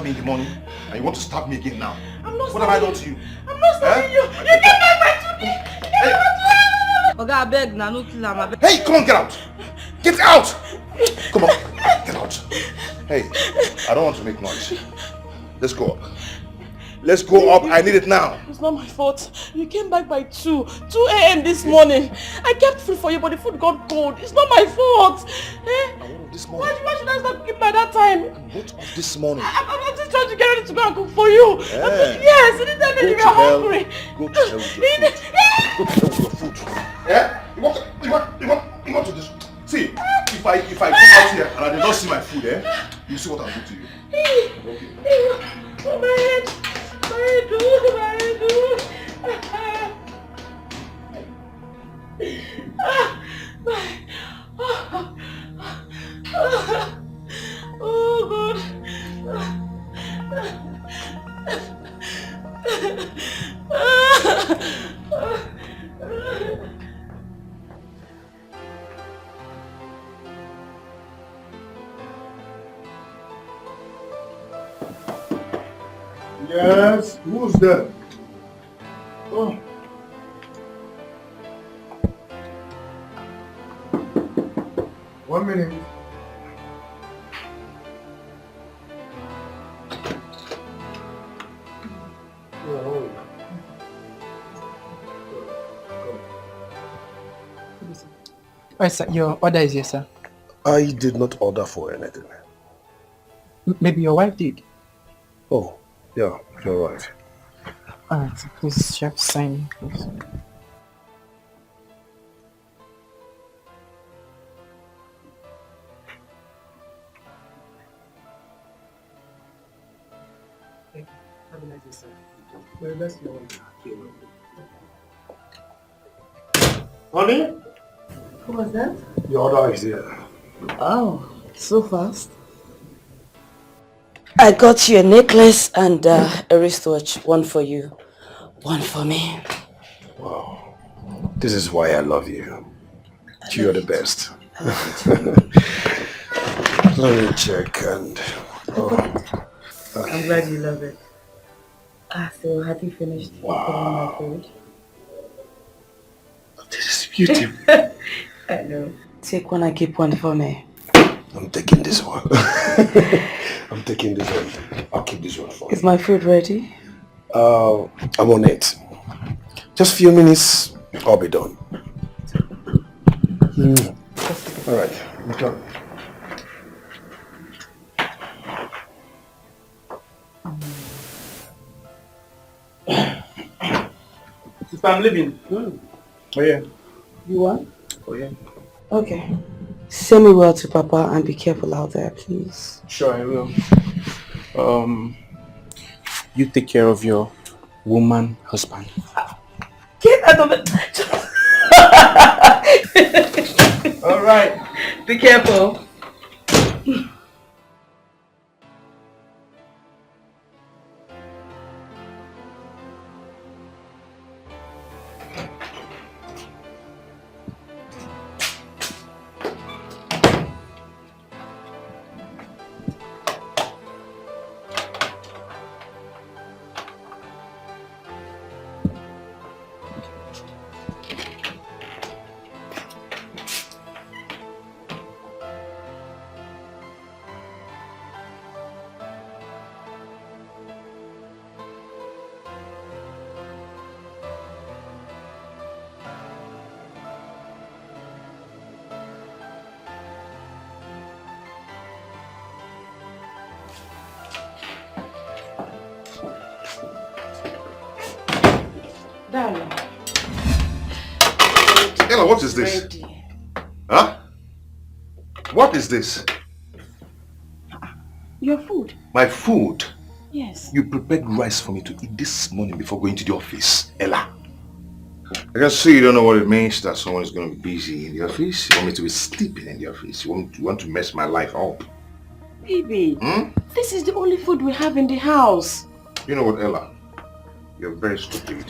me in the morning and you want to stab me again now. I'm not What have I done to you? I'm not stabbing you. You came back by 2 Oga, I beg, na no kill am. Hey, come on, get out! Get out! Come on, get out. Hey, I don't want to make noise. Let's go up. Let's go up. I need it now. It's not my fault. You came back by 2 a.m. this morning. I kept food for you, but the food got cold. It's not my fault. Eh? This morning. Why should I start cooking by that time? What of this morning? I'm just trying to get ready to go and cook for you. Yeah. Yes, anytime you were hungry. Go to hell with your food. Go to hell with your food. Yeah? You want to this? See, if I come out here and I did not see my food, you see what I'll do to you. Okay. Oh, my head. My head. Oh, God. Yes, who's there? Oh. One minute. Alright, sir, your order is here, sir. I did not order for anything. Maybe your wife did. Oh, yeah, you're right. Alright, so please, chef, sign, please. Have a nice day, sir. Well, that's your one. Honey? Who was that? Your order is here. Oh, so fast. I got you a necklace and a wristwatch. One for you, one for me. Wow. This is why I love you. You're the best. Let me check and... I'm glad you love it. So have you finished putting on my food? This is beautiful. I know. Take one and keep one for me. I'm taking this one. I'm taking this one. I'll keep this one for you. Is my food ready? I'm on it. Just a few minutes, I'll be done. All right, I'm done. Sister, I'm leaving. Oh yeah. You want? Oh yeah. Okay. Say me well to Papa and be careful out there, please. Sure, I will. You take care of your woman husband. Get out of it! All right. Be careful. Darling. Ella, what is this? Ready. Huh? What is this? Your food. My food? Yes. You prepared rice for me to eat this morning before going to the office, Ella. I can see you don't know what it means that someone is going to be busy in the office. You want me to be sleeping in the office. You want to mess my life up. Baby, this is the only food we have in the house. You know what, Ella? You're very stupid.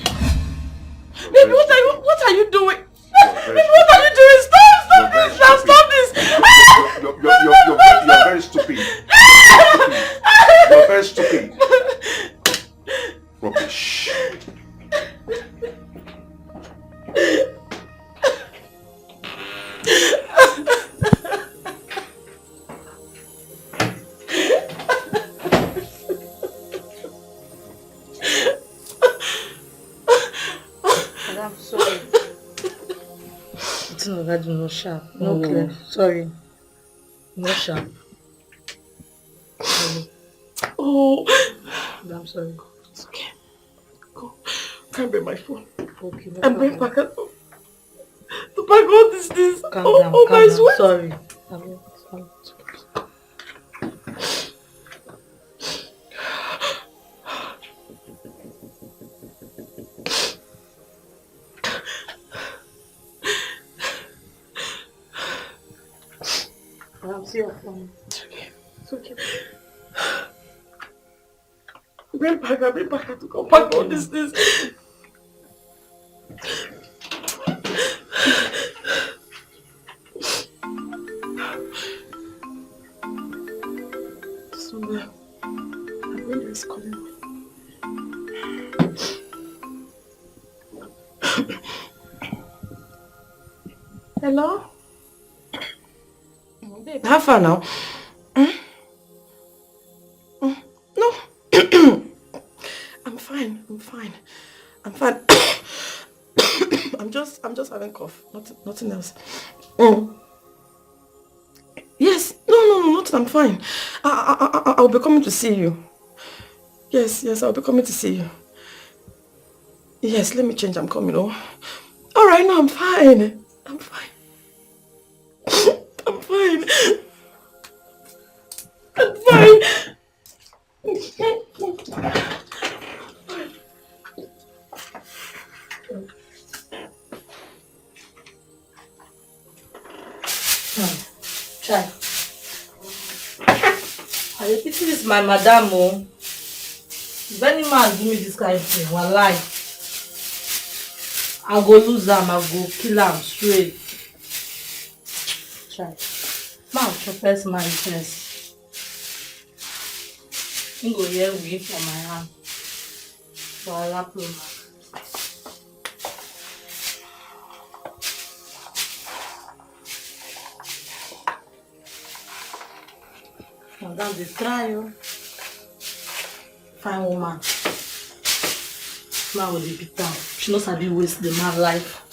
Baby, what are you doing? Baby, what are you doing? Stop this! Now stop this! You're very stupid. You're very stupid. Rubbish. I'm sorry. It's not sharp. No clear. Sorry. No sharp. Sorry. Oh. I'm sorry. It's okay. Go. Can't bring my phone. Okay. No And bring problem. packet. To pack all this. Calm Oh, down. oh Calm my down. sweat. Sorry. Sorry. I'm still fine. It's okay. It's okay. Bring packet to come pack all this. Somewhere. My brother is calling me. Hello? Babe, how far now? No. I'm fine. I'm just having cough. Nothing else. Yes. No, nothing. I'm fine. I'll be coming to see you. Yes, I'll be coming to see you. Yes, let me change. I'm coming. Oh. All right, no, I'm fine. I'm fine. Try. I pity this my madam. Oh. If any man do me this kind of thing, wallahi, I go lose them, I go kill them straight. Try. Man, first my business. You go here with for my hand. For a lap of madam, they try you. Fine woman. Man will be beat down. She knows how to waste the man's life.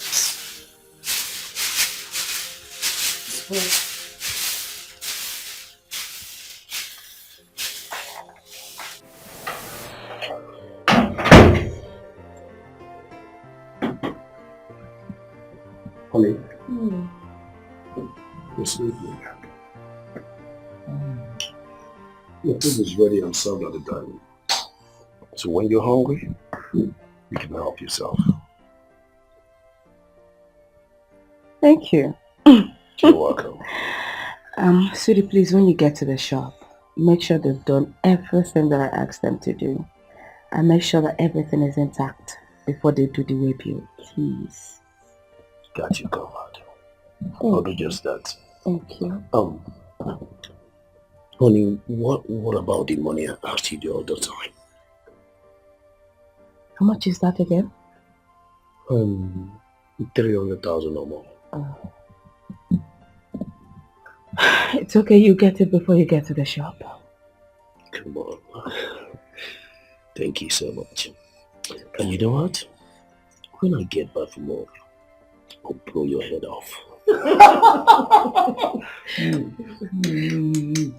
Honey, you're sleeping. Your food is ready and served at the dining. So when you're hungry, you can help yourself. Thank you. You're welcome. Sweetie, please, when you get to the shop, make sure they've done everything that I asked them to do. And make sure that everything is intact before they do the way bill, please. Got you covered. I'll do just that. Thank you. Honey, what about the money I asked you the other time? How much is that again? 300,000 or more. It's okay, you get it before you get to the shop. Come on. Thank you so much. And you know what? When I get back from work, I'll blow your head off.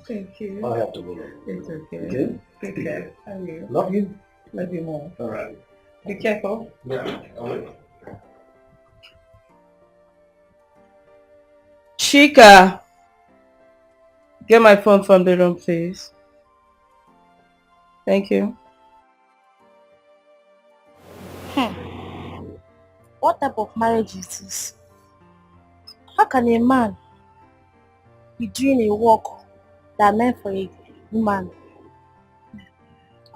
Thank you. I have to go. It's okay. Okay? Take care. Love you. Love you. Love you more. Alright. Be careful. Yeah. Alright. Chica! Get my phone from the room, please. Thank you. What type of marriage is this? How can a man be doing a work that meant for a woman?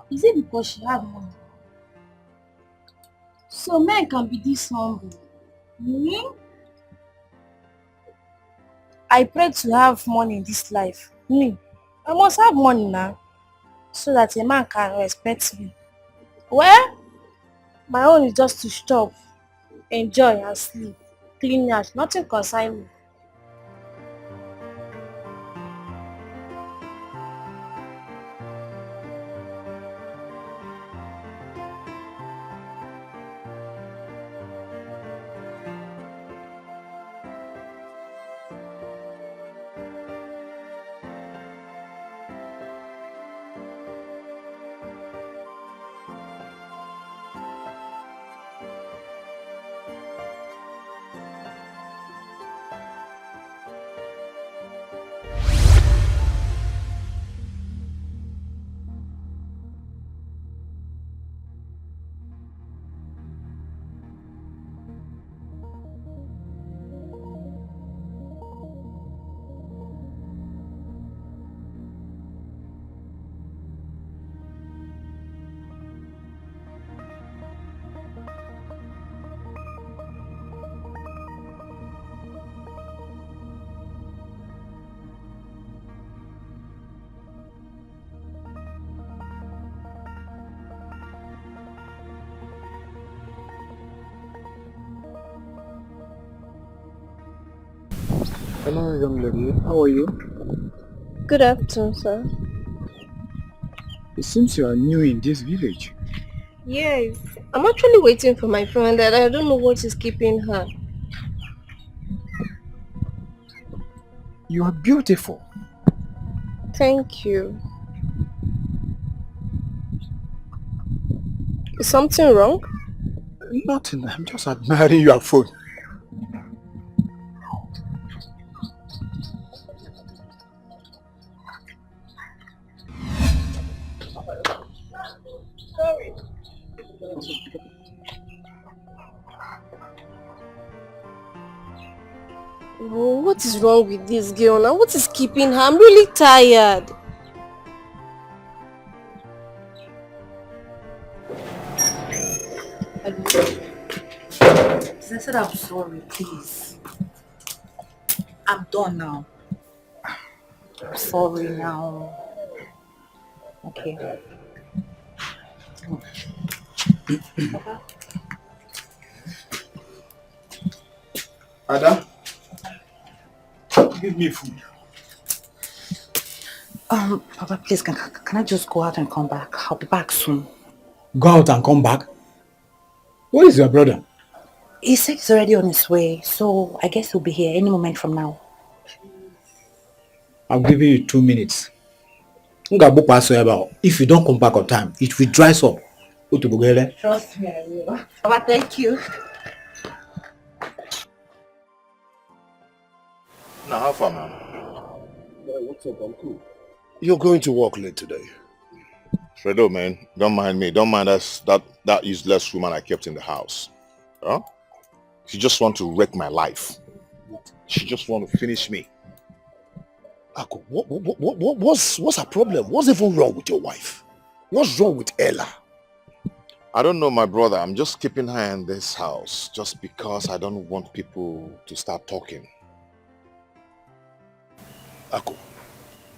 Is it because she has money? So men can be this humble. I pray to have money in this life. I must have money now. so that a man can respect me. Well, my own is just to stop, enjoy and sleep. Clean house, nothing concern me. Hello, young lady. How are you? Good afternoon, sir. It seems you are new in this village. Yes, I'm actually waiting for my friend and I don't know what is keeping her. You are beautiful. Thank you. Is something wrong? Nothing. I'm just admiring your phone. Sorry. Oh, what is wrong with this girl now? What is keeping her? I'm really tired. I said I'm sorry, please. I'm done now. I'm sorry now. Okay. Ada, give me food. Papa, please, can I just go out and come back? I'll be back soon. Go out and come back. Where is your brother? He said he's already on his way, so I guess he'll be here any moment from now. I'm giving you 2 minutes. If you don't come back on time, it will dry up. Trust me, I will. Papa, thank you. Now, how far, man? What's up, Uncle? You're going to work late today. Fredo, man, don't mind me. Don't mind that useless woman I kept in the house. Huh? She just want to wreck my life. She just want to finish me. Uncle, what's her problem? What's even wrong with your wife? What's wrong with Ella? I don't know, my brother. I'm just keeping her in this house just because I don't want people to start talking. Uncle,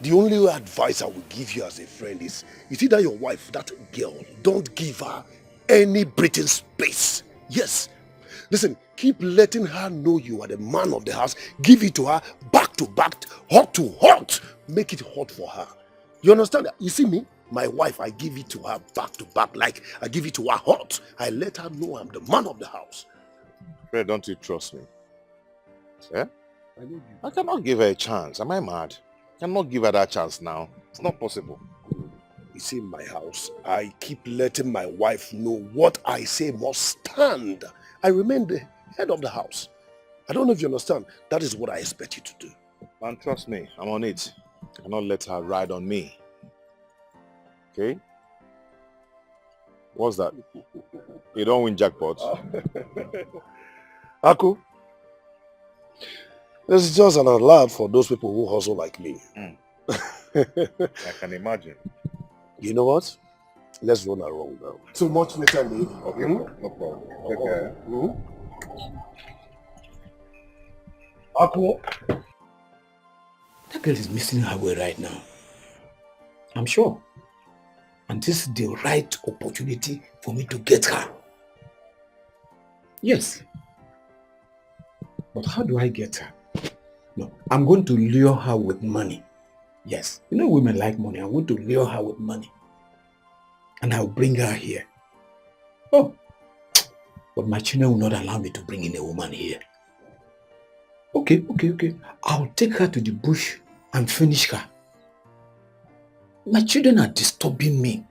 the only advice I will give you as a friend is either your wife, that girl, don't give her any breathing space. Yes. Listen, keep letting her know you are the man of the house. Give it to her back to back, hot to hot. Make it hot for her. You understand? You see me? My wife, I give it to her back to back, like I give it to her hot. I let her know I'm the man of the house. Fred, don't you trust me? Yeah? I cannot give her a chance. Am I mad? I cannot give her that chance now. It's not possible. You see, in my house, I keep letting my wife know what I say must stand. I remain the head of the house. I don't know if you understand. That is what I expect you to do. Man, trust me. I'm on it. I cannot let her ride on me. Okay? What's that? You don't win jackpot. Aku, this is just an alert for those people who hustle like me. I can imagine. You know what? Let's run around now. So much later, Lee. Okay, no problem. Take care. Aku, that girl is missing her way right now. I'm sure. And this is the right opportunity for me to get her. Yes. But how do I get her? No, I'm going to lure her with money. Yes, you know women like money. I'm going to lure her with money. And I'll bring her here. Oh, but my children will not allow me to bring in a woman here. Okay. I'll take her to the bush and finish her. My children are disturbing me.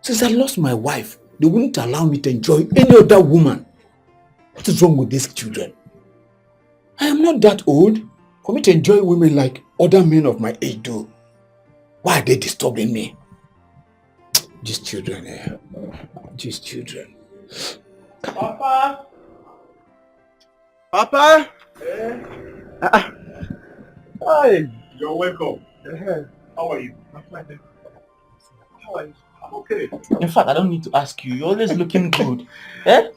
Since I lost my wife, they wouldn't allow me to enjoy any other woman. What is wrong with these children? I am not that old for me to enjoy women like other men of my age do. Why are they disturbing me? These children, These children. Papa? Papa? Hi. You're welcome. How are you? I'm fine. How are you? I'm okay. In fact, I don't need to ask you. You're always looking good. Eh?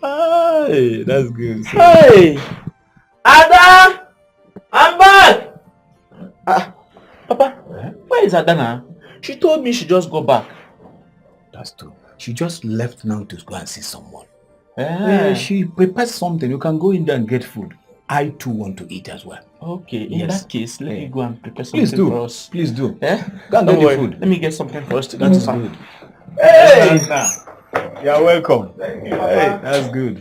Hey, that's good. Hey! Ada! I'm back! Papa, where is Ada now? She told me she just go back. That's true. She just left now to go and see someone. She prepared something. You can go in there and get food. I too want to eat as well. Okay, in that case, let me go and prepare something Please do. for us. Please do. Eh? Go and get the food. Let me get something for us to go That's to good. Hey! You're welcome. Hey, that's good.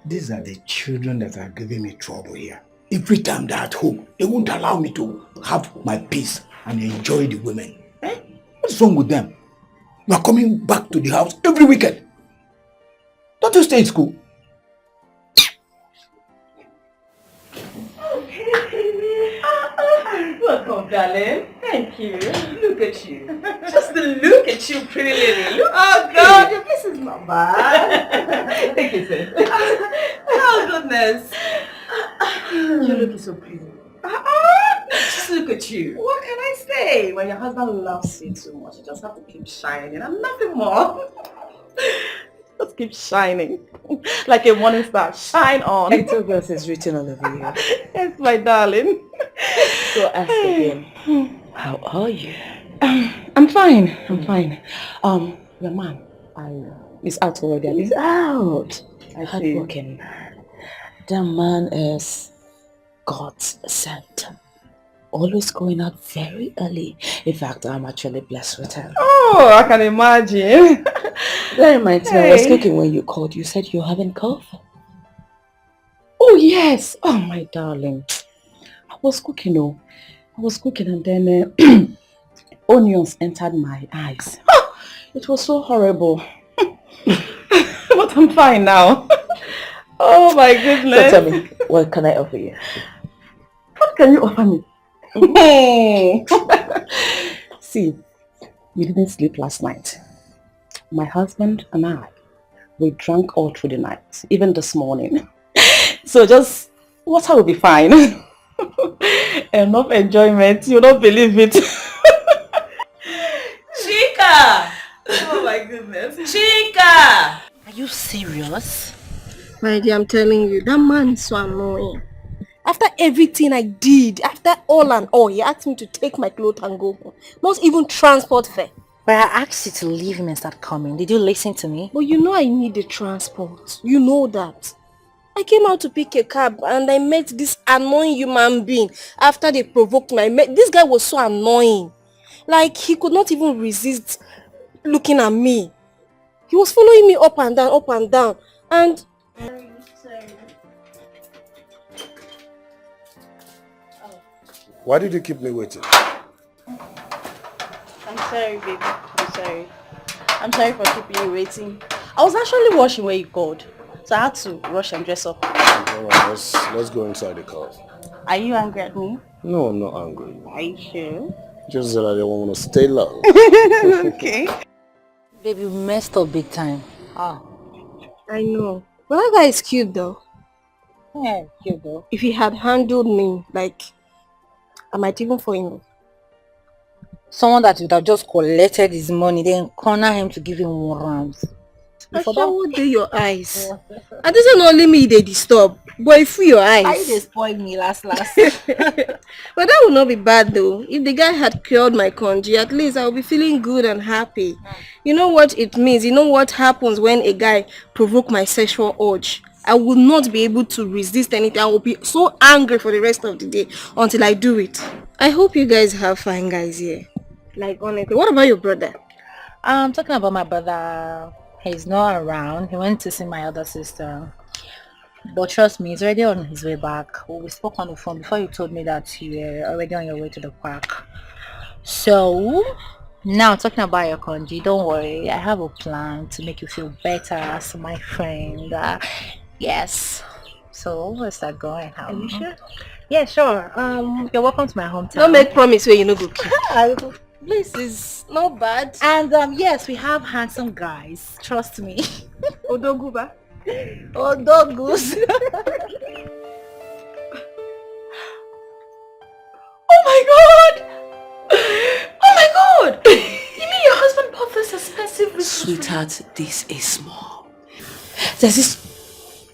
These are the children that are giving me trouble here. Every time they're at home, they won't allow me to have my peace and enjoy the women. What's wrong with them? You are coming back to the house every weekend. Don't you stay in school? Welcome, darling. Thank you. Look at you. Just look at you, pretty lady. Look. Oh, God, your face is not bad. Thank you, sis. Oh, goodness. You're looking so pretty. Just look at you. What can I say? When your husband loves you too much, you just have to keep shining and nothing more. Just keep shining. Like a morning star. Shine on. Etiko is written all over you. Yes, my darling. So ask again. How are you? I'm fine. I'm fine. Your man is out already. He's out. I see. Hardworking. That man is God's sent. Always going out very early. In fact, I'm actually blessed with him. Oh, I can imagine. That reminds me, I was cooking when you called. You said you're having cough. Oh, yes. Oh, my darling. I was cooking, and then onions entered my eyes. It was so horrible. But I'm fine now. Oh, my goodness. So tell me, what can I offer you? What can you offer me? See, we didn't sleep last night. My husband and I, we drank all through the night, even this morning. So just, water will be fine. Enough enjoyment, you don't believe it. Chica! Oh my goodness. Chica! Are you serious? My dear, I'm telling you, that man is so annoying. After everything I did, after all and all, he asked me to take my clothes and go home. Not even transport fare. But I asked you to leave him and start coming. Did you listen to me? But you know I need the transport. You know that. I came out to pick a cab and I met this annoying human being after they provoked me. This guy was so annoying. Like, he could not even resist looking at me. He was following me up and down, and... Why did you keep me waiting? I'm sorry, baby. I'm sorry. I'm sorry for keeping you waiting. I was actually washing where you called, so I had to rush and dress up. Alright, let's go inside the car. Are you angry at me? No, I'm not angry. Are you sure? Just that I don't want to stay long. Okay. Baby, we messed up big time. I know. But that guy is cute though. Yeah, cute though. If he had handled me, like, I might even fall in love. Someone that would have just collected his money, then corner him to give him 1 round. I shower your eyes. And this is not only me they disturb. Boy, free your How you eyes. dey spoil me last? But that would not be bad though. If the guy had cured my congee, at least I would be feeling good and happy. You know what it means? You know what happens when a guy provoke my sexual urge? I will not be able to resist anything. I will be so angry for the rest of the day until I do it. I hope you guys have fine guys here. Like honestly. What about your brother? I'm talking about my brother. He's not around. He went to see my other sister. But trust me, he's already on his way back. We spoke on the phone before you told me that you were already on your way to the park. So, now talking about your congee, don't worry. I have a plan to make you feel better as my friend. Yes. So, let's start going. Are you sure? Yeah, sure. You're welcome to my hometown. Don't make promise where you know go keep. This is not bad. And yes, we have handsome guys. Trust me. Odoguba. Odogus. Oh my god! Oh my god! You mean your husband bought this expensive? Sweetheart, this is small. There's this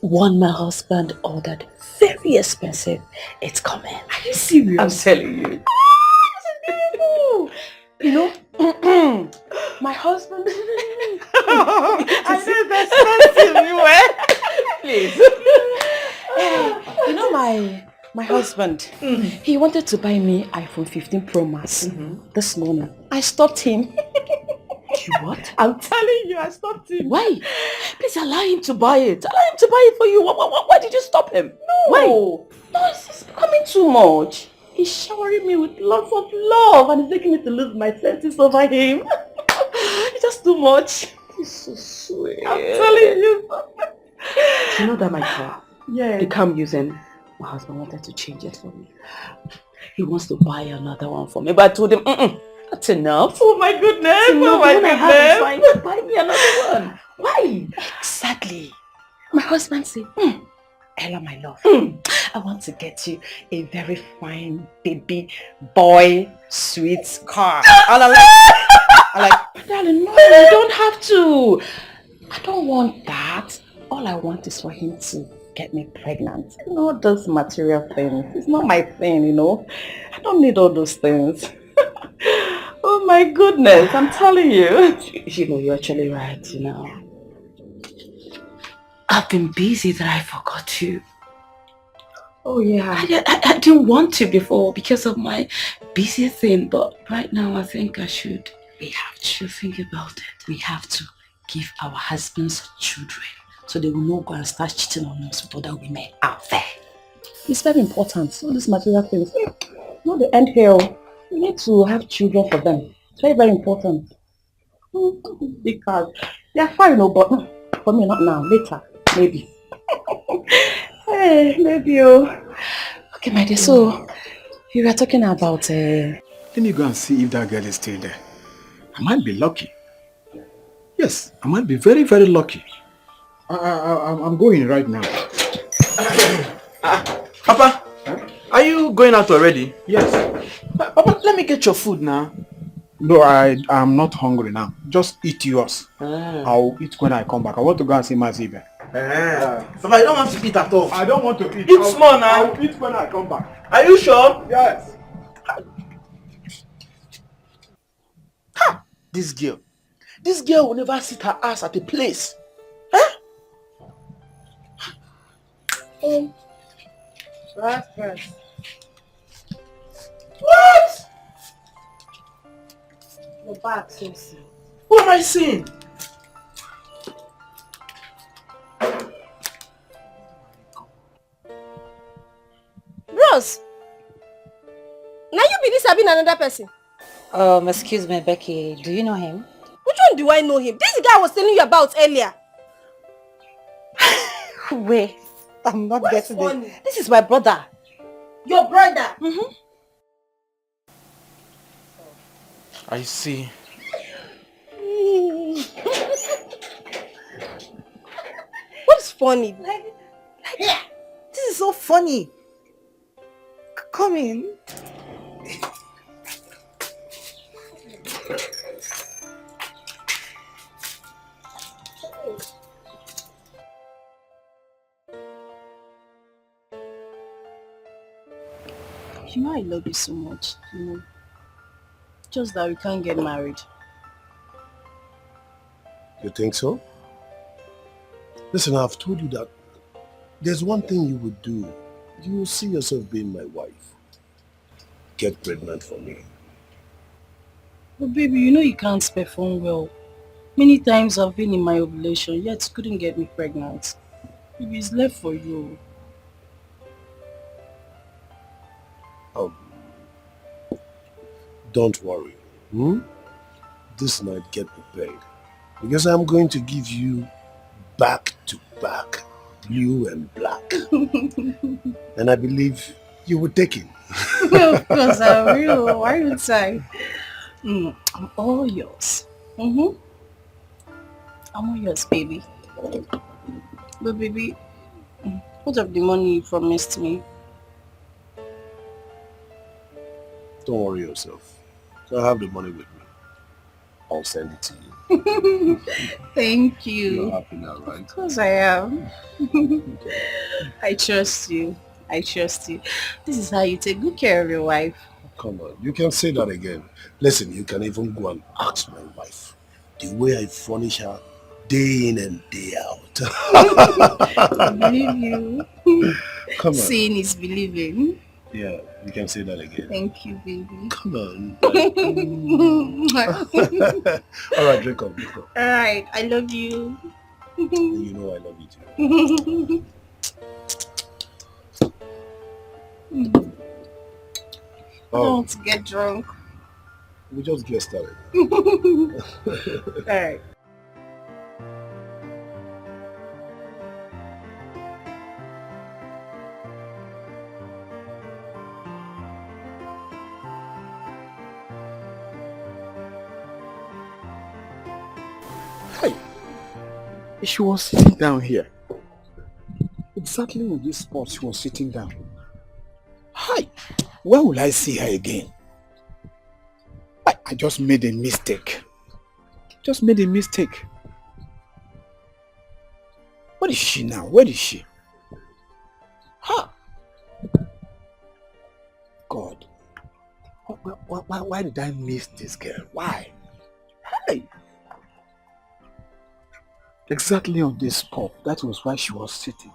one my husband ordered, very expensive. It's coming. Are you serious? I'm telling you. You know, my husband. I know that's expensive, you were. Please. You know my husband. He wanted to buy me iPhone 15 Pro Max this morning. I stopped him. You what? I'm telling you, I stopped him. Why? Please allow him to buy it. Allow him to buy it for you. Why did you stop him? No. Why? No, it's becoming too much. He's showering me with lots of love and he's making me to lose my senses over him. It's just too much. He's so sweet. I'm telling you. You know that my car? Yeah. The car I'm using, my husband wanted to change it for me. He wants to buy another one for me, but I told him, that's enough. Oh my goodness. Oh my goodness. Fine, buy me another one. Why? Exactly. My husband said, Ella, my love, I want to get you a very fine baby boy sweet car. And I'm like, darling, no, you don't have to. I don't want that. All I want is for him to get me pregnant. You know, those material things. It's not my thing, you know. I don't need all those things. Oh my goodness, I'm telling you. You know, you're actually right, you know. I've been busy that I forgot you. Oh yeah. I didn't want to before because of my busy thing, but right now I think we have to think about it. We have to give our husbands children so they will not go and start cheating on us with other women out there. It's very important. All these material things, not the end here. We need to have children for them. It's very, very important. Because they're fine, but for me, not now. Later, maybe. Hey, maybe. Okay, my dear. So, you were talking about... Let me go and see if that girl is still there. I might be lucky. Yes, I might be very, very lucky. I'm going right now. Papa, are you going out already? Yes. Papa, let me get your food now. No, I'm not hungry now. Just eat yours. I'll eat when I come back. I want to go and see Mazibe. Papa, I don't want to eat at all. I don't want to eat. Eat small now. I'll eat when I come back. Are you sure? Yes. Ha! This girl will never sit her ass at a place. Huh? Right. What? Your back, Susie. What am I seeing? Bros, now you be this having another person. Excuse me, Becky. Do you know him? Which one do I know him? This guy I was telling you about earlier. Wait, I'm not What's getting funny? it. This is my brother. Your brother? I see. What's funny? Yeah, this is so funny. Come in. You know I love you so much, you know. Just that we can't get married. You think so? Listen, I've told you that there's one thing you would do. You will see yourself being my wife. Get pregnant for me. But baby, you know you can't perform well. Many times I've been in my ovulation, yet couldn't get me pregnant. Baby, it's left for you. Don't worry. This night, get prepared. Because I'm going to give you back-to-back, blue and black. And I believe you will take it. Of course I will. Why would I? I'm all yours. I'm all yours, baby. But baby, what of the money you promised me? Don't worry yourself. I have the money with me. I'll send it to you. Thank you. You're happy now, right? Of course I am. I trust you. I trust you. This is how you take good care of your wife. Come on, you can say that again. Listen, you can even go and ask my wife. The way I furnish her day in and day out. I believe you. Come on. Seeing is believing. Yeah, you can say that again. Thank you, baby. Come on. All right, drink up. All right, I love you. You know I love you too. Don't get drunk. We just get started. All right. She was sitting down here. Exactly in this spot she was sitting down. Hi! Where will I see her again? I just made a mistake. Just made a mistake. What is she now? Where is she? Huh? God. Why did I miss this girl? Why? Hey! Exactly on this spot. That was why she was sitting.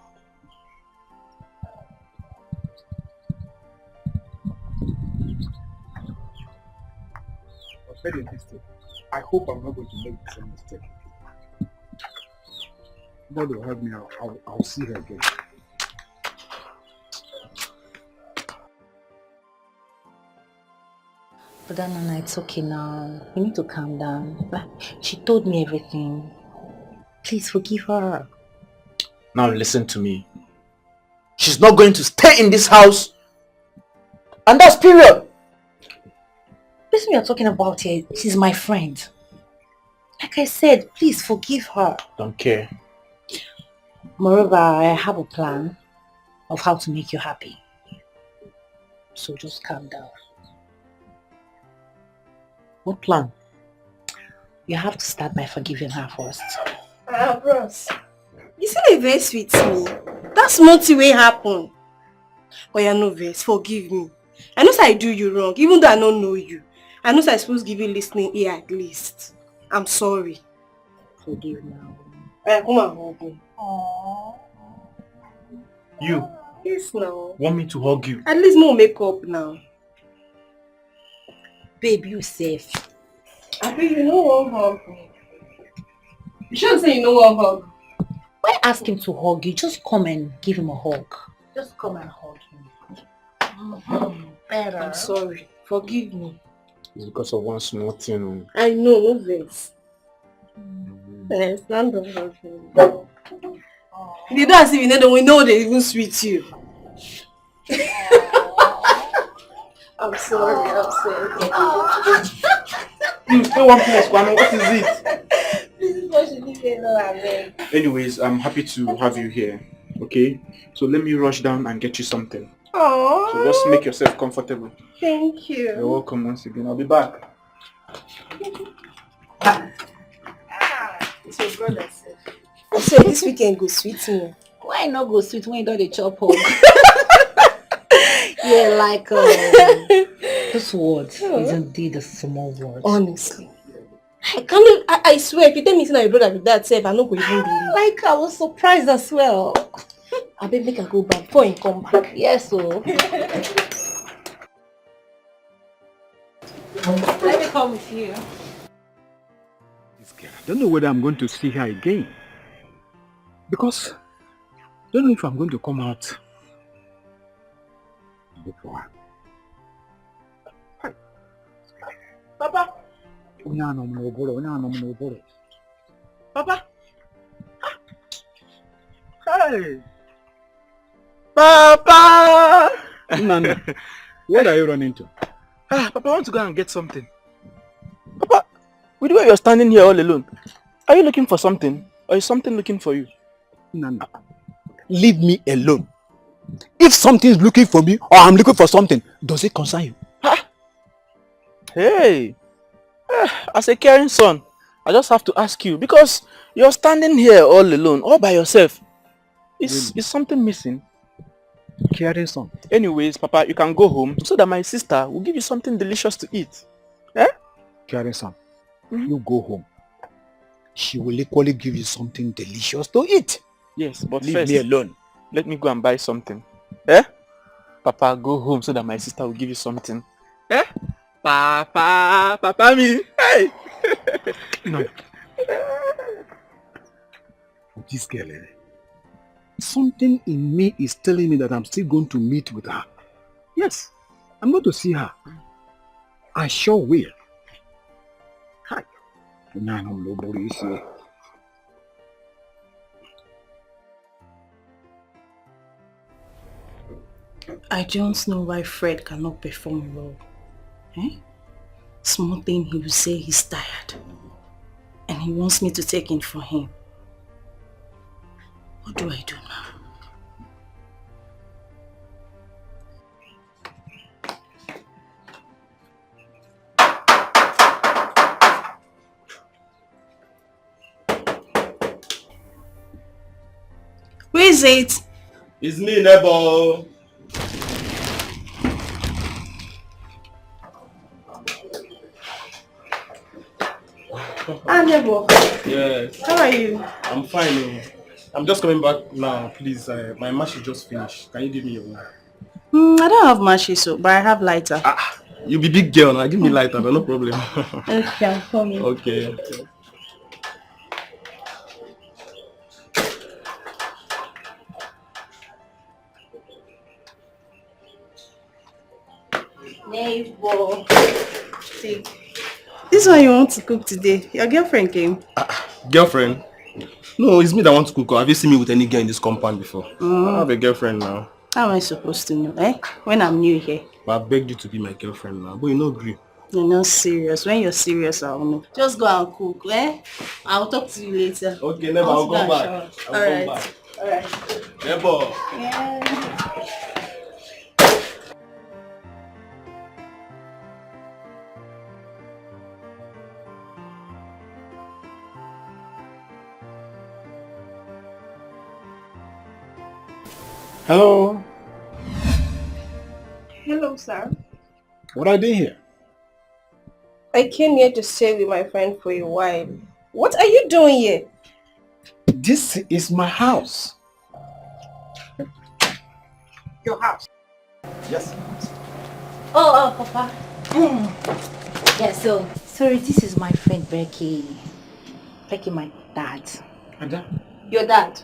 I made a mistake. I hope I'm not going to make the same mistake. God will help me. I'll see her again. But then, Nana, it's okay now. You need to calm down. She told me everything. Please forgive her. Now listen to me. She's not going to stay in this house. And that's period. This we are talking about here, she's my friend. Like I said, please forgive her. Don't care. Moreover, I have a plan of how to make you happy. So just calm down. What plan? You have to start by forgiving her first. Bros, you see the verse with me. That's not the way it happened. But you're no verse, forgive me. I know I do you wrong, even though I don't know you. I know I'm supposed to give you listening ear at least. I'm sorry. Forgive now. Come and hug me. You Yes, now. want me to hug you? At least more makeup now. Babe, you safe. I think you know one hug me. You shouldn't say you know one hug. Why ask him to hug you? Just come and give him a hug. Just come and hug him. Better. I'm sorry. Forgive me. It's because of one small thing. I know, no vex. Stand up, hug me. They don't as if you know, we know they even sweet you. I'm sorry, I'm sorry. Stay one place, Kwame. What is it? This is what you need to know. Anyways, I'm happy to have you here. Okay? So let me rush down and get you something. Aww. So just make yourself comfortable. Thank you. You're welcome once again. I'll be back. It's your brother, sir. I said this weekend go sweet me. Why not go sweet when you don't chop hug? Yeah, like this word is indeed a small word. Honestly. I swear, if you tell me it's not your brother with that self, I'm not going to even believe. Like, I was surprised as well. I bet make her go back before you come back. Yes, so. Let me come with you. This girl, I don't know whether I'm going to see her again. Because I don't know if I'm going to come out and look for her. Hi. Papa. Papa. Hey. Papa. Nana, what are you running to? Papa, I want to go and get something. Papa, with the way you're standing here all alone, are you looking for something? Or is something looking for you? Nana, leave me alone. If something is looking for me or I'm looking for something, does it concern you? Hey, as a caring son, I just have to ask you because you're standing here all alone, all by yourself. Is something missing? Caring son. Anyways, Papa, you can go home so that my sister will give you something delicious to eat. Eh? Caring son, you go home. She will equally give you something delicious to eat. Yes, but leave first, me alone. Let me go and buy something. Eh? Papa, go home so that my sister will give you something. Eh? Papa me. Hey! No. This girl, something in me is telling me that I'm still going to meet with her. Yes, I'm going to see her. I sure will. Hi. I don't know why Fred cannot perform well. Eh? Small thing he will say he's tired. And he wants me to take in for him. What do I do now? Who is it? It's me, neighbor. Ah, neighbor. Yes. How are you? I'm fine. I'm just coming back now. Please, my match is just finished. Can you give me your one? I don't have matches, so, but I have lighter. You be big girl now. Give me lighter, but no problem. Okay, I'm coming. Okay. Neighbor. See, this one you want to cook today. Your girlfriend came. Girlfriend? No, it's me that want to cook. Have you seen me with any girl in this compound before? I have a girlfriend now. How am I supposed to know, eh? When I'm new here. But I begged you to be my girlfriend now. But you no agree. You're not serious. When you're serious, I'll know. Just go and cook, eh? I'll talk to you later. Okay, never. I'll come back. Alright. Alright. Neighbor. Yeah. Hello. Hello, sir. What are you doing here? I came here to stay with my friend for a while. What are you doing here? This is my house. Your house? Yes. Oh, Papa. Yeah, so, sorry, this is my friend Becky. Becky, my dad. Ada? Your dad?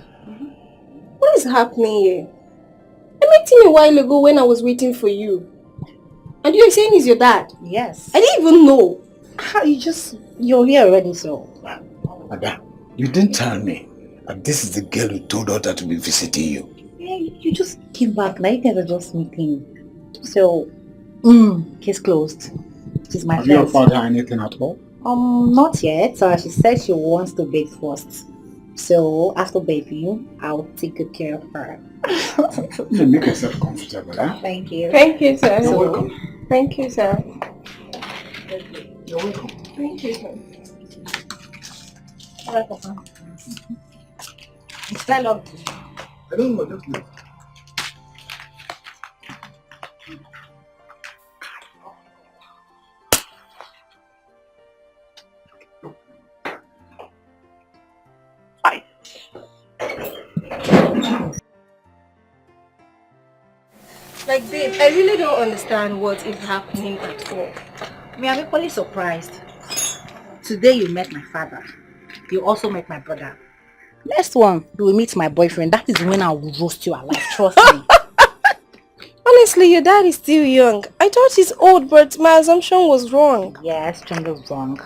What is happening here? I met him a while ago when I was waiting for you. And you're saying he's your dad? Yes. I didn't even know. You're here already, so. Ada, you didn't tell me that this is the girl who told her to be visiting you. Yeah, you just came back. Now you guys are just meeting. So, case closed. She's my friend. Have you found her anything at all? Not yet. She said she wants to bathe first. So, after bathing, I'll take good care of her. You make yourself comfortable, huh? Thank you. Thank you, sir. You're welcome. Thank you, sir. You're welcome. Thank you, sir. Alright, Papa. Stand up. I don't know, just leave. Like, babe, I really don't understand what is happening at all. I'm equally surprised. Today you met my father. You also met my brother. Next one, you will meet my boyfriend. That is when I will roast you alive. Trust me. Honestly, your dad is still young. I thought he's old, but my assumption was wrong. Yes, extremely wrong.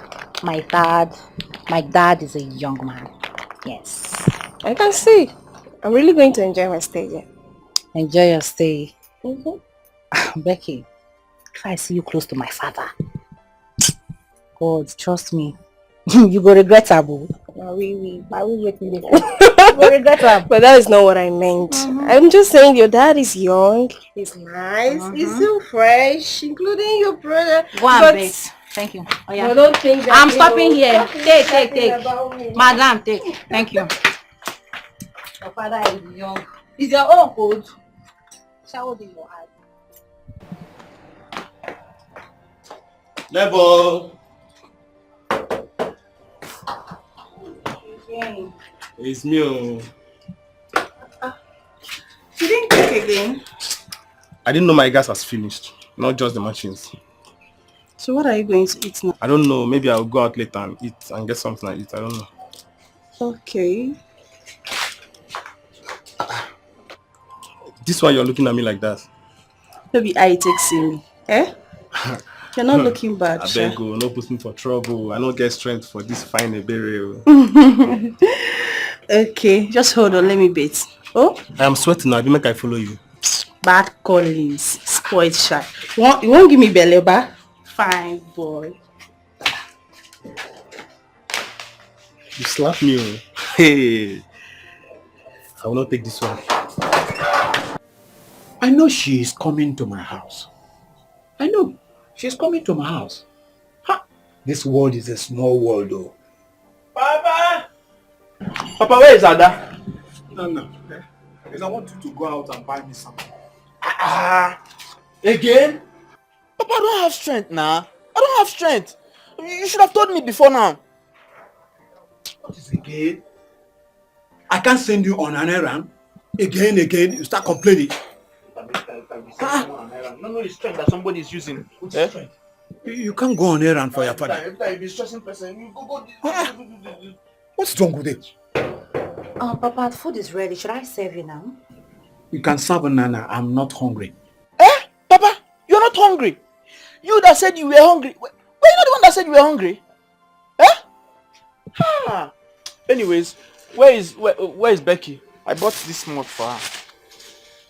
My dad is a young man. Yes. I can see. I'm really going to enjoy my stay here. Enjoy your stay. Becky, if I see you close to my father, God, trust me, you go regret it. I will wait later. You go regret it. But that is not what I meant. I'm just saying your dad is young. He's nice. He's so fresh, including your brother. Go and bet. Thank you. Oh, yeah. I don't think that I'm stopping here. Take. Madam, take. Thank you. Your father is young. Is your own code? Shower in your eyes. Level. It's me. You didn't cook again? I didn't know my gas has finished. Not just the machines. So what are you going to eat now? I don't know. Maybe I'll go out later and eat and get something to eat. I don't know. Okay. This why you're looking at me like that? Maybe I take see me. Eh? You're not looking bad, I Sha. beg you, no put me for trouble. I don't get strength for this fine Ebele. Okay, just hold on, let me bait. Oh? I am sweating now. I make I follow you. Bad callings, spoiled shy. You won't give me belly, ba? Fine boy. You slap me. Oh. Hey. I will not take this one. I know she is coming to my house. I know. She's coming to my house. Ha! This world is a small world though. Papa! Papa, where is Ada? No. Because I want you to go out and buy me something. Again? Papa, I don't have strength now. I don't have strength. You should have told me before now. What is again? I can't send you on an errand. Again, you start complaining. No, it's strength that somebody is using. Strength? You can't go on errand for your father. Every time you be stressing person, you go. What's wrong with it? Papa, the food is ready. Should I serve you now? You can serve Nana. I'm not hungry. Papa, you're not hungry. You that said you were hungry. Were you not the one that said you were hungry? Anyways, where is Becky? I bought this mug for her.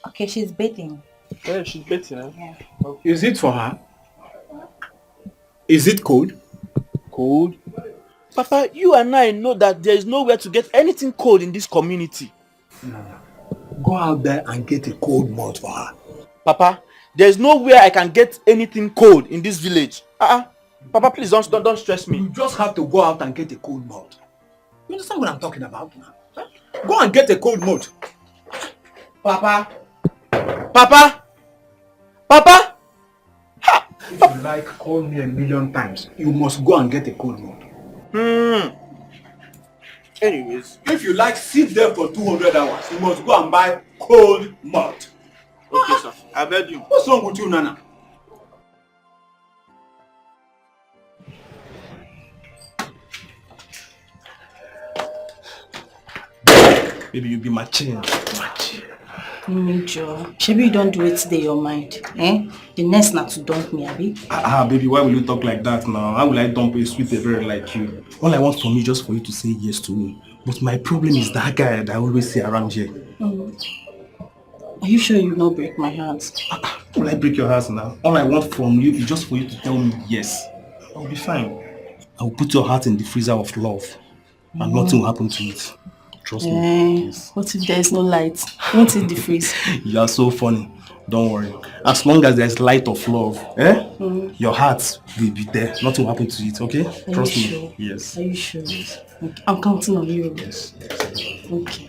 Okay, she's bathing. Yeah, she's bathing. Yeah. Okay. Is it for her? Is it cold? Cold? Papa, you and I know that there is nowhere to get anything cold in this community. No. Go out there and get a cold malt for her. Papa, there is nowhere I can get anything cold in this village. Papa, please don't stress me. You just have to go out and get a cold malt. You understand what I'm talking about now? Huh? Go and get a cold malt. Papa! If you like, call me 1,000,000 times. You must go and get a cold malt. Anyways. If you like, sit there for 200 hours. You must go and buy cold malt. Okay, sir. I beg you. What's wrong with you, Nana? Baby, you be my chin. Joe. Maybe you don't do it today, your mind. The next not to dump me, Abi. Baby, why will you talk like that now? How will I dump a sweet Ebele like you? All I want from you is just for you to say yes to me. But my problem is that guy that I always see around here. Are you sure you will not break my heart? Will I break your heart now? All I want from you is just for you to tell me yes. I'll be fine. I'll put your heart in the freezer of love. And nothing will happen to it. Trust me. Yes. What if there is no light? Won't it defreeze? You are so funny. Don't worry. As long as there's light of love, your heart will be there. Nothing will happen to it, okay? Trust me. Sure? Yes. Are you sure? Yes. Okay. I'm counting on you. Yes. Okay.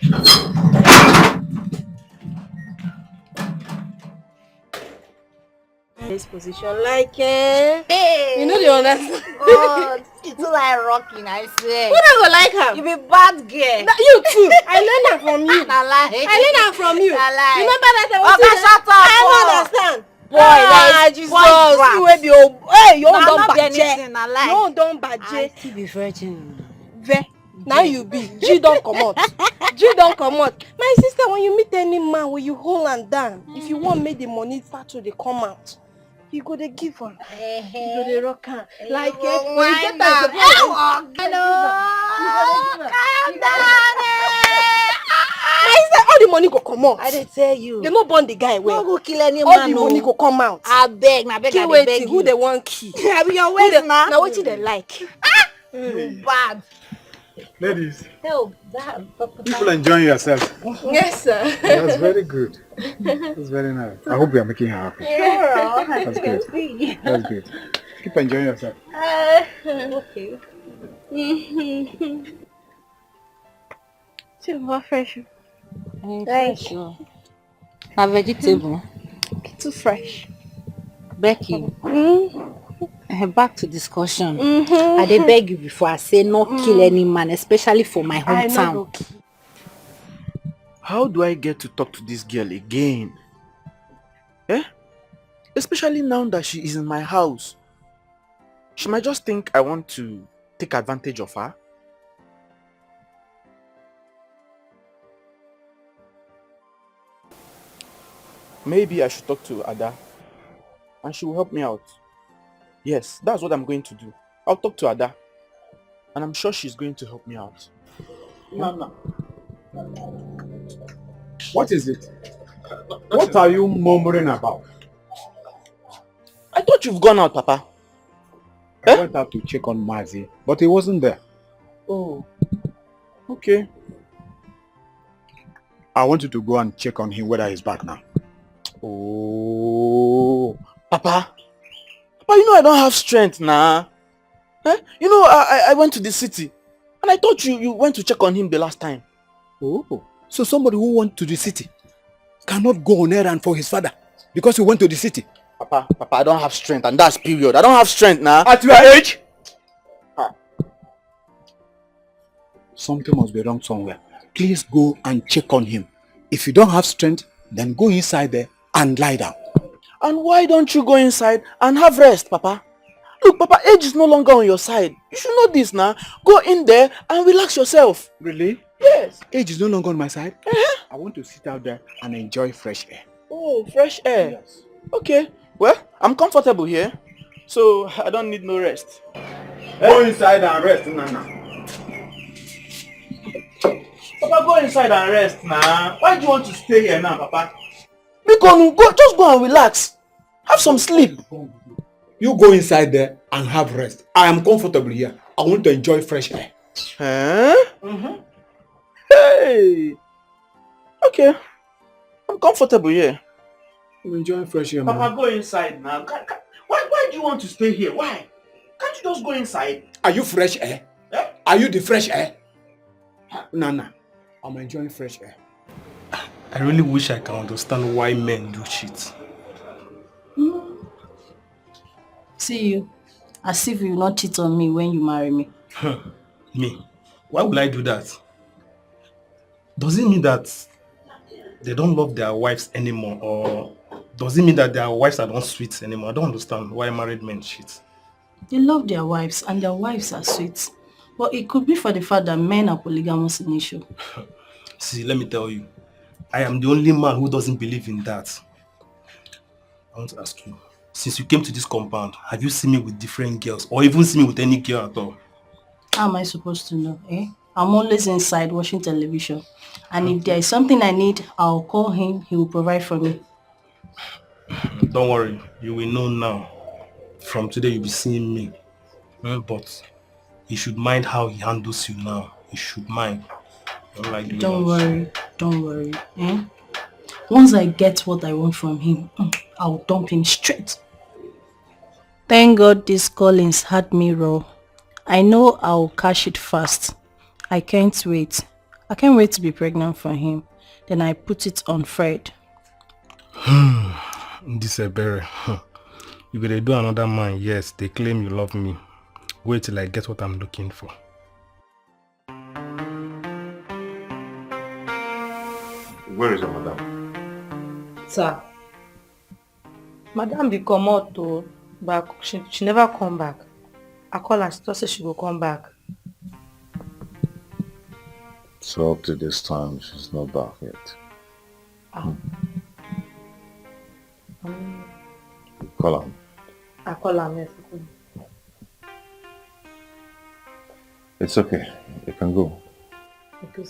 This position like hey. You know the understand. You too like rocking, I swear. Who don't go like her? You be bad girl. You too. I learned that from you. I lie. I learned that from you. I lie. Remember that I Okay, shut up. I don't understand. Boy, Jesus. boy, You will be old. Hey, you Nah, don't not be baje. anything, I lie. You don't I baje. still be virgin. Ve. Now you be. G don't come out. G don't come out. My sister, when you meet any man, when you hold and down, if you want make the money start to they come out, you go to give her. You go to rock her. Like it. When you get that, Calm down. my sister, all the money go come out. I did tell you. You no burn the guy well. No go kill any All man. the money go come out. I beg, I beg, Kill I waiting. beg Who you. they want key? I be your ways now. Now what they like? You bad. Ladies, Hell, that. people enjoying yourselves. Yes, sir. That's very good. That's very nice. I hope you are making her happy. That's good. That's good. Keep enjoying yourself. Okay. Too fresh. Fresh. A vegetable. Too fresh. Becky. Back to discussion. I dey beg you before I say not kill any man, especially for my hometown. How do I get to talk to this girl again? Eh? Especially now that she is in my house. She might just think I want to take advantage of her. Maybe I should talk to Ada and she will help me out. Yes, that's what I'm going to do. I'll talk to Ada and I'm sure she's going to help me out. No. What is it? What are you murmuring about? I thought you've gone out, Papa. I went out to check on Mazi, but he wasn't there. Oh, okay. I want you to go and check on him whether he's back now. Oh, Papa, you know I don't have strength now. Eh? You know I went to the city and I thought you went to check on him the last time. Oh, so somebody who went to the city cannot go on errand for his father because he went to the city. Papa, I don't have strength and that's period. I don't have strength now. At your age? Something must be wrong somewhere. Please go and check on him. If you don't have strength, then go inside there and lie down. And why don't you go inside and have rest, Papa? Look, Papa, age is no longer on your side. You should know this now. Go in there and relax yourself. Really? Yes. Age is no longer on my side. I want to sit out there and enjoy fresh air. Oh, fresh air. Yes. Okay. Well, I'm comfortable here, so I don't need no rest. Go inside and rest, Nana. Papa, go inside and rest now. Why do you want to stay here now, Papa? Just go and relax. Have some sleep. You go inside there and have rest. I am comfortable here. I want to enjoy fresh air. Huh? Hey. Okay. I'm comfortable here. I'm enjoying fresh air, Papa, man. go inside now. Why do you want to stay here? Why? Can't you just go inside? Are you fresh air? Eh? Are you the fresh air? Nana, I'm enjoying fresh air. I really wish I can understand why men do shit. See you. As if you will not cheat on me when you marry me. Me? Why would I do that? Does it mean that they don't love their wives anymore, or does it mean that their wives are not sweet anymore? I don't understand why married men cheat. They love their wives and their wives are sweet. But it could be for the fact that men are polygamous in nature. See, let me tell you, I am the only man who doesn't believe in that. I want to ask you, since you came to this compound, have you seen me with different girls, or even seen me with any girl at all? How am I supposed to know, eh? I'm always inside watching television. And if there is something I need, I'll call him. He will provide for me. Don't worry, you will know now. From today, you'll be seeing me. But he should mind how he handles you now. He should mind. Don't worry. Eh? Once I get what I want from him, I'll dump him straight. Thank God these callings had me raw. I know I'll cash it fast. I can't wait. I can't wait to be pregnant for him. Then I put it on Fred. This Ebere. You gotta do another man, yes, they claim you love me. Wait till I get what I'm looking for. Where is the madam? Sir. Madam be come out to back. She never come back. I call her, she just say she will come back. So up to this time, she's not back yet. Call her. I call her, yes. It's okay. You can go. Okay.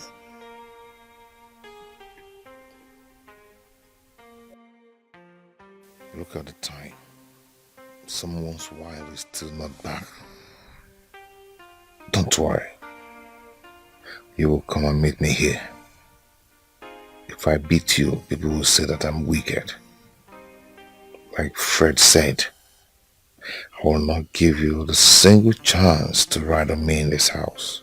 Look at the time. Someone's wife is still not back. Don't worry. You will come and meet me here. If I beat you, people will say that I'm wicked. Like Fred said, I will not give you the single chance to ride on me in this house.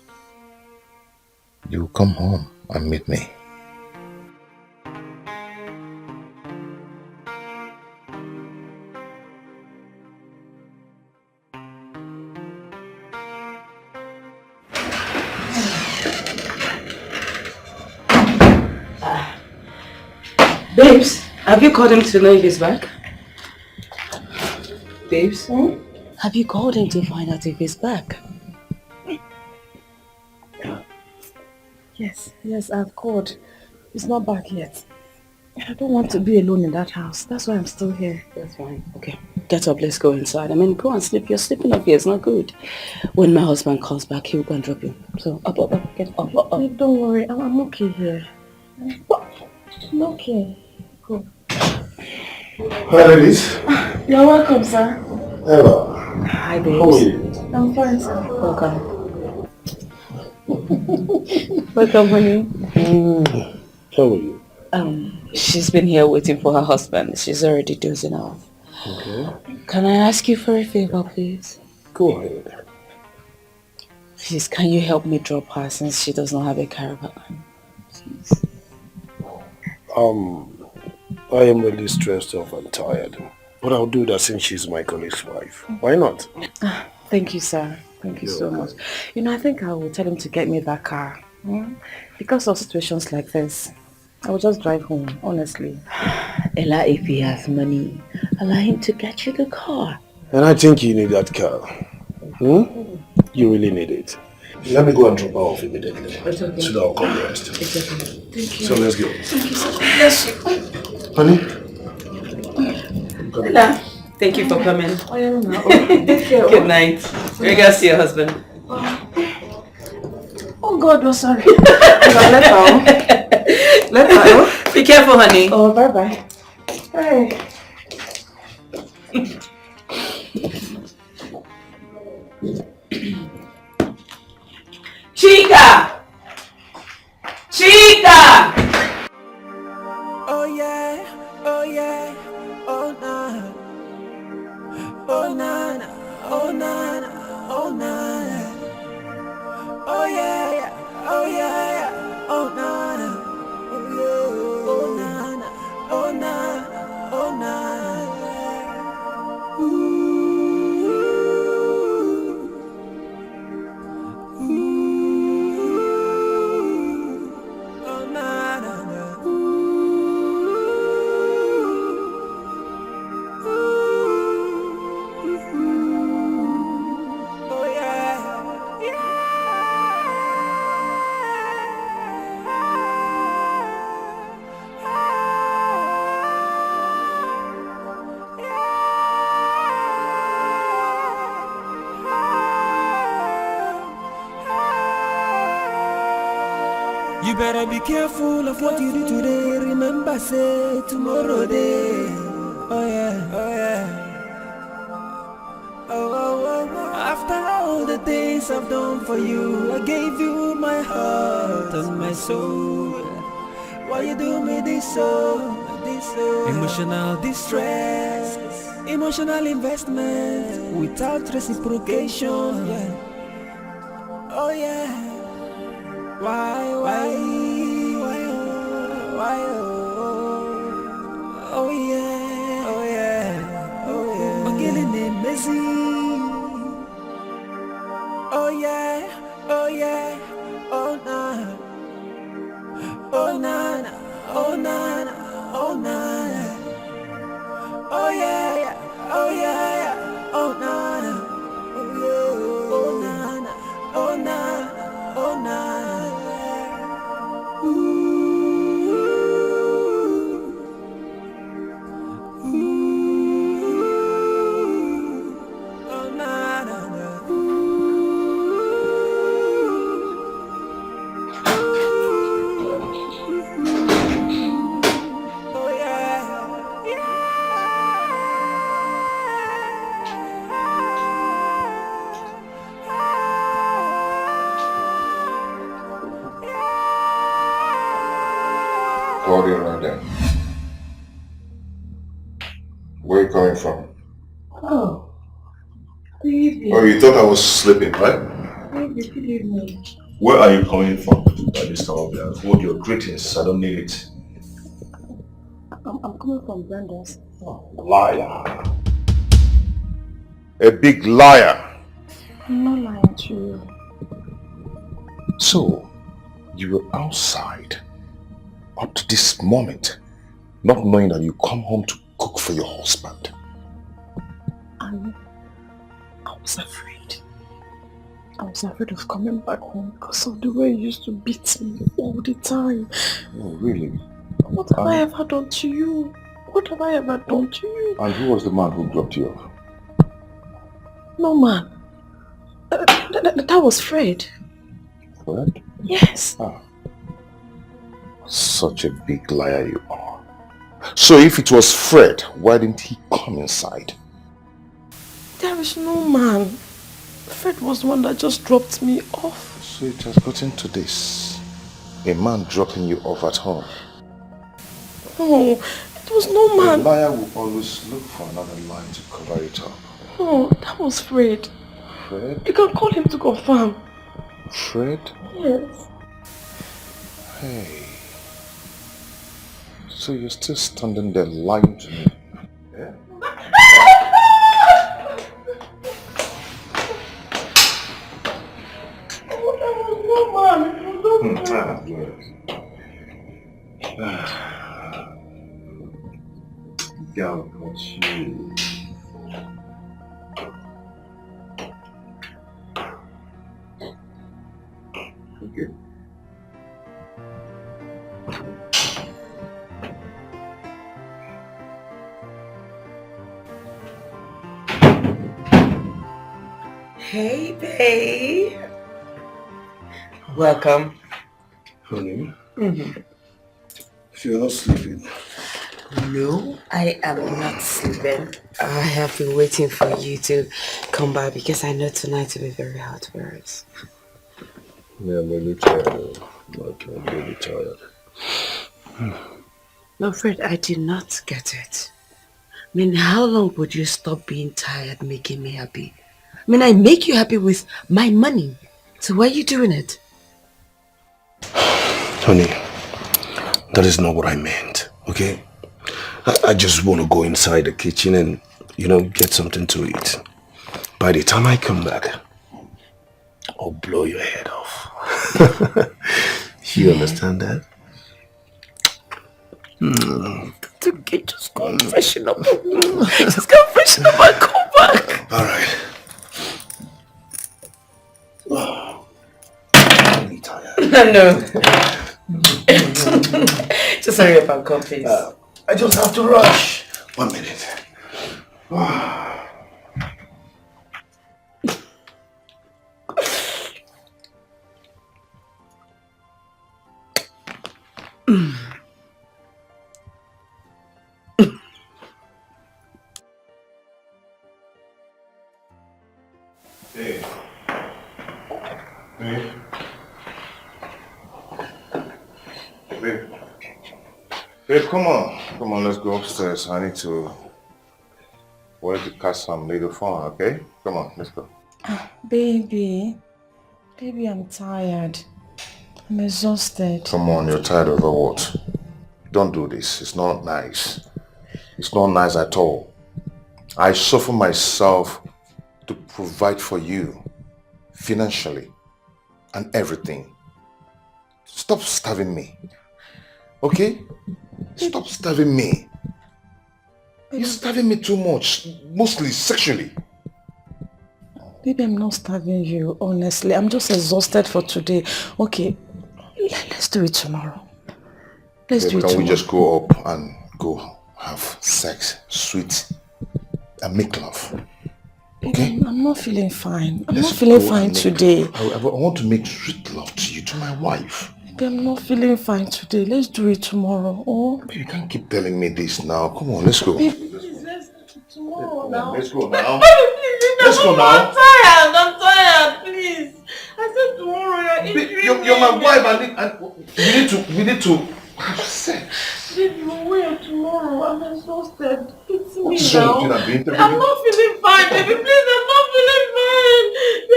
You will come home and meet me. Babes, have you called him to know if he's back? Babes, have you called him to find out if he's back? Yes, I've called. He's not back yet. I don't want to be alone in that house. That's why I'm still here. That's fine. Okay, get up, let's go inside. I mean, go and sleep. You're sleeping up here, it's not good. When my husband comes back, he'll go and drop you. So, up, get up. Don't worry, I'm okay here. I'm okay. Cool. Hi, ladies. You're welcome, sir. Hello. Hi, babes. How are you? I'm fine, sir. Welcome. Welcome, honey. How are you? She's been here waiting for her husband. She's already dozing off. Okay. Can I ask you for a favor, please? Go ahead. Please, can you help me drop her since she does not have a caravan? Please. I am really stressed out and tired. But I'll do that since she's my colleague's wife. Why not? Thank you, sir. Thank you so much. You know, I think I will tell him to get me that car. Because of situations like this, I will just drive home, honestly. Ella, if he has money, allow him to get you the car. And I think you need that car. You really need it. Let me go and drop her off immediately. It's okay. So that I'll come rest. It's okay. Thank you. So let's go. Thank you so much. Bless you. Honey? Ella, thank you for coming. I am now. Take care. Good night. Regards to your husband. Oh God, oh sorry. Let her. Let her. Be careful, honey. Oh, bye-bye. Hey. Chica! Chica! Oh yeah, oh yeah, oh na, oh na na, oh na na, oh na na, oh yeah, yeah, oh yeah, yeah, oh na na, oh yeah, oh na na, oh na na, oh na na, ooh. You better be careful of what you do today. Remember, say tomorrow day. Oh yeah, oh yeah. Oh. After all the things I've done for you, I gave you my heart and my soul. Why you do me this so? Emotional distress, emotional investment without reciprocation. Yeah. Oh yeah. Why, oh, oh yeah, oh yeah, oh yeah. I'm getting it messy. oh na na, oh na na, oh yeah, yeah, oh yeah, yeah, oh na na, oh yeah, oh na na, oh na na, oh na na, ooh, ooh, oh na na na, oh yeah, Claudia right there. Where are you coming from? Oh, good evening. Oh, you thought I was sleeping, right? Good evening. Where are you coming from by this time of day? Hold your greetings, I don't need it. I'm coming from Brenda's. Oh, liar. A big liar. I'm not lying to you. So, you were outside up to this moment, not knowing that you come home to cook for your husband. I was afraid. I was afraid of coming back home because of the way you used to beat me all the time. Oh, really? What have I ever done to you? What have I ever done to you? And who was the man who dropped you off? No, man. That was Fred. Fred? Yes. Ah. Such a big liar you are. So if it was Fred, why didn't he come inside? There is no man. Fred was the one that just dropped me off. So it has gotten to this. A man dropping you off at home. No, it was no man. A liar will always look for another lie to cover it up. No, that was Fred. Fred? You can call him to confirm. Fred? Yes. Hey. So you're still standing there lying to me? Yeah? God, what's you? Okay. Hey, babe. Welcome. Honey, Mm-hmm. if you're not sleeping. No, I am not sleeping. I have been waiting for you to come back because I know tonight will be very hot for us. Yeah, I'm really tired. I'm really tired. No, Fred, I did not get it. I mean, how long would you stop being tired making me happy? I mean, I make you happy with my money. So why are you doing it? Honey, that is not what I meant, okay? I just want to go inside the kitchen and, get something to eat. By the time I come back, I'll blow your head off. You understand that? Okay, just go and freshen up. Just go and freshen up and come back. All right. I'm really tired. No. Just hurry up and come, please. I just have to rush. 1 minute. Hey. Hey. Babe. Babe, come on. Come on, let's go upstairs. I need to work to catch some little fun, okay? Come on, let's go. Baby, I'm tired. I'm exhausted. Come on, you're tired of what? Don't do this. It's not nice. It's not nice at all. I suffer myself to provide for you financially and everything. Stop starving me. Okay? Stop starving me. You're starving me too much, mostly sexually. Baby, I'm not starving you, honestly. I'm just exhausted for today. Okay, let's do it tomorrow. Let's do it Can we tomorrow. just go up and go have sex, sweet, and make love? Okay? Baby, I'm not feeling fine. I'm not feeling fine today. I want to make sweet love to you, to my wife. Baby, I'm not feeling fine today. Let's do it tomorrow. Oh? Baby, you can't keep telling me this now. Come on, let's go. Baby, please, let's do it tomorrow now. Let's go now. Please, Let's go now. I'm tired, please. I said tomorrow, You're my wife and we need to have sex. Baby, we'll wait tomorrow. I'm exhausted. It's me What's now. wrong with you? I'm not feeling fine, baby. Please, I'm not feeling fine. I'm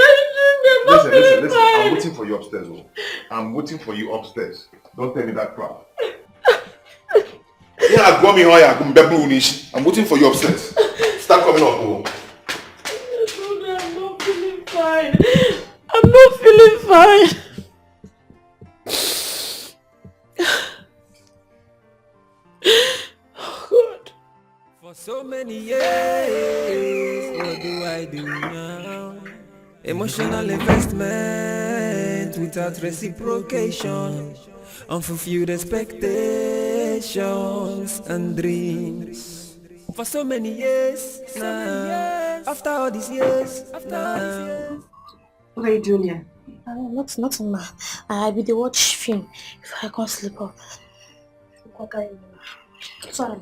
not feeling fine. I'm waiting for you upstairs. I'm waiting for you upstairs. Don't tell me that crap. I'm waiting for you upstairs. Start coming up. Oh. I'm not feeling fine. I'm not feeling fine. Oh God. For so many years, what do I do now? Emotional investment without reciprocation, unfulfilled expectations and dreams. For so many years now, after all these years now. What are you doing here? Nothing, ma. I be the watch film if I can't sleep off. Sorry.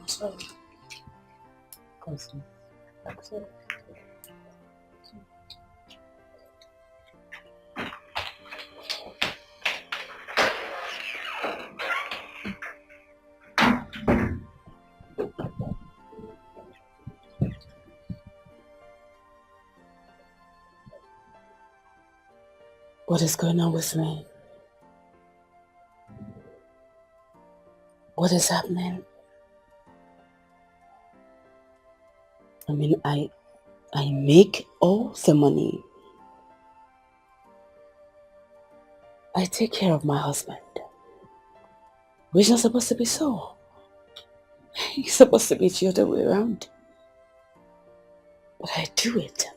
What is going on with me? What is happening? I mean, I make all the money. I take care of my husband. Which is not supposed to be so. It's supposed to be the other way around. But I do it.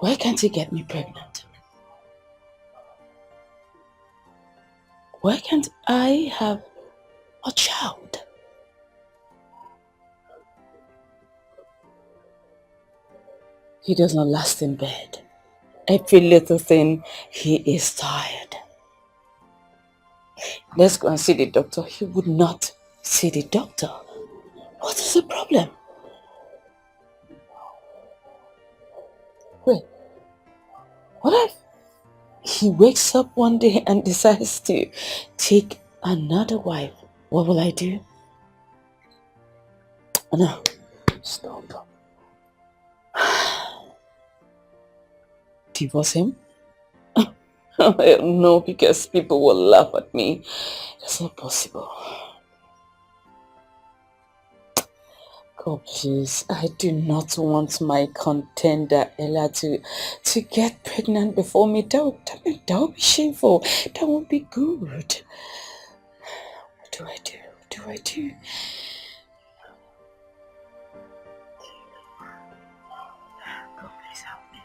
Why can't he get me pregnant? Why can't I have a child? He does not last in bed. Every little thing, he is tired. Let's go and see the doctor. He would not see the doctor. What is the problem? Wait, what if he wakes up one day and decides to take another wife? What will I do? No, stop. Divorce him? No, because people will laugh at me. That's not possible. God, please, I do not want my contender Ella to get pregnant before me. That would be shameful. That won't be good. What do I do? What do I do? God, please help me.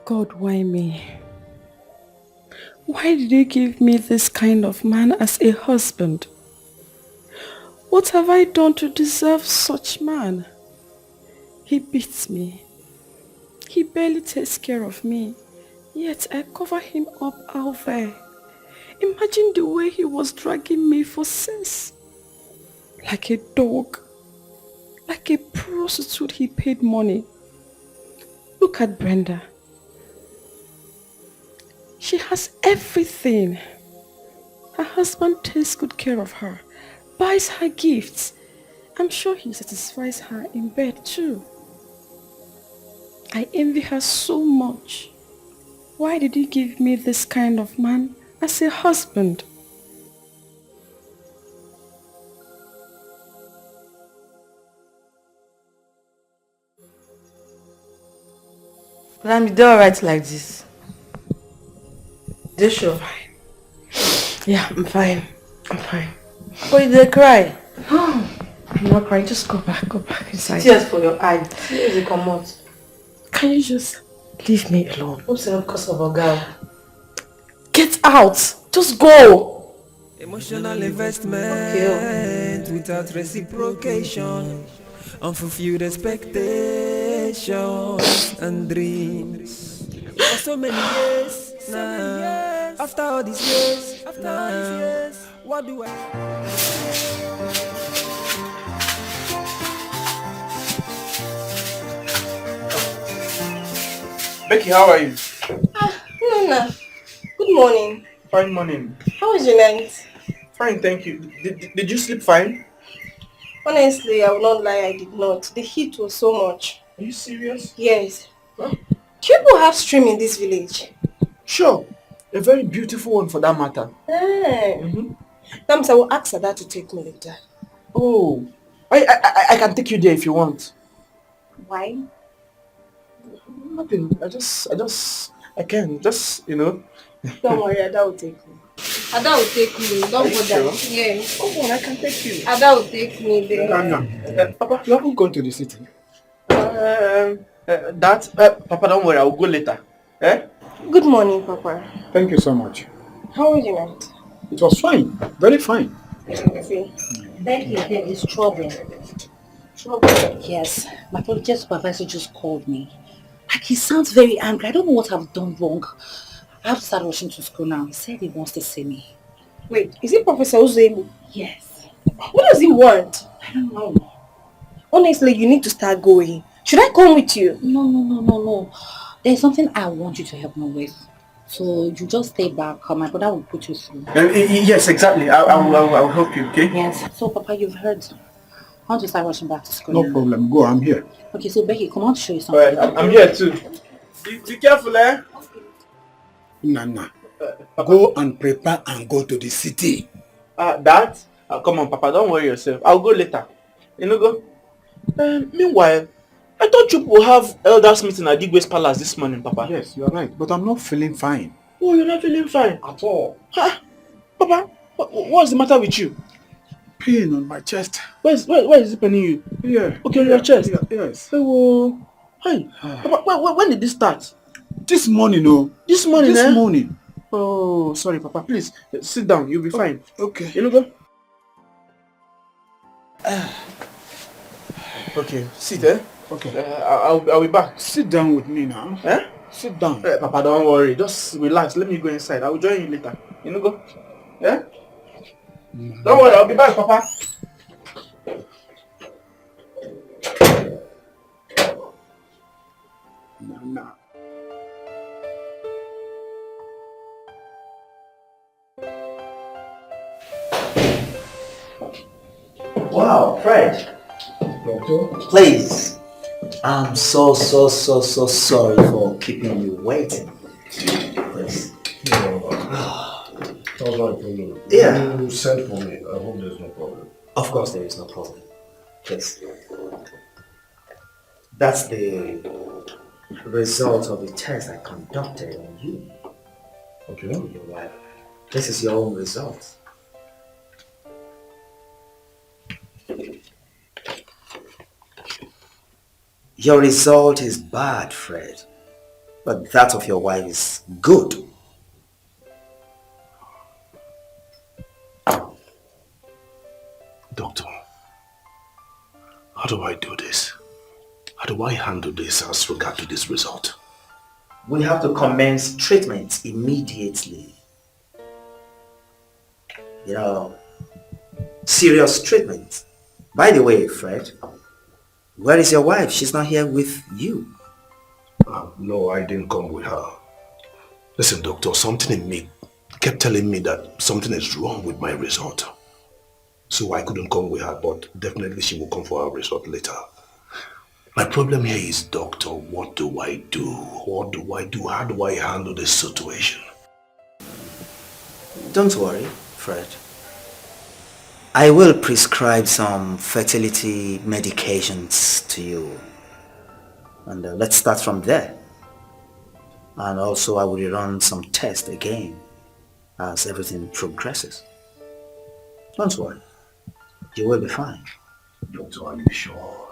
God, why me? Why did you give me this kind of man as a husband? What have I done to deserve such man? He beats me. He barely takes care of me, yet I cover him up out there. Imagine the way he was dragging me for sex. Like a dog. Like a prostitute he paid money. Look at Brenda. She has everything. Her husband takes good care of her, buys her gifts. I'm sure he satisfies her in bed too. I envy her so much. Why did you give me this kind of man as a husband? But I'm doing alright like this. You sure? Yeah, I'm fine. I'm fine. But you did cry. I'm not crying. Just go back inside. Tears for your eyes. Tears will come out. Can you just leave me alone? What's the cause of a girl? Get out! Just go! Emotional investment without reciprocation, unfulfilled expectations and dreams. For so many years, after all these years, what do I? Becky, how are you? Nana, good morning. Fine morning. How was your night? Fine, thank you. Did you sleep fine? Honestly, I will not lie, I did not. The heat was so much. Are you serious? Yes. Huh? Do people have stream in this village? Sure. A very beautiful one for that matter. Hey. That means I will ask Ada to take me later. Oh. I can take you there if you want. Why? Nothing. I can. Just, you know. Don't worry, Ada will take me. Ada will take me. Don't bother. Sure? Yes. Come on, I can take you. Ada will take me there. Papa, you haven't gone to the city. Papa, don't worry. I will go later. Eh? Good morning, Papa. Thank you so much. How was your night? It was fine. Very fine. Becky, there is trouble. Trouble? Yes. My project supervisor just called me. Like, he sounds very angry. I don't know what I've done wrong. I have to start rushing to school now. He said he wants to see me. Wait, is it Professor Uzoemu? Yes. What does he want? I don't know. Honestly, you need to start going. Should I come with you? No. There's something I want you to help me with. So you just stay back. My brother will put you through. Yes, exactly. I will help you, okay? Yes. So, Papa, you've heard. I want to start rushing back to school No now. problem. Go, I'm here. Okay, so Becky, come on to show you something. Alright, I'm here too. Be careful, eh? Nana, go and prepare and go to the city. Dad? Come on, Papa, don't worry yourself. I'll go later. You know, go. Meanwhile, I thought you will have elders meeting at Digwe's palace this morning, Papa. Yes, you're right, but I'm not feeling fine. Oh, you're not feeling fine? At all. Huh? Papa, what's the matter with you? Pain on my chest. Where is it paining you? Yeah. Okay, on your chest? Yeah, yes. Oh, hey, Papa, when did this start? This morning, oh. This morning, This morning. Oh, sorry, Papa. Please, sit down. You'll be fine. Okay. You know, go. Okay, sit, eh? Okay. I'll be back. Sit down with me now. Eh? Sit down. Papa, don't worry. Just relax. Let me go inside. I will join you later. You know, go. Yeah? Don't worry. I'll be back, Papa. Nah. Wow, Fred. Doctor? Please. I'm so sorry for keeping you waiting. Please. That was my problem. Yeah. You sent for me. I hope there's no problem. Of course there is no problem. Please. That's the result of the test I conducted on you. Okay. Your wife. This is your own result. Your result is bad, Fred. But that of your wife is good. Doctor, how do I do this? How do I handle this as regard to this result? We have to commence treatment immediately. You know, serious treatment. By the way, Fred, where is your wife? She's not here with you. No, I didn't come with her. Listen, doctor, something in me kept telling me that something is wrong with my result. So I couldn't come with her, but definitely she will come for her result later. My problem here is, doctor, what do I do? What do I do? How do I handle this situation? Don't worry, Fred. I will prescribe some fertility medications to you. And let's start from there. And also I will run some tests again as everything progresses. Don't worry. You will be fine. Doctor, are you sure?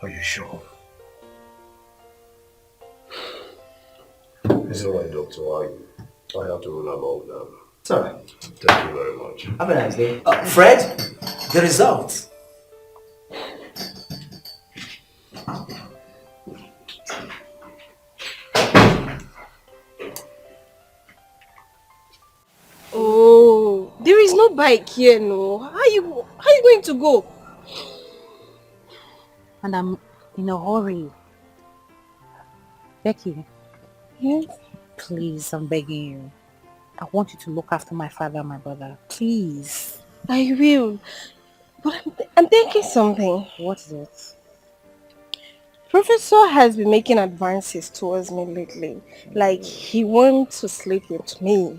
Are you sure? It's alright, Doctor. I have to run about now. It's alright. Thank you very much. Have a nice day. Fred, the results. Oh, there is no bike here, no. How you going to go? And I'm in a hurry. Becky. Yes? Please, I'm begging you. I want you to look after my father and my brother. Please. I will. But I'm thinking something. What is it? Professor has been making advances towards me lately. Like, he wants to sleep with me.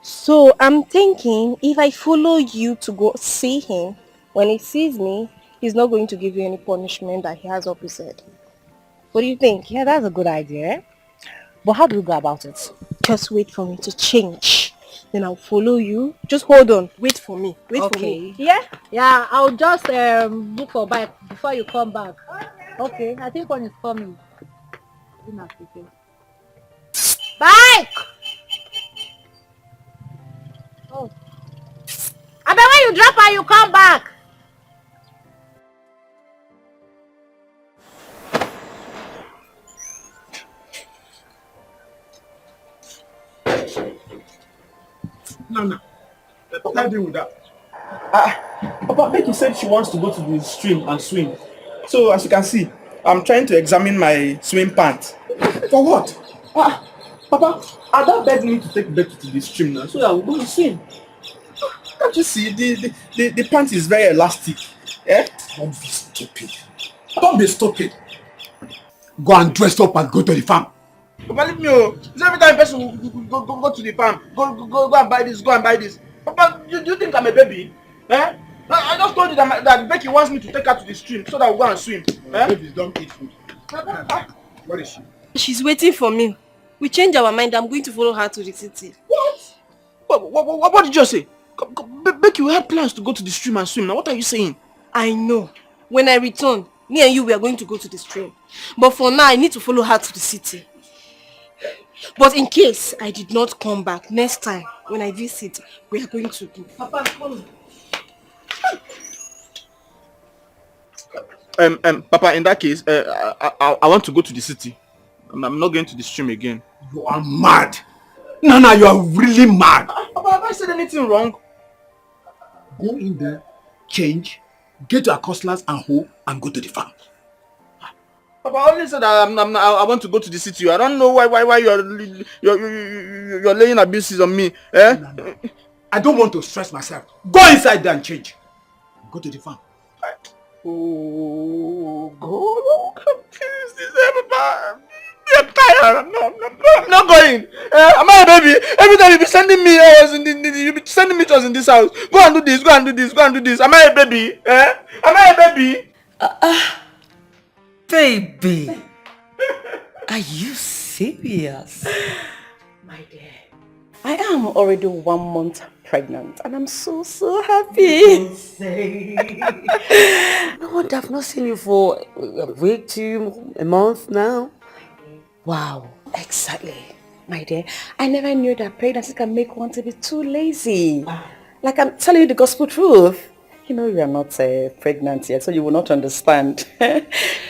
So I'm thinking if I follow you to go see him, when he sees me, he's not going to give you any punishment that he has up his head. What do you think? Yeah, that's a good idea. But how do we go about it? Just wait for me to change. Then I'll follow you. Just hold on. Wait for me. Wait for me. Yeah? Yeah, I'll just look for a bike before you come back. Okay, I think one is coming. Bike! Oh. I bet when you drop her, you come back. No. What can I do with that? Papa, Becky said she wants to go to the stream and swim. So as you can see, I'm trying to examine my swim pants. For what? Papa, Ada begged me to take Becky to the stream now so that we'll go and swim. Can't you see? The pants is very elastic. Eh? Don't be stupid. Don't be stupid. Go and dress up and go to the farm. Papa, leave me. It's every time person go to the farm. Go and buy this, go and buy this. Papa, do you think I'm a baby? Eh? I just told you that Becky wants me to take her to the stream so that we'll go and swim. Babies don't eat food. Where is she? She's waiting for me. We change our mind. I'm going to follow her to the city. What did you say? Becky, we had plans to go to the stream and swim. Now, what are you saying? I know. When I return, me and you, we are going to go to the stream. But for now, I need to follow her to the city. But in case I did not come back, next time, when I visit, we are going to do. Papa, come. Papa, in that case, I want to go to the city. I'm not going to the stream again. You are mad. Nana, you are really mad. Papa, have I said anything wrong? Go in there, change, get your customers and hoe, and go to the farm. Papa, I only said I want to go to the city. I don't know why you're laying abuses on me. Eh? No. I don't want to stress myself. Go inside there and change. Go to the farm. Oh God, I'm confused. Papa. I'm tired. I'm not going. Am I a baby? Every time you be sending me, you be sending me to in this house. Go and do this. Go and do this. Go and do this. Am I a baby? Am I a baby? Baby, are you serious? My dear, I am already 1 month pregnant and I'm so happy. Lord, I've not seen you for a week to a month now. Wow, exactly. My dear, I never knew that pregnancy can make one to be too lazy. Like I'm telling you the gospel truth. You know you are not pregnant yet, so you will not understand.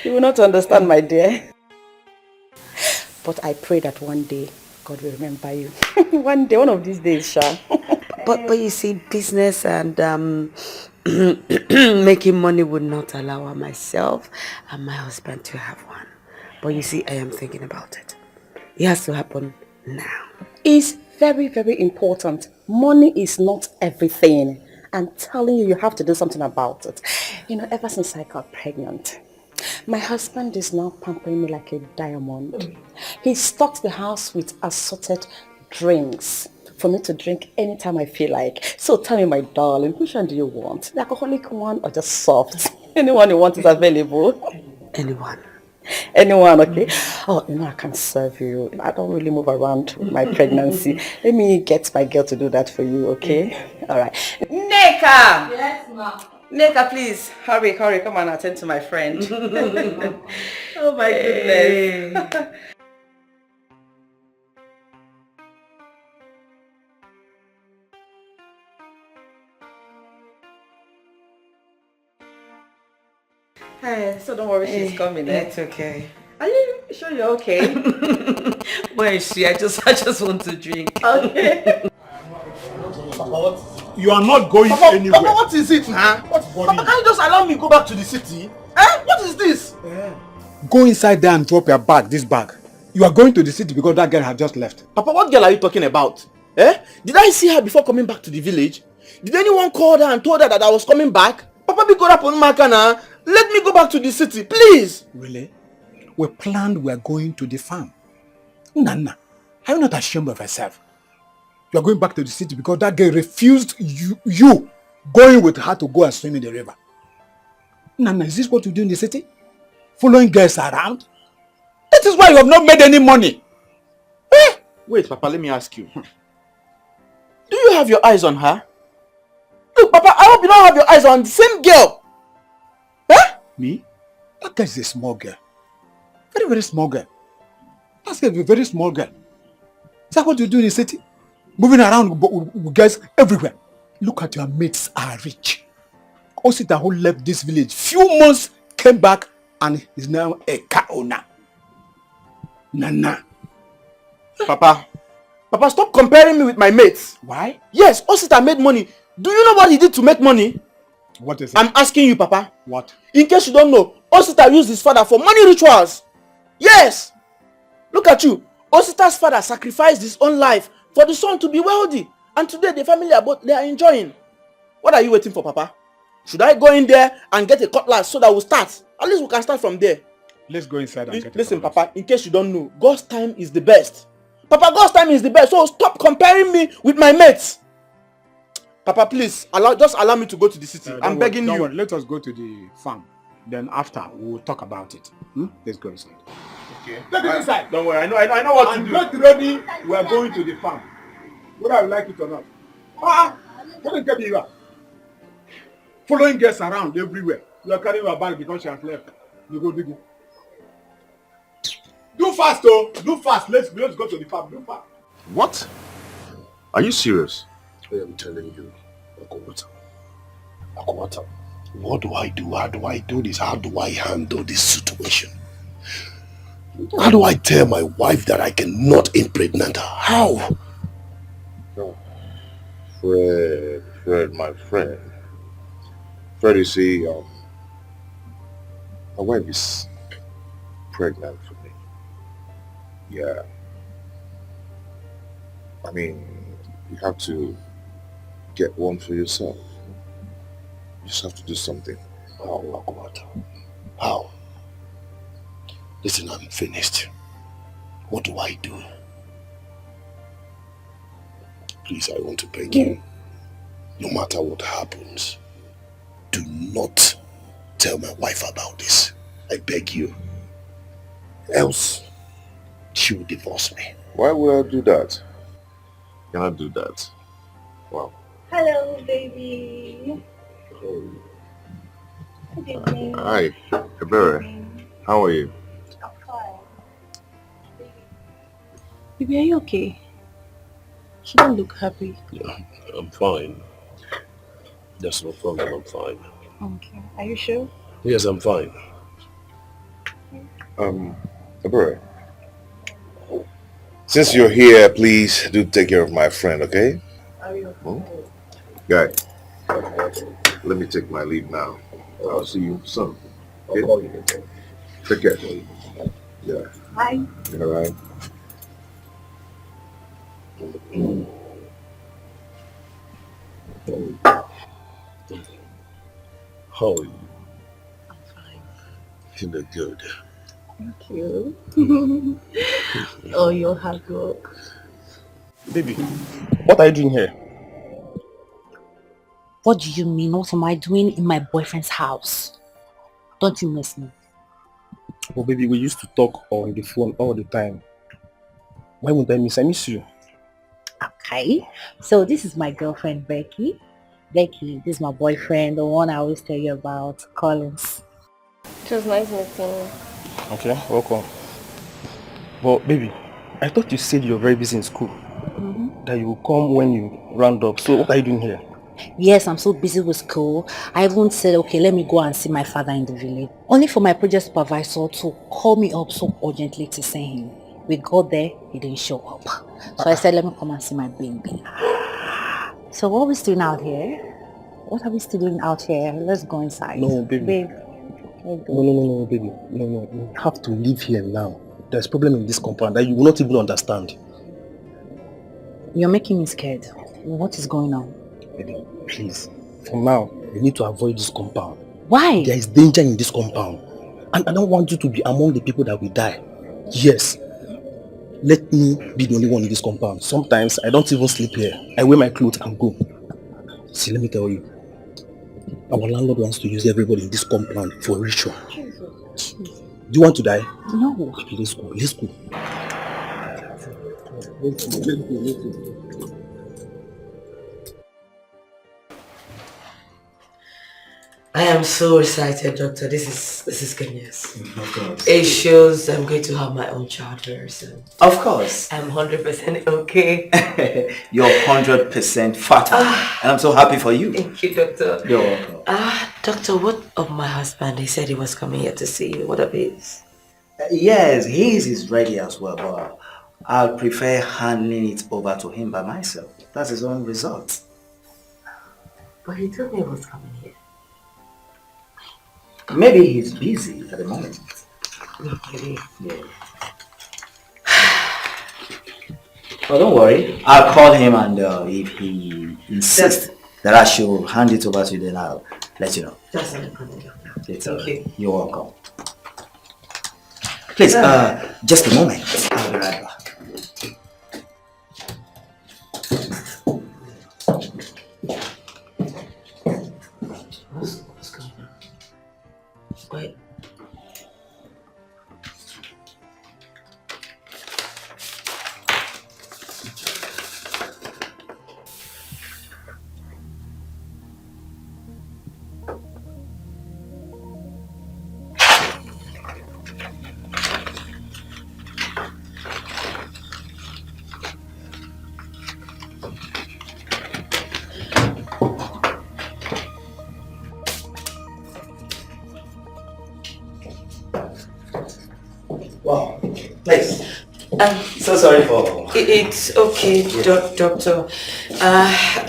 You will not understand, my dear. But I pray that one day, God will remember you. One day, one of these days, Sha. But you see, business and making money would not allow myself and my husband to have one. But you see, I am thinking about it. It has to happen now. It's very, very important. Money is not everything. I'm telling you, you have to do something about it. You know, ever since I got pregnant, my husband is now pampering me like a diamond. He stocks the house with assorted drinks for me to drink anytime I feel like. So tell me, my darling, which one do you want? The alcoholic one or just soft? Anyone you want is available. Anyone. Anyone, okay? Oh, I can serve you. I don't really move around with my pregnancy. Let me get my girl to do that for you, okay? All right. Neka! Yes, ma'am. Neka, please, hurry, come and attend to my friend. Oh my goodness. Hey, so don't worry, she's coming. It's okay. Are you sure you're okay? Where is she? I just want to drink. Okay. You are not going anywhere. Papa, what is it, huh? Papa, can you just allow me go back to the city? What is this? Go inside there and drop your bag, this bag. You are going to the city because that girl has just left. Papa, what girl are you talking about? Did I see her before coming back to the village? Did anyone call her and told her that I was coming back? Papa, be good up on my corner. Let me go back to the city, please. Really? We planned we are going to the farm. Nana, are you not ashamed of yourself? You are going back to the city because that girl refused you going with her to go and swim in the river. Nana, is this what you do in the city? Following girls around? That is why you have not made any money. Wait, Papa, let me ask you. Do you have your eyes on her? Look, Papa, I hope you don't have your eyes on the same girl. Me? That girl is a small girl. Very, very small girl. That's a very small girl. Is that what you do in the city? Moving around with guys everywhere. Look at your mates are rich. Osita who left this village few months came back and is now a car owner. Nana. Papa, stop comparing me with my mates. Why? Yes, Osita made money. Do you know what he did to make money? What is it? I'm asking you, Papa. What? In case you don't know, Osita used his father for money rituals. Yes! Look at you. Osita's father sacrificed his own life for the son to be wealthy. And today the family they are enjoying. What are you waiting for, Papa? Should I go in there and get a cutlass so that we'll start? At least we can start from there. Let's go inside and get Listen, Papa, in case you don't know, God's time is the best. Papa, God's time is the best. So stop comparing me with my mates. Papa, please, just allow me to go to the city. I'm begging you. Worry. Let us go to the farm. Then after, we'll talk about it. Let's go inside. Okay. Let us inside. Don't worry, I know what to do. Get ready. We are going to the farm. Whether I like it or not. What is getting you? Following guests around everywhere. You are carrying your bag because she has left. You go, dig. Do fast, though. Do fast. Let's go to the farm. Do fast. What? Are you serious? I am telling you, Akwata, what do I do? How do I do this? How do I handle this situation? How do I tell my wife that I cannot impregnate her? How? Oh, Fred, my friend. Fred, you see, my wife is pregnant for me. Yeah. I mean, you have to get one for yourself. You just have to do something. How, Akwata? How? Listen, I'm finished. What do I do? Please, I want to beg you. No matter what happens, do not tell my wife about this. I beg you. Else, she will divorce me. Why would I do that? Cannot do that. Wow. Hello, baby. Good evening. Hi, Ebele. How are you? I'm fine. Baby, are you okay? You don't look happy. Yeah, I'm fine. There's no problem, I'm fine. Okay. Are you sure? Yes, I'm fine. Ebele. Since you're here, please do take care of my friend, okay? Are you okay? Guy, let me take my leave now. I'll see you soon. Okay? I'll call you again. Take care. Yeah. Bye. All right. How are you? I'm fine. You look good. Thank you. Oh, you're hard work. Baby, what are you doing here? What do you mean? What am I doing in my boyfriend's house? Don't you miss me? Oh baby, we used to talk on the phone all the time. Why won't I miss? I miss you. Okay. So this is my girlfriend, Becky. Becky, this is my boyfriend, the one I always tell you about, Collins. It was nice meeting you. Okay, welcome. But baby, I thought you said you're very busy in school. That you will come when you round up. So what are you doing here? Yes, I'm so busy with school. I even said, okay, let me go and see my father in the village. Only for my project supervisor to call me up so urgently to see him. We got there, he didn't show up. So I said, let me come and see my baby. So what are we still doing out here? What are we still doing out here? Let's go inside. No, baby. Babe. No, baby. No. You have to live here now. There's a problem in this compound that you will not even understand. You're making me scared. What is going on? Baby, please. For now, you need to avoid this compound. Why? There is danger in this compound. And I don't want you to be among the people that will die. Yes. Let me be the only one in this compound. Sometimes I don't even sleep here. I wear my clothes and go. See, let me tell you. Our landlord wants to use everybody in this compound for a ritual. Do you want to die? No. Okay, let's go. Let's go. I am so excited, Doctor. This is good news. Of course. It shows I'm going to have my own child very soon. Of course. I'm 100% okay. You're 100% fertile. And I'm so happy for you. Thank you, Doctor. You're welcome. Doctor, what of my husband? He said he was coming here to see you. What of his? Yes, his is ready as well, but I'll prefer handing it over to him by myself. That's his own result. But he told me he was coming here. Maybe he's busy at the moment. Maybe. Yeah. Well, don't worry. I'll call him, and if he insists that I should hand it over to you, then I'll let you know. That's not a problem. Thank you. You're welcome. Please, just a moment. I'll be right back. What's going on? Wait. Wow. Please. So sorry for... It's okay, Doctor.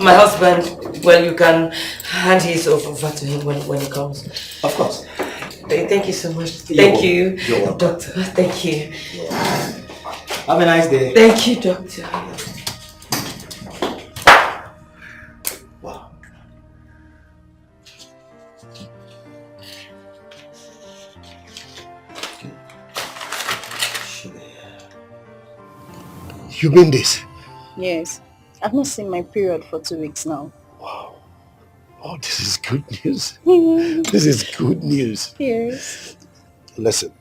My husband, well, you can hand his over to him when he comes. Of course. Thank you so much. Thank you, You're welcome. Doctor. Thank you. Have a nice day. Thank you, Doctor. Wow. You mean this? Yes. I've not seen my period for 2 weeks now. Wow. Oh, this is good news. This is good news. Yes. Listen,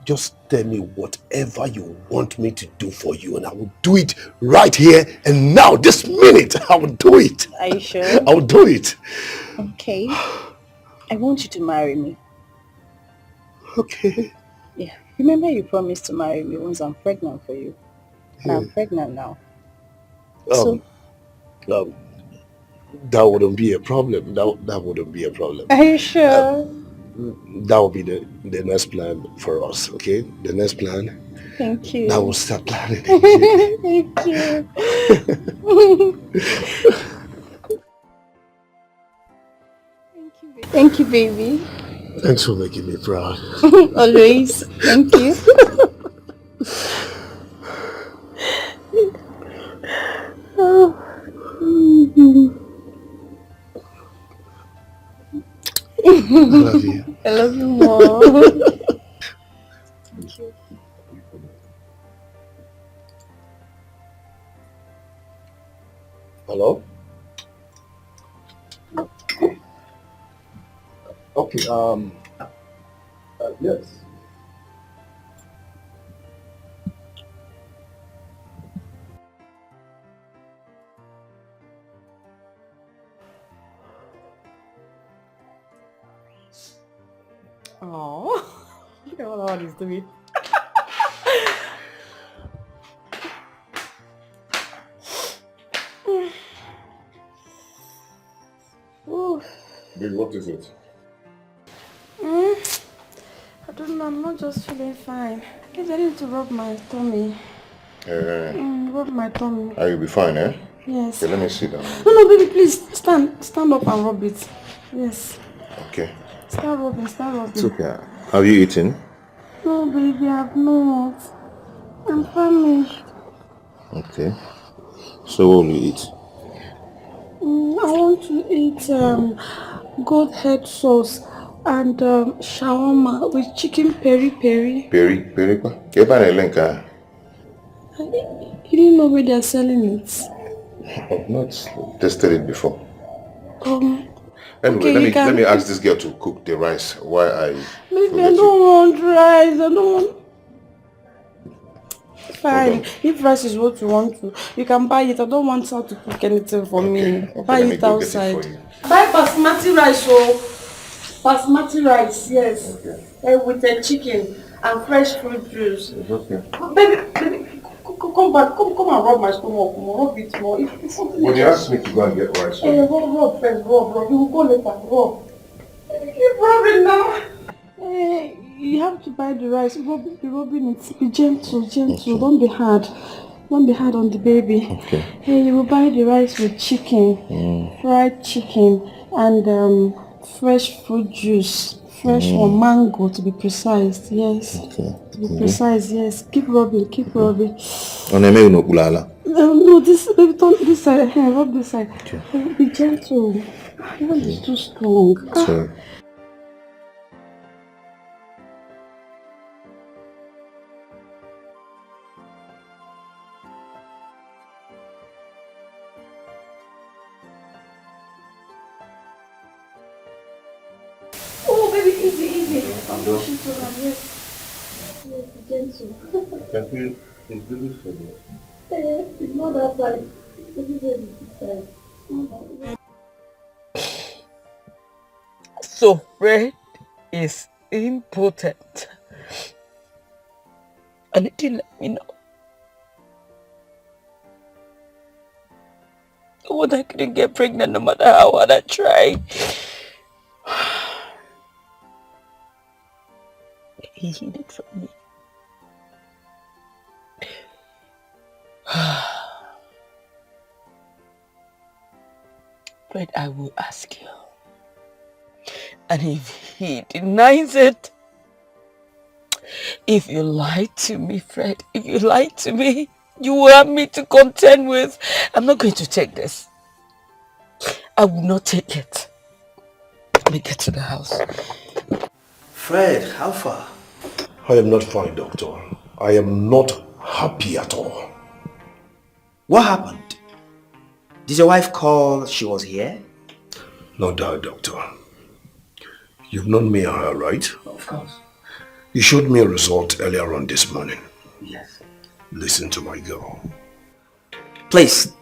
just tell me whatever you want me to do for you, and I will do it right here and now, this minute. I will do it. Are you sure? I will do it. Okay. I want you to marry me. Okay. Yeah. Remember you promised to marry me once I'm pregnant for you. And I'm pregnant now. That wouldn't be a problem. That wouldn't be a problem. Are you sure? That will be the next plan for us, okay? The next plan. Thank you. Now we'll start planning. Thank you. Thank you, baby. Thanks for making me proud. Always. Thank you. I love you. I love you more. Thank you. Hello? Okay, Yes. Oh, look at what God is doing. Ooh. Babe, what is it? I don't know, I'm not just feeling fine. I guess I need to rub my tummy. Rub my tummy. You'll be fine, eh? Yes. Okay, let me sit down. No, baby, please stand up and rub it. Yes. Okay. Start rubbing. It's okay. Have you eaten? No, baby, I've not. I'm famished. Okay. So what will you eat? I want to eat goat head sauce and shawarma with chicken peri-peri. Peri pa? Keba na lenka. You didn't know where they're selling it? I've not tested it before. Anyway, Okay, let me ask this girl to cook the rice while I... Baby, I don't want rice. I don't want... Fine. If rice is what you want to, you can buy it. I don't want her to cook anything for me. Buy it outside. Buy basmati rice, basmati rice, yes. Okay. With a chicken and fresh fruit juice. Okay. Baby, come back. Come and rub my stomach more. Rub it more. But you asked me to go and get rice. Rub first. Rub. You will go later. Rub. Keep rubbing now. You have to buy the rice. Be rubbing it. Be gentle. Okay. Don't be hard. Don't be hard on the baby. Okay. Hey, you will buy the rice with chicken, fried chicken, and fresh fruit juice. Fresh one, mango to be precise. Yes. Okay. To be precise. Yes. Keep rubbing. No, this baby, don't this side. Hey, rub this side. Okay. Be gentle. Your hand is too strong. Sorry. Oh, baby, easy. I'm done. Yes, be gentle. Can feel it's good for you. It's not that side. This side. So Fred is impotent. And it didn't let me know. When I couldn't get pregnant no matter how hard I tried. He hid it from me. Fred, I will ask you. And if he denies it, if you lie to me, Fred, if you lie to me, you will have me to contend with. I'm not going to take this. I will not take it. Let me get to the house. Fred, how far? I am not fine, doctor. I am not happy at all. What happened? Did your wife call she was here? No doubt, doctor. You've known me and her, right? Of course. You showed me a result earlier on this morning. Yes. Listen to my girl. Please,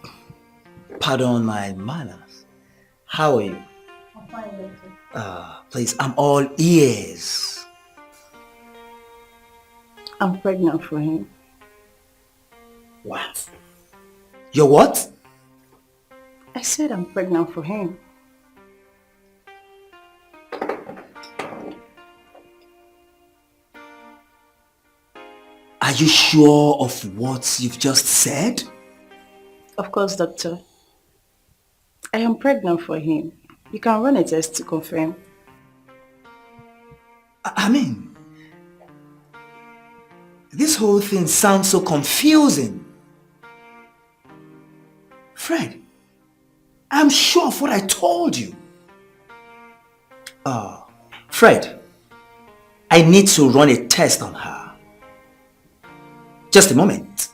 pardon my manners. How are you? I'm fine, doctor. Please, I'm all ears. I'm pregnant for him. What? You're what? I said I'm pregnant for him. Are you sure of what you've just said? Of course, doctor. I am pregnant for him. You can run a test to confirm. I mean, this whole thing sounds so confusing. Fred, I'm sure of what I told you. Fred, I need to run a test on her. Just a moment.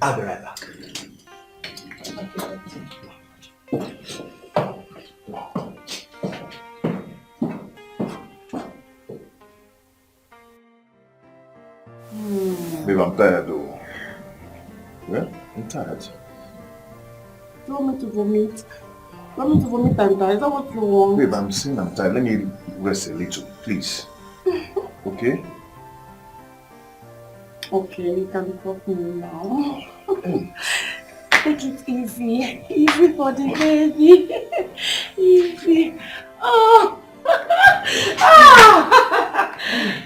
I'll be right back. I'm tired though. Yeah, I'm tired. You want me to vomit? You want me to vomit and die? Is that what you want? Babe, I'm saying I'm tired. Let me rest a little, please. Okay? Okay, you can talk me now. Take it easy. Easy for the baby. Easy. Oh! Ah!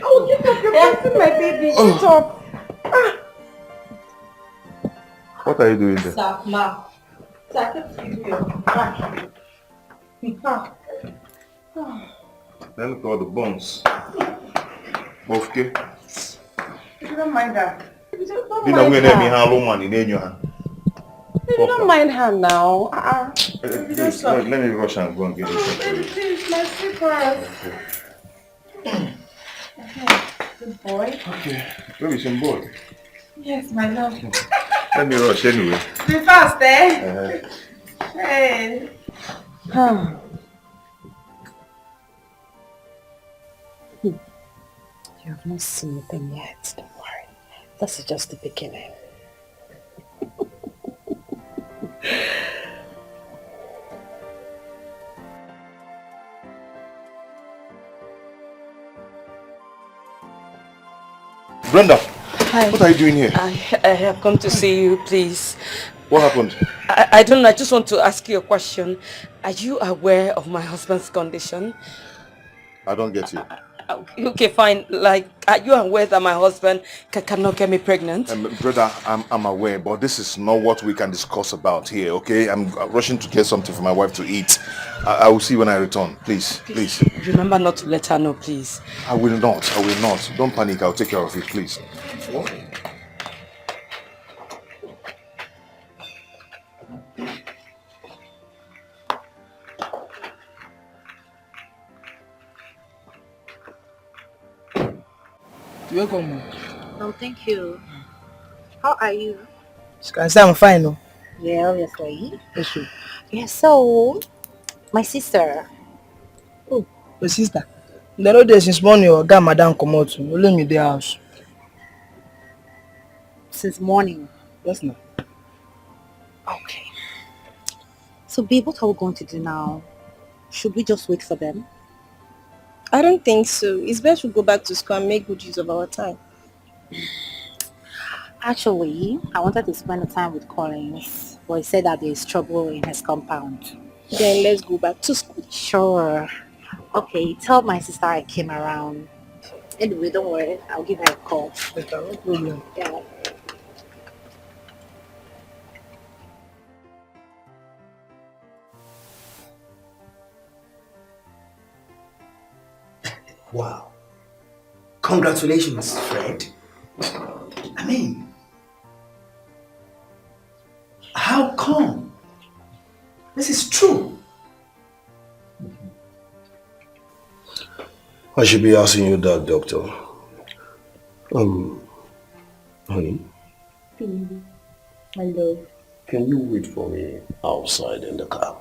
Oh, get up. You're pressing my baby. Get up. Ah. What are you doing there? Stop, ma. Stop it. Let me call the bones. Okay? You don't mind her. You don't You mind her. You don't mind her now. Please, let me rush and go and get you something. Please, my slippers. Okay, good boy. Okay. Where is some boy? Yes, my love. Let me rush anyway. Be fast, eh? Hey. You have not seen them yet, don't worry. This is just the beginning. Brenda, Hi. what are you doing here? I have come to see you, please. What happened? I don't know, I just want to ask you a question. Are you aware of my husband's condition? I don't get you. Okay, fine. Like, are you aware that my husband cannot get me pregnant? Brother, I'm aware, but this is not what we can discuss about here, okay? I'm rushing to get something for my wife to eat. I will see when I return. Please. Remember not to let her know, please. I will not. Don't panic. I'll take care of it, please. What? Welcome. No, thank you. How are you? I'm fine, no? Yeah, obviously. Yes, sir. Yeah, so, my sister. Oh, your sister. They know there since morning your guy madam come out. Only me the house. Since morning? Yes, no. Okay. So, babe, what are we going to do now? Should we just wait for them? I don't think so. It's best we go back to school and make good use of our time. Actually, I wanted to spend the time with Collins, but he said that there is trouble in his compound. Then let's go back to school. Sure. Okay, tell my sister I came around. Anyway, don't worry. I'll give her a call. Okay, no problem. Yeah. Wow. Congratulations, Fred. I mean, how come? This is true. I should be asking you that, doctor. Honey, My love. can you wait for me outside in the car?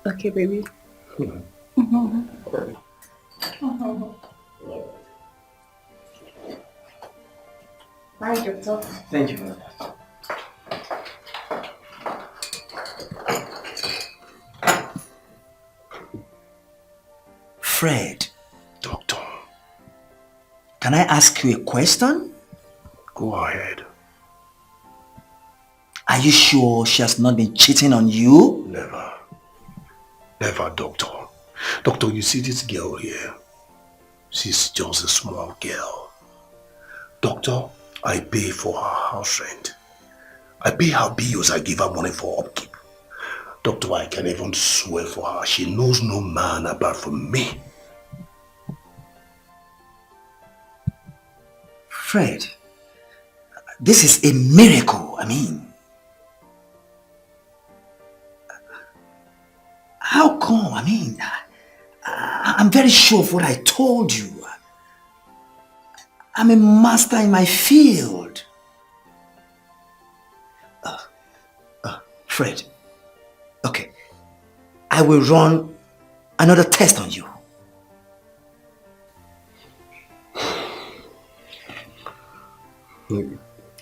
Okay, baby. Bye, doctor. Thank you for that. Fred. Doctor. Can I ask you a question? Go ahead. Are you sure she has not been cheating on you? Never. Never, doctor. Doctor, you see this girl here? She's just a small girl. Doctor, I pay for her house rent. I pay her bills, I give her money for upkeep. Doctor, I can even swear for her. She knows no man apart from me. Fred, this is a miracle. I mean, how come? I mean, I'm very sure of what I told you. I'm a master in my field. Fred, okay, I will run another test on you.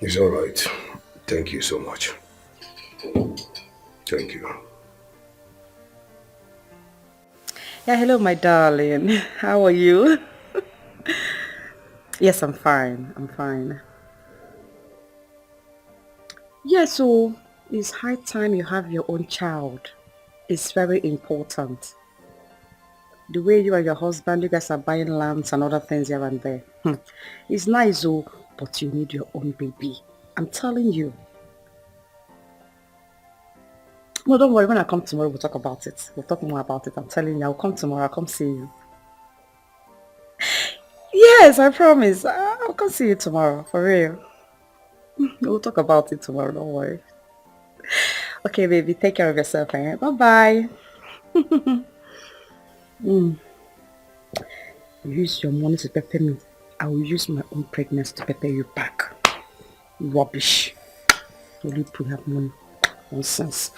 It's all right. Thank you so much. Thank you. Yeah, hello, my darling. How are you? Yes, I'm fine. I'm fine. Yeah, so it's high time you have your own child. It's very important. The way you and your husband, you guys are buying lamps and other things here and there. It's nice, oh, but you need your own baby. I'm telling you. No, don't worry. When I come tomorrow, we'll talk about it. We'll talk more about it. I'm telling you, I'll come tomorrow. I'll come see you. Yes, I promise. I'll come see you tomorrow. For real. We'll talk about it tomorrow. Don't worry. Okay, baby. Take care of yourself. Eh? Bye-bye. Use your money to pepper me. I will use my own pregnancy to pepper you back. Rubbish. Only people have money. Nonsense.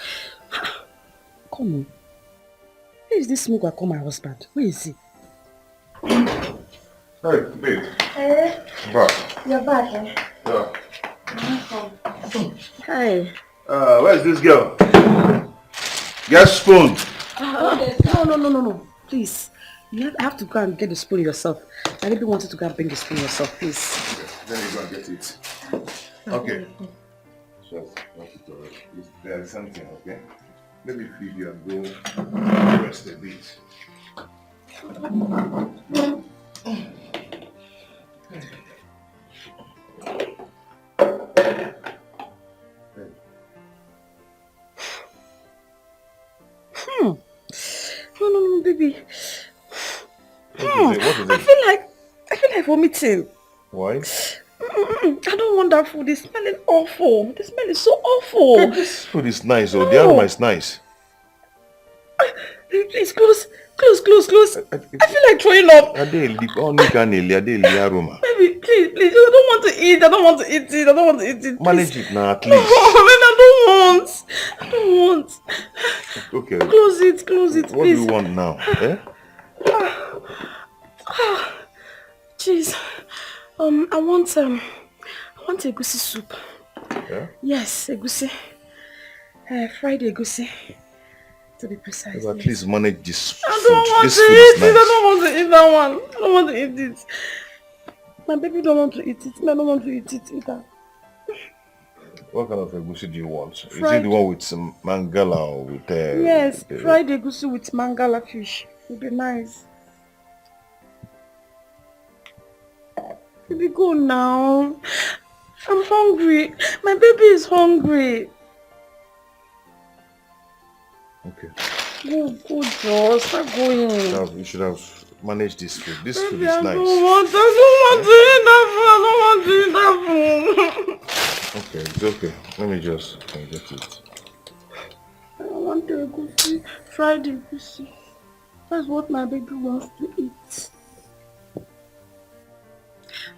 Come on. Where is this smoke I call my husband? Where is he? Hey, babe. Hey, Back. you're back, eh? Yeah. Hey. Where's this girl? Get spoon. No. Please. I have to go and get the spoon yourself. I really wanted to go and bring the spoon yourself, please. Okay, then you go and get it. Okay. Just there's something, okay? Let me feed you and go rest a bit. No, baby. What is it? I feel like vomiting. Why? I don't want that food. It's smelling awful. The smell is so awful. Hey, this food is nice, though. The aroma is nice. Please, close. I feel like throwing up. Baby, please. I don't want to eat it. manage it now, at No, least. I don't want. Okay. Close it, please. What do you want now? Eh? Jeez. I want egusi soup. Yeah? Yes, egusi. Fried egusi. To be precise. At least manage this food. I don't want This to food eat is it. nice. I don't want to eat that one. I don't want to eat it. My baby don't want to eat it. I don't want to eat it either. What kind of egusi do you want? Is Fried. it the one with some mangala or with Yes, fried egusi with mangala fish. Would be nice. Baby, go now. I'm hungry. My baby is hungry. Okay. Go, Joe. Start going. You should have managed this food. This Baby, food is I nice. don't want to eat that food. Okay, it's okay. Let me just get it. I want the egusi. Fried egusi. That's what my baby wants to eat.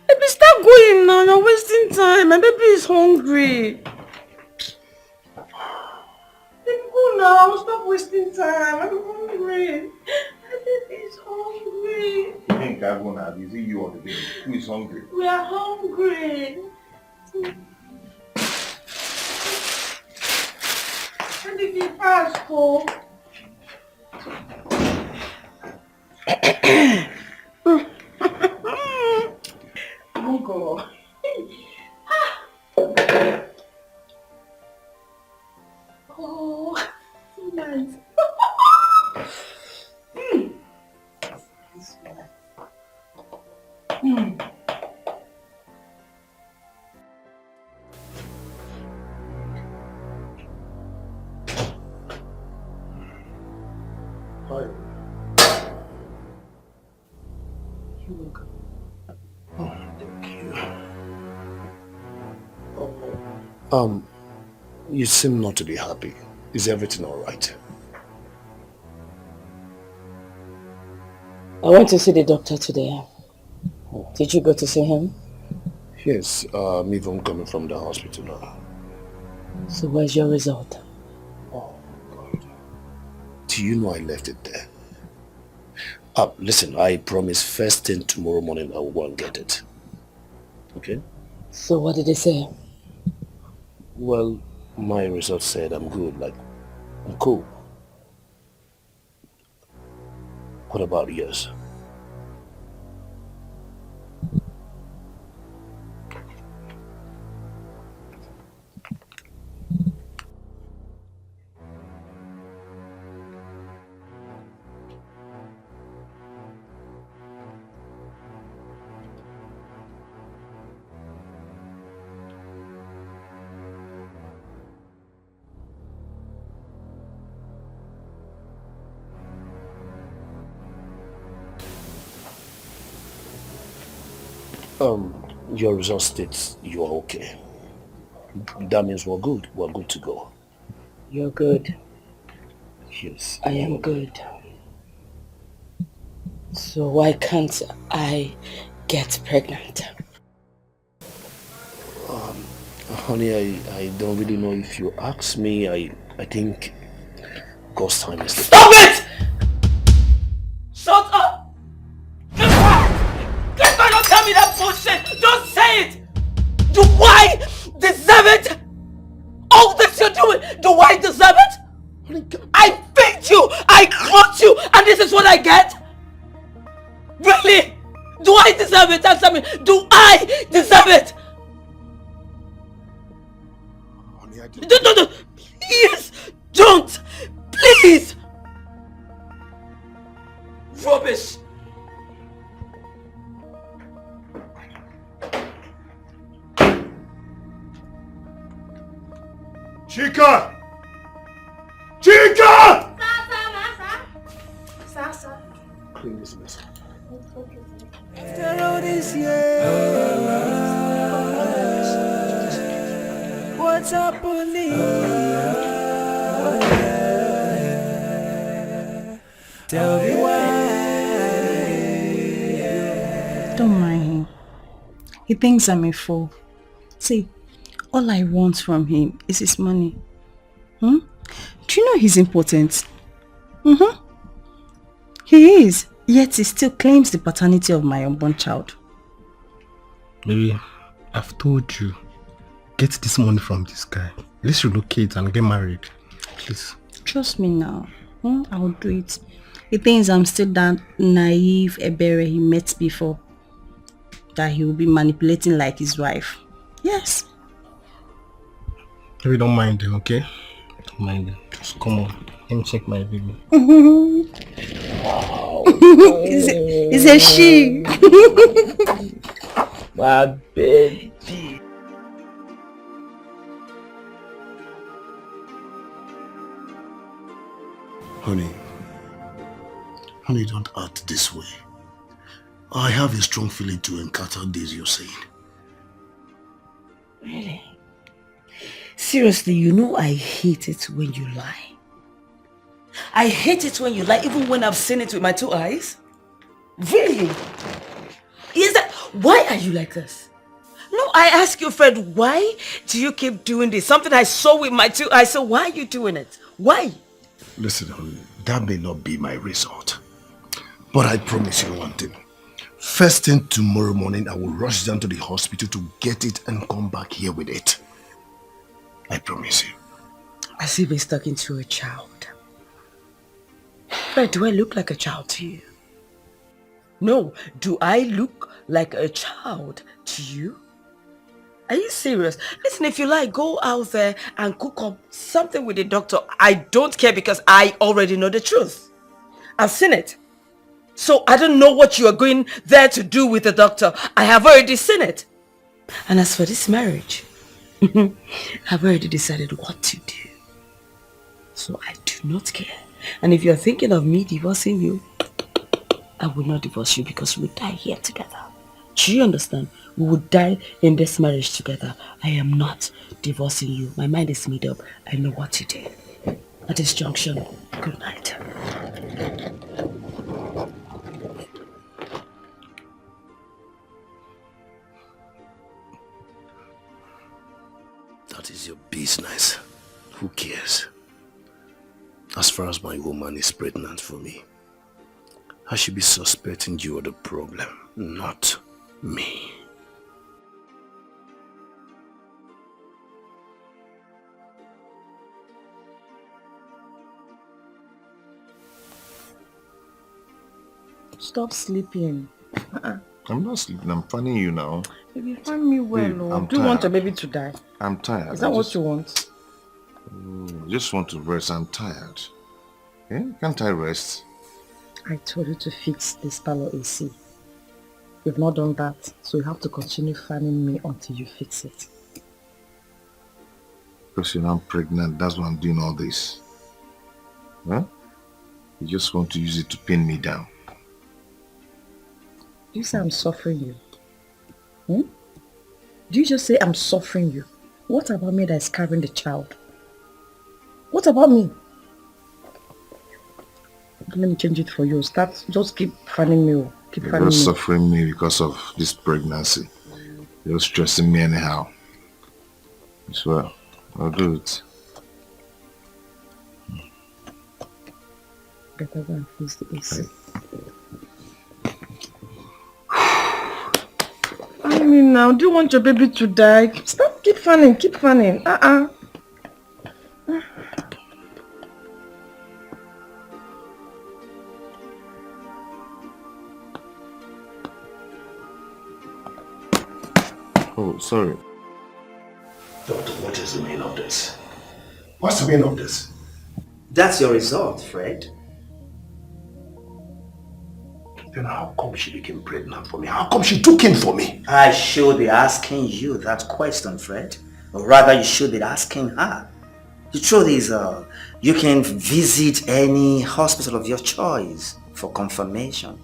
Baby, start going now. You're wasting time. My baby is hungry. Baby, go now. Stop wasting time. I'm hungry. My baby is hungry. You think I'm gonna have? Is it you or the baby? Who is hungry? We are hungry. And if you fast, go. Mungo. Oh, so nice. Hi. You're welcome. You seem not to be happy. Is everything all right? I went to see the doctor today. Did you go to see him? Yes, I'm even coming from the hospital now. So where's your result? Oh, God. Do you know I left it there? Listen, I promise first thing tomorrow morning I will go and get it. Okay? So what did they say? Well, my results said I'm good, like, I'm cool. What about yours? Your result states you are okay. That means we're good. We're good to go. You're good. Yes. I am good. So why can't I get pregnant? Honey, I don't really know if you asked me. I think God's time is... Stop it! Shut up! Get back! Get back! Don't tell me that bullshit! Don't say it! Do I deserve it? All this you're doing, do I deserve it? I picked you! I caught you! And this is what I get? Really? Do I deserve it? Answer me. Do I deserve it? Don't. Please, don't. Please. Rubbish. Chika! Chika! Sasa. Clean this mess. After all this years, what's happening? Tell me why. Don't mind him. He thinks I'm a fool. See, all I want from him is his money. Do you know he's important? He is. Yet he still claims the paternity of my unborn child. Baby, I've told you, get this money from this guy. Let's relocate and get married. Please. Trust me now. I will do it. He thinks I'm still that naive Ebere he met before. That he will be manipulating like his wife. Yes. Baby, don't mind him, okay? Don't mind him. Just come on. Let me check my baby. Wow. It's a she. My baby. Honey, don't act this way. I have a strong feeling to encounter this you're saying. Really? Seriously, you know I hate it when you lie. I hate it when you lie, even when I've seen it with my 2 eyes. Really? Is that... Why are you like this? No, I ask you, Fred, why do you keep doing this? Something I saw with my 2 eyes, so why are you doing it? Why? Listen, honey, that may not be my result. But I promise you one thing. First thing tomorrow morning, I will rush down to the hospital to get it and come back here with it. I promise you. As if he's talking to a child. Fred, do I look like a child to you? No, do I look like a child to you? Are you serious? Listen, if you like, go out there and cook up something with the doctor. I don't care because I already know the truth. I've seen it. So I don't know what you are going there to do with the doctor. I have already seen it. And as for this marriage, I've already decided what to do. So I do not care. And if you're thinking of me divorcing you, I will not divorce you because we will die here together. Do you understand? We will die in this marriage together. I am not divorcing you. My mind is made up. I know what to do. At this junction, good night. That is your business. Who cares? As far as my woman is pregnant for me, I should be suspecting you are the problem, not me. Stop sleeping. I'm not sleeping. I'm fanning you now. Baby, fan me well. Babe, Oh. I'm Do you want tired. your baby to die? I'm tired. Is that what you want? I just want to rest. I'm tired. Eh? Can't I rest? I told you to fix this parlor AC. You've not done that, so you have to continue fanning me until you fix it. Because you're now pregnant, that's why I'm doing all this. Huh? You just want to use it to pin me down. Do you say I'm suffering you? Do you just say I'm suffering you? What about me that is carrying the child? What about me? Let me change it for you. Just keep fanning me. Keep fanning You're me. suffering me because of this pregnancy. You're stressing me anyhow. As well. I'll do it. Better go and fix the AC. I mean now, do you want your baby to die? Stop, keep fanning, keep fanning. Oh, sorry. Doctor, what is the meaning of this? What's the meaning of this? That's your result, Fred. Then how come she became pregnant for me? How come she took him for me? I should be asking you that question, Fred. Or rather, you should be asking her. The truth is, you can visit any hospital of your choice for confirmation.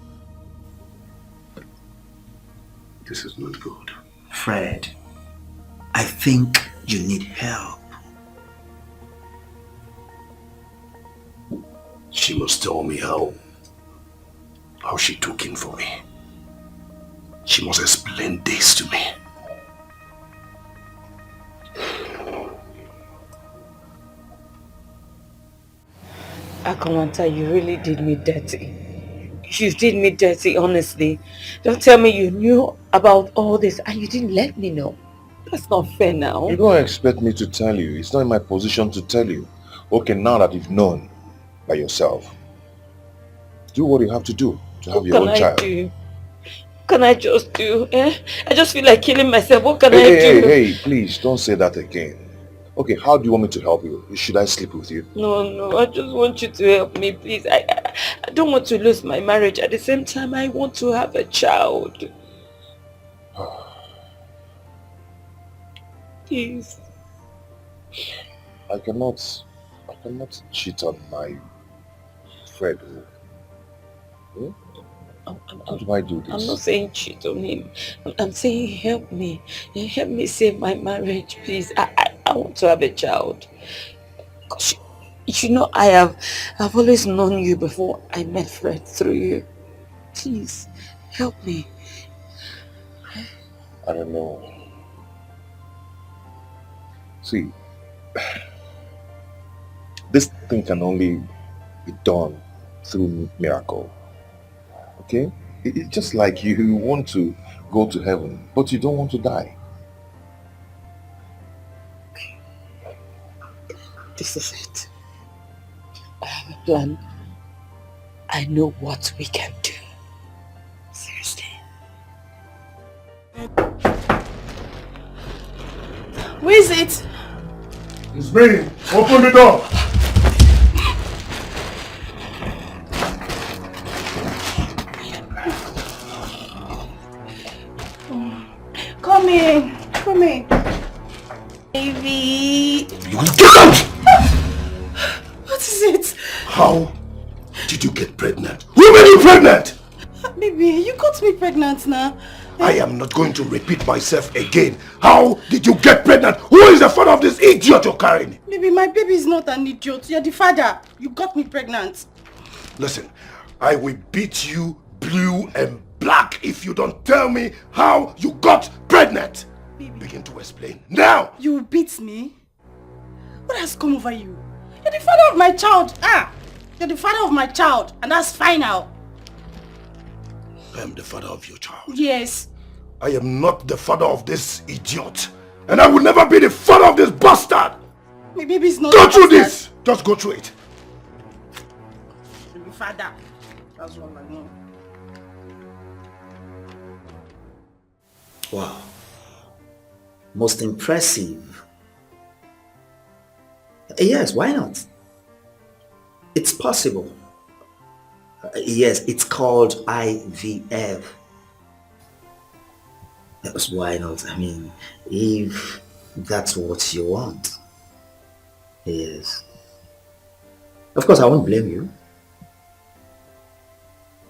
This is not good. Fred, I think you need help. She must tell me how she took in for me. She must explain this to me. Akamanta, you really did me dirty. You did me dirty, honestly. Don't tell me you knew about all this and you didn't let me know. That's not fair now. You don't expect me to tell you. It's not in my position to tell you. Okay, now that you've known by yourself, do what you have to do to have your own child. What can I just do? I just feel like killing myself. What can I do? Hey, please don't say that again. Okay, how do you want me to help you? Should I sleep with you? No, I just want you to help me, please. I don't want to lose my marriage. At the same time, I want to have a child. Please. I cannot cheat on my Fred. How do I do this? I'm not saying cheat on him. I'm saying help me. Help me save my marriage, please. I want to have a child. Because you know I've always known you before I met Fred through you. Please, help me. I don't know. See, this thing can only be done through miracle. Okay? It's just like you want to go to heaven, but you don't want to die. This is it. I have a plan. I know what we can do. Seriously. Where is it? It's me. Open the door. Come in. Come in. Baby. You will get out! What is it? How did you get pregnant? Who made you pregnant? Baby, you got me pregnant now. I am not going to repeat myself again. How did you get pregnant? Who is the father of this idiot you're carrying? Baby, my baby is not an idiot. You're the father. You got me pregnant. Listen, I will beat you blue and black if you don't tell me how you got pregnant. Baby. Begin to explain. Now! You will beat me? What has come over you? You're the father of my child. You're the father of my child. And that's final. I am the father of your child. Yes. I am not the father of this idiot. And I will never be the father of this bastard. My baby's not Go through this. Just go through it. You're the father. That's all I know. Wow. Most impressive. Yes, why not? It's possible. Yes, it's called IVF. Yes, why not? I mean, if that's what you want. Yes. Of course, I won't blame you.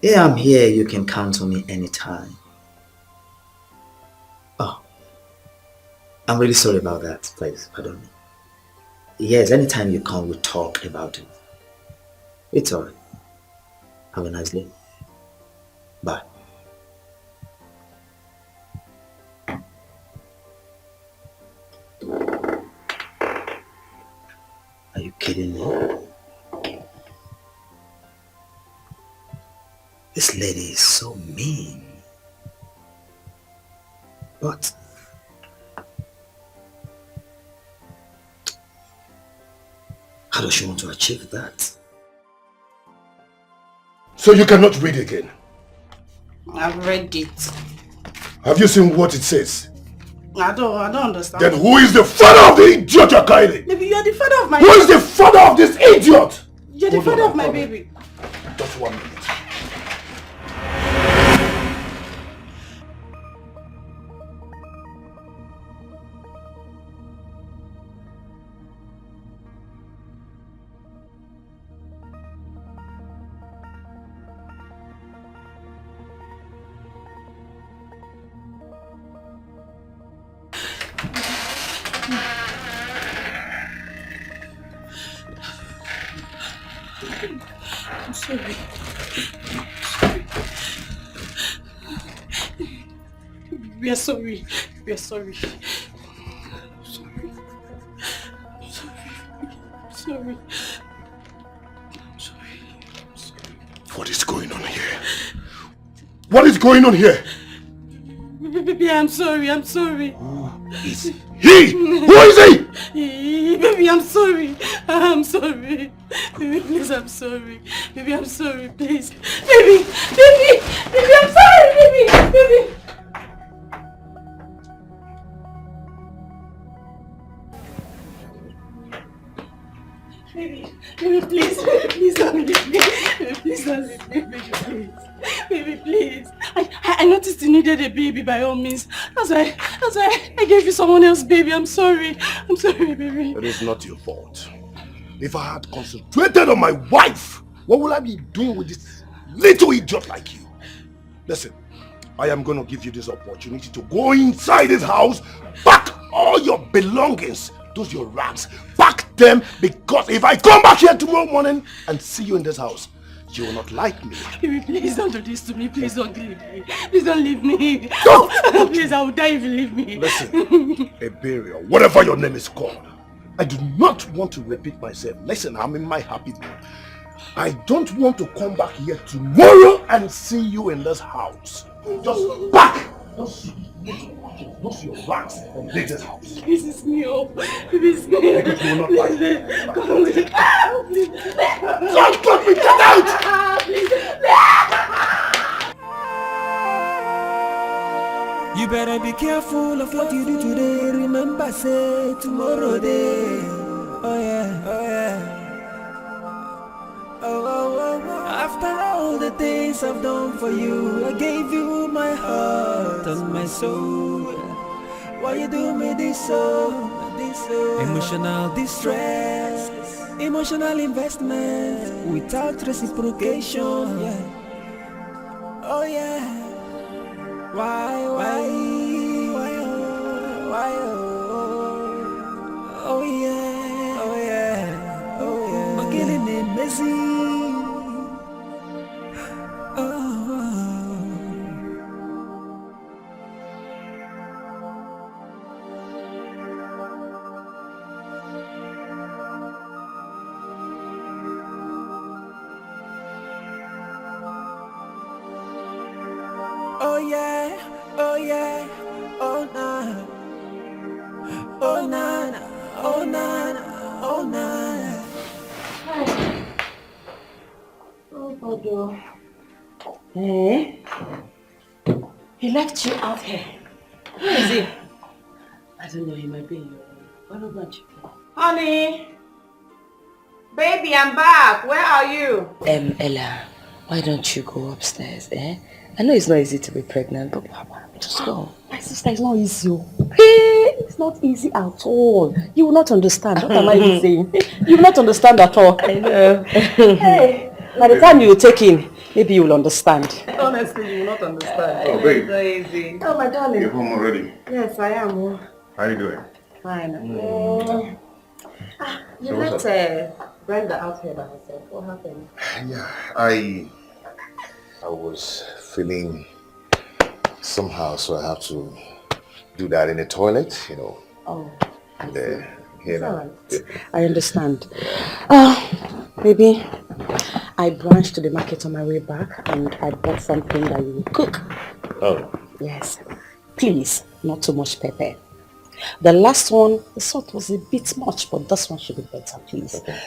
Yeah, I'm here. You can count on me anytime. Oh, I'm really sorry about that. Please, pardon me. Yes, anytime you come, we talk about it. It's alright. Have a nice day. Bye. Are you kidding me? This lady is so mean. But how does she want to achieve that? So you cannot read again? I've read it. Have you seen what it says? I don't understand. Then who is the father of the idiot you're carrying? Maybe you're the father of my Who is the father of this idiot? You're the father of my baby. Just 1 minute. I'm sorry. We are sorry. We are sorry. Sorry. Sorry. What is going on here? What is going on here? Baby, I'm sorry. I'm sorry. Is he? Who is he? Baby, I'm sorry. I'm sorry. Baby, please, I'm sorry. Baby, I'm sorry, please. Baby, I'm sorry, baby. Baby, please don't leave me. Baby, please don't leave me, baby, please. Baby, please. I noticed you needed a baby by all means. That's why I gave you someone else's baby. I'm sorry. I'm sorry, baby. It is not your fault. If I had concentrated on my wife, what will I be doing with this little idiot like you? Listen, I am going to give you this opportunity to go inside this house, pack all your belongings, those your rags, pack them, because if I come back here tomorrow morning and see you in this house, you will not like me. Baby, please don't do this to me. Please don't leave me. Please don't leave me. Please, I will die if you leave me. Listen, Ebele, whatever your name is called, I do not want to repeat myself. Listen, I'm in my happy mood. I don't want to come back here tomorrow and see you in this house. Just back! Just your rags and leave this house. This is me, oh. This is me. Because you will not like me. Come with it. Don't let me get out! You better be careful of what you do today. Remember, say tomorrow day. Oh yeah, oh yeah. Oh. After all the things I've done for you, I gave you my heart and my soul. Why you do me this so? Emotional distress, emotional investment without reciprocation. Yeah. Oh yeah. Why? Oh yeah. I'm killing it messy. Eh? He left you out here. Where is he? I don't know, he might be in your room. Why not go and check him? Honey! Baby, I'm back. Where are you? Ella, why don't you go upstairs, eh? I know it's not easy to be pregnant, but just go. My sister, it's not easy. Hey, it's not easy at all. You will not understand. What am I even saying? You will not understand at all. I know. Hey, by the time you take in, maybe you will understand. Honestly, you will not understand. Oh, babe. It's so easy. Oh, my darling. You're home already. Yes, I am. How you doing? Fine. You left Brenda out here by herself. What happened? Yeah, I was feeling somehow, so I have to do that in the toilet, you know. Oh, and you know. Right. I understand. Maybe I branched to the market on my way back and I bought something that you will cook. Oh. Yes. Please, not too much pepper. The last one, the salt was a bit much, but this one should be better, please. Okay.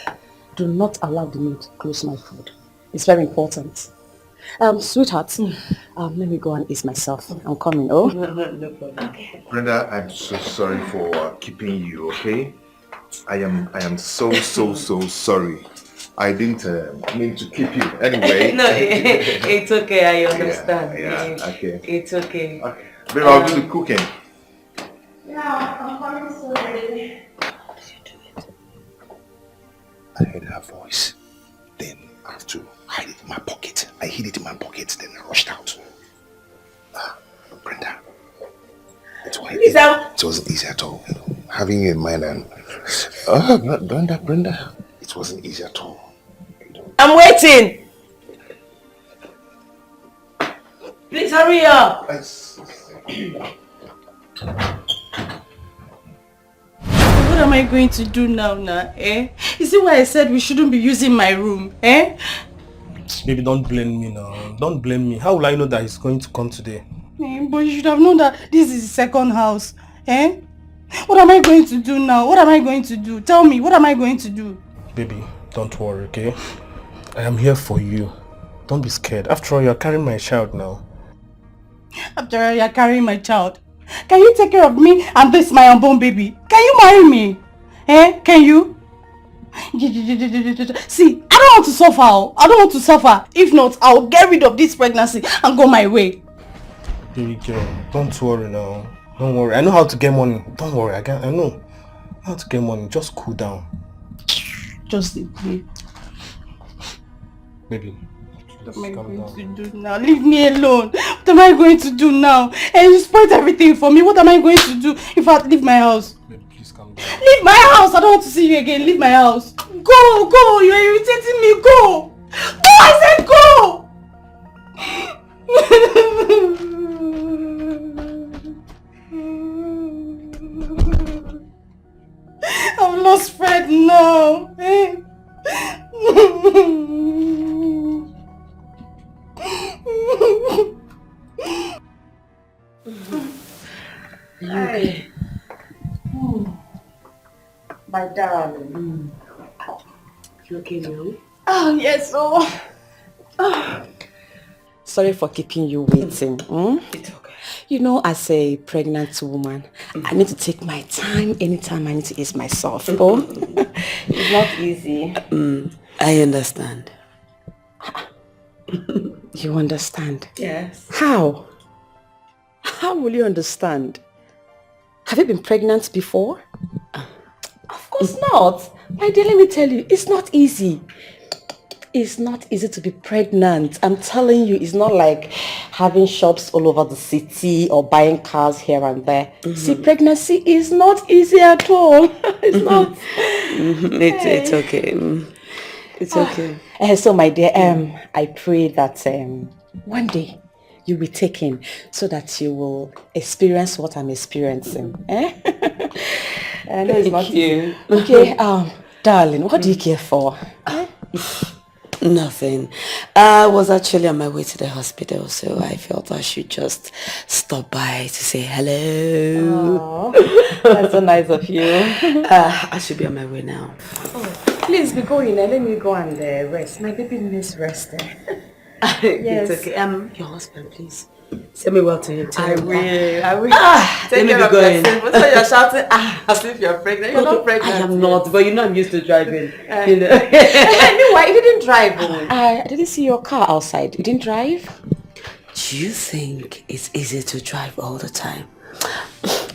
Do not allow the meat to close my food. It's very important. Sweetheart, let me go and eat myself. I'm coming, oh? No problem. Okay. Brenda, I'm so sorry for keeping you, okay? I am so sorry. I didn't mean to keep you. Anyway. No, it's okay, I understand. Yeah, okay. It's okay. Okay. Babe, I'll do the cooking. Yeah, I'm coming soon, baby. How did you do it? I heard her voice. Then I have to hide it in my pocket. I hid it in my pocket, then I rushed out. Brenda. It wasn't easy at all. You know, having you in mind and Brenda. It wasn't easy at all. I'm waiting. Please hurry up. What am I going to do now, eh? Is it why I said we shouldn't be using my room, eh? Baby, don't blame me now. Don't blame me. How will I know that he's going to come today? But you should have known that this is his second house, eh? What am I going to do now? What am I going to do? Tell me, what am I going to do? Baby, don't worry, okay? I am here for you. Don't be scared. After all, you're carrying my child now. After all, you're carrying my child. Can you take care of me and this my unborn baby? Can you marry me? Eh? Can you? See, I don't want to suffer. I don't want to suffer. If not, I'll get rid of this pregnancy and go my way. Baby girl, don't worry now. Don't worry. I know how to get money. Don't worry. I know how to get money. Just cool down. Just please. Baby. What am I going to do now? Leave me alone. What am I going to do now? And you spoiled everything for me. What am I going to do if I leave my house? Baby, please calm down. Leave my house. I don't want to see you again. Leave my house. Go. You're irritating me. Go. I said go. I've lost Fred now. Hi. My darling. You okay, Lily? Oh, yes. Sorry for keeping you waiting. It's okay. You know, as a pregnant woman, I need to take my time anytime I need to ease myself. It's not easy. I understand. You understand? Yes. How? How will you understand? Have you been pregnant before? Of course not. My dear, let me tell you, it's not easy. It's not easy to be pregnant. I'm telling you, it's not like having shops all over the city or buying cars here and there. See, pregnancy is not easy at all. It's not. It's okay. It's okay. So, my dear, I pray that one day you'll be taken so that you will experience what I'm experiencing. I know it's not you. Okay, darling, what do you care for? Nothing. I was actually on my way to the hospital, so I felt I should just stop by to say hello. Oh, that's so nice of you. I should be on my way now. Please be going. Let me go and rest. My baby needs rest. Yes. It's okay. Your husband, please. Say me well to him. I will. Let me be going. What's why you're shouting? As if you're pregnant. You're not pregnant. I am not, but you know I'm used to driving. You know. Anyway, you didn't drive. I didn't see your car outside. You didn't drive? Do you think it's easy to drive all the time?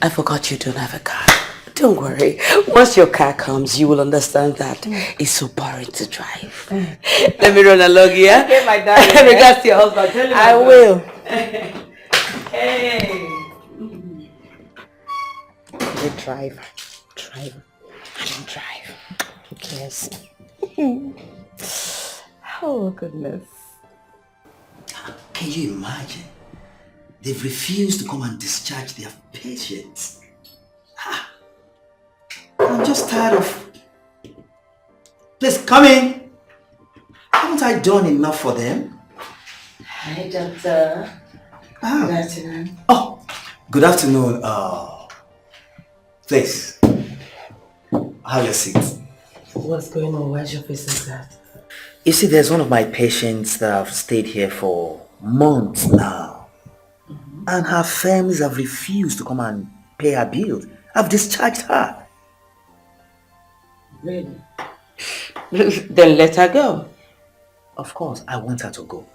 I forgot you don't have a car. Don't worry. Once your car comes, you will understand that it's so boring to drive. Let me run along here. Okay, my darling. Regards to your husband. Tell him I will. Hey. The driver. I don't drive. Who cares? Oh, goodness. Can you imagine? They've refused to come and discharge their patients. I'm just tired of... Please, come in. Haven't I done enough for them? Hi, doctor. Good afternoon. Oh, good afternoon. Please, have your seat. What's going on? Where's your face like that? You see, there's one of my patients that have stayed here for months now. And her families have refused to come and pay her bills. I've discharged her. Really? Then let her go. Of course, I want her to go.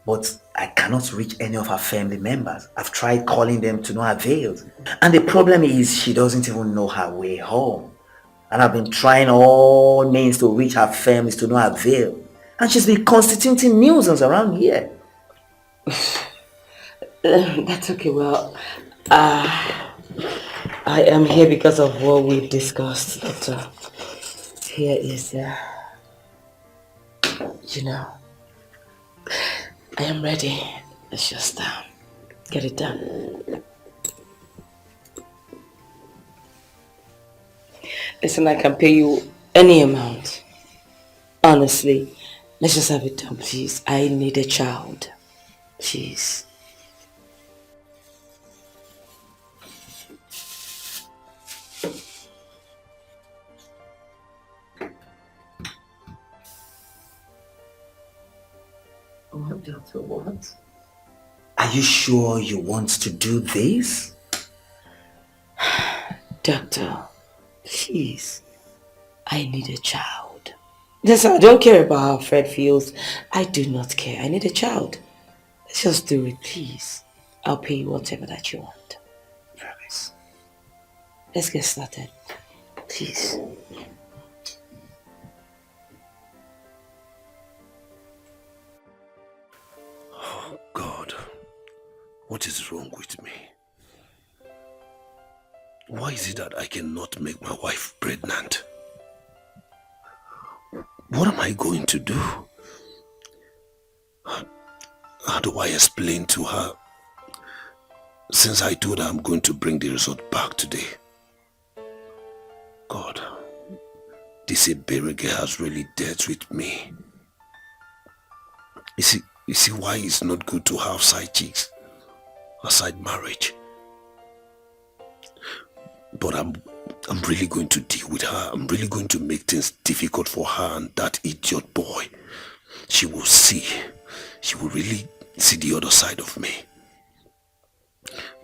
But I cannot reach any of her family members. I've tried calling them to no avail. And the problem is she doesn't even know her way home. And I've been trying all means to reach her families to no avail. And she's been constituting nuisance around here. That's okay. Well, I am here because of what we discussed. Doctor. Here is, I am ready. Let's just get it done. Listen, I can pay you any amount. Honestly, let's just have it done, please. I need a child. Please. What? Are you sure you want to do this? Doctor, please. I need a child. Listen, I don't care about how Fred feels. I do not care. I need a child. Let's just do it, please. I'll pay you whatever that you want. Promise. Let's get started. Please. Oh, God. What is wrong with me? Why is it that I cannot make my wife pregnant? What am I going to do? How do I explain to her? Since I told her I'm going to bring the result back today. God, this Ebele girl has really dealt with me. You see why it's not good to have side chicks aside marriage. But I'm really going to deal with her. I'm really going to make things difficult for her and that idiot boy. She will see. She will really see the other side of me.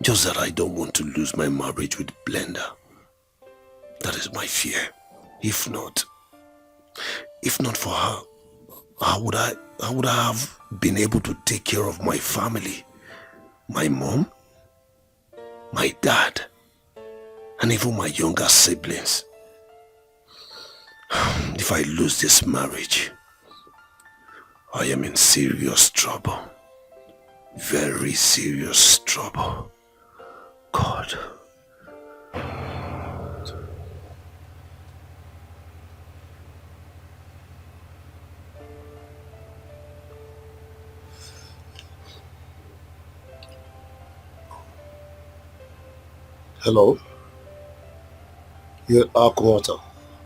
Just that I don't want to lose my marriage with Blender. That is my fear. If not for her, how would I have been able to take care of my family? My mom, my dad, and even my younger siblings. If I lose this marriage, I am in serious trouble. Very serious trouble. God. Hello? Yeah, Aquawater.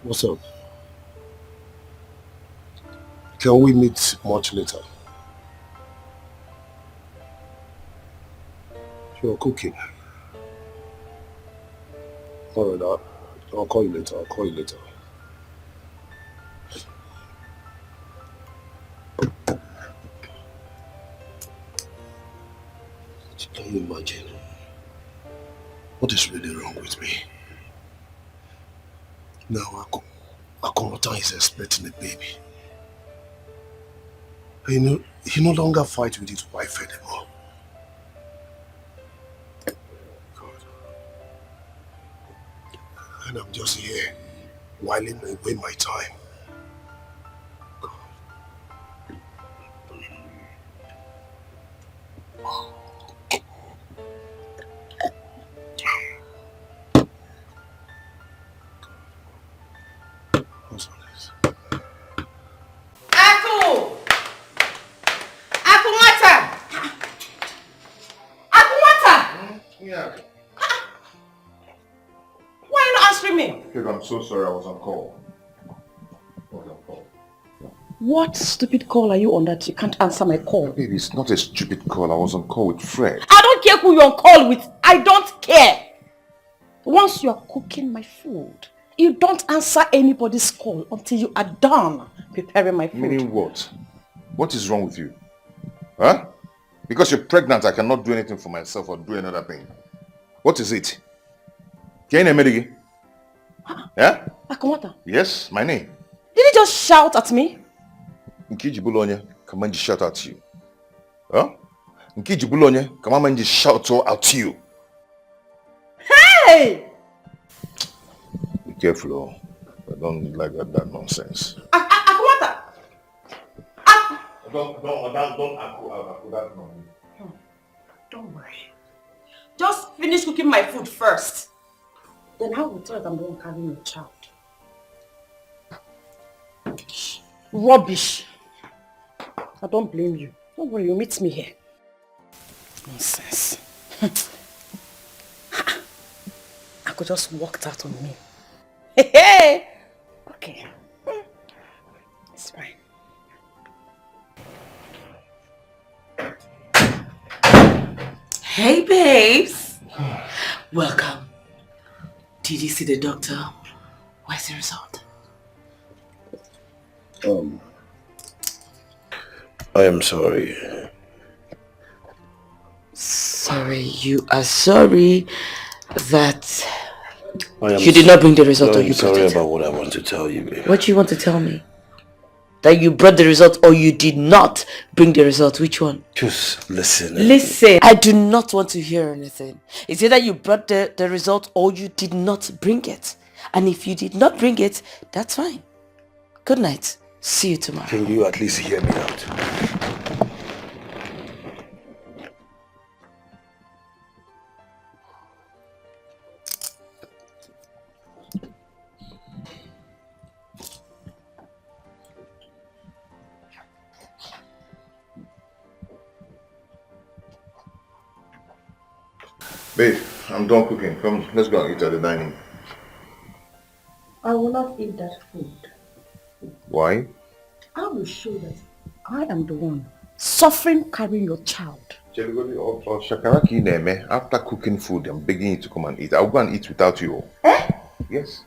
What's up? Can we meet much later? You're cooking. Alright, I'll call you later. Can you imagine? What is really wrong with me? Now Akomota is expecting a baby. He no longer fights with his wife anymore. God. And I'm just here, whiling away my time. Yeah. Why are you not answering me? Babe, I'm so sorry, I was on call. What stupid call are you on that you can't answer my call? Baby, it's not a stupid call. I was on call with Fred. I don't care who you're on call with. I don't care. Once you are cooking my food, you don't answer anybody's call until you are done preparing my food. Meaning what? What is wrong with you? Huh? Because you're pregnant, I cannot do anything for myself or do another thing. What is it? Yeah? Akomota? Yes, my name. Did he just shout at me? Nkiji Bulonya, come and shout at you. Huh? Nkiji Bulonya, come and shout at you. Hey! Be careful, oh. I don't like that nonsense. Akomota! Don't that no. Don't worry. Just finish cooking my food first. Then how will tell that I'm the one carrying your child? Rubbish. I don't blame you. Don't worry, you meet me here. Nonsense. I could just walk out on me. Hey! Okay. It's fine. Hey babes! Welcome. Did you see the doctor? Where's the result? I am sorry. Sorry, you are sorry that You did not bring the result or I'm you brought sorry it. about what I want to tell you, babe. What do you want to tell me? That you brought the result or you did not bring the result? Which one? Just listen. Listen, I do not want to hear anything. It's either you brought the result or you did not bring it. And if you did not bring it, that's fine. Good night. See you tomorrow. Can you at least hear me out? Babe, I'm done cooking. Come, let's go and eat at the dining. I will not eat that food. Why? I will show that I am the one suffering carrying your child. After cooking food, I'm begging you to come and eat. I'll go and eat without you. Eh? Yes.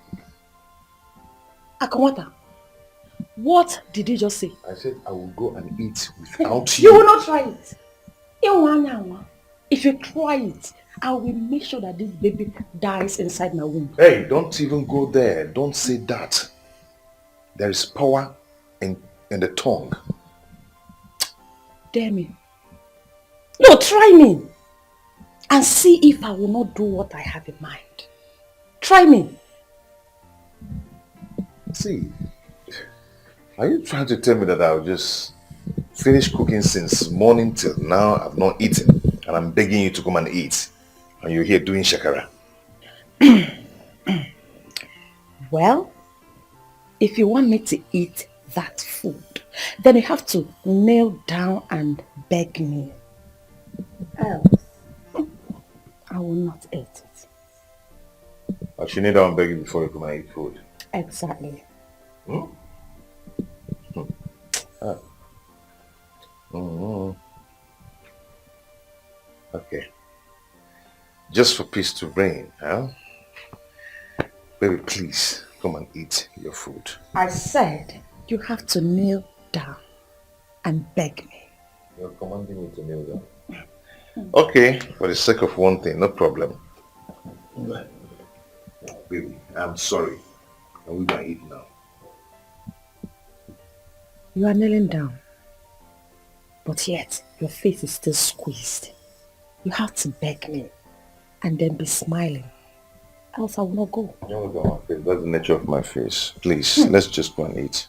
Akomota, what did you just say? I said I will go and eat without You you. will not try it. If you try it, I will make sure that this baby dies inside my womb. Hey, don't even go there. Don't say that. There is power in the tongue. Dare me. No, try me. And see if I will not do what I have in mind. Try me. See, are you trying to tell me that I'll just finish cooking since morning till now? I've not eaten and I'm begging you to come and eat. And you're here doing shakara. Well, if you want me to eat that food, then you have to kneel down and beg me. Else, I will not eat it. I should kneel down and beg you before you come and eat food. Exactly. Hmm? Ah. Okay. Just for peace to reign, huh? Baby, please, come and eat your food. I said you have to kneel down and beg me. You're commanding me to kneel down? Okay, for the sake of one thing, no problem. Baby, I'm sorry. And we're gonna eat now. You are kneeling down. But yet, your face is still squeezed. You have to beg me and then be smiling. Else I will not go. You don't go on face. That's the nature of my face. Please, let's just go and eat.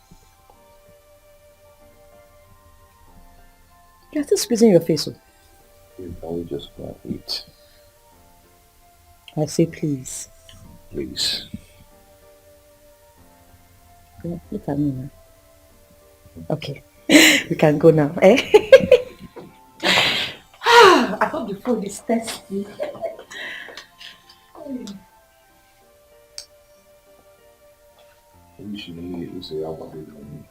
You're still squeezing your face. Can we just go and eat? I say please. Please. Look at me now. Okay. We can go now, eh? I hope the food is tasty. You should eat it. You say I want it on me.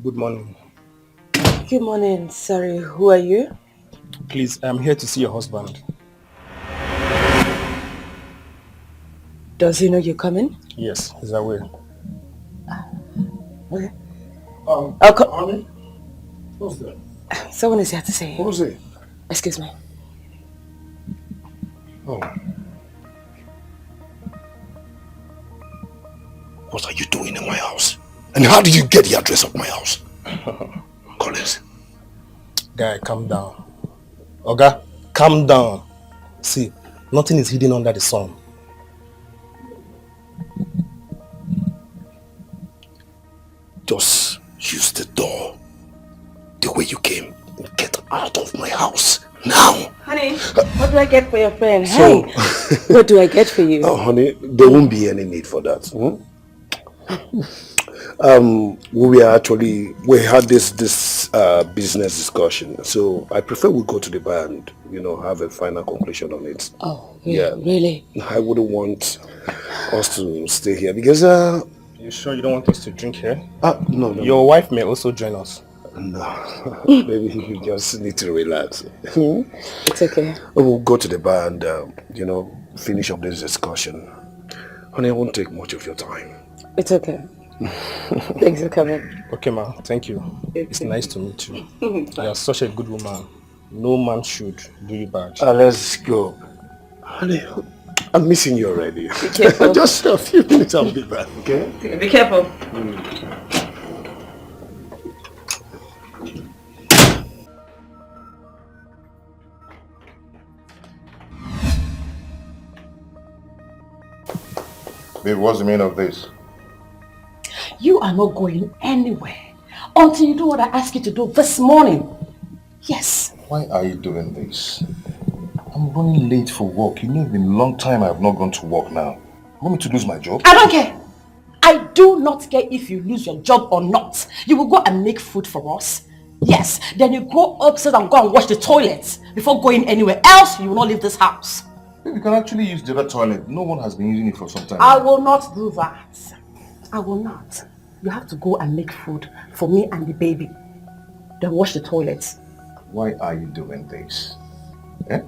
Good morning. Good morning. Sorry, who are you? Please, I'm here to see your husband. Does he know you're coming? Yes, he's aware. Okay. Honey? What's that? Someone is here to say. Who's it? Excuse me. Oh. What are you doing in my house? And how did you get the address of my house? Collins. Guy, calm down. Oga, calm down. See, nothing is hidden under the sun. Just use the door the way you came and get out of my house now. Honey, what do I get for your friend? So, Hey, what do I get for you? Oh, honey, there won't be any need for that. We had this business discussion, so I prefer we go to the bar and, have a final conclusion on it. Oh, yeah. Really? I wouldn't want us to stay here because, You sure you don't want us to drink here? No. Your wife may also join us. No, maybe you just need to relax. It's okay. We'll go to the bar and, finish up this discussion. Honey, I won't take much of your time. It's okay. Thanks for coming. Okay, ma. Thank you. It's nice to meet you. You are such a good woman. No man should do you bad. Let's go. Honey, I'm missing you already. Be careful. Just a few minutes, I'll be back, okay? Be careful. Babe, what's the meaning of this? You are not going anywhere until you do what I asked you to do this morning. Yes. Why are you doing this? I'm running late for work. You know, it's been a long time I have not gone to work now. You want me to lose my job? I don't care. I do not care if you lose your job or not. You will go and make food for us. Yes. Then you go upstairs and go and wash the toilets before going anywhere. Else you will not leave this house. You can actually use the other toilet. No one has been using it for some time. I will not do that. I will not. You have to go and make food for me and the baby. Then wash the toilets. Why are you doing this? Eh?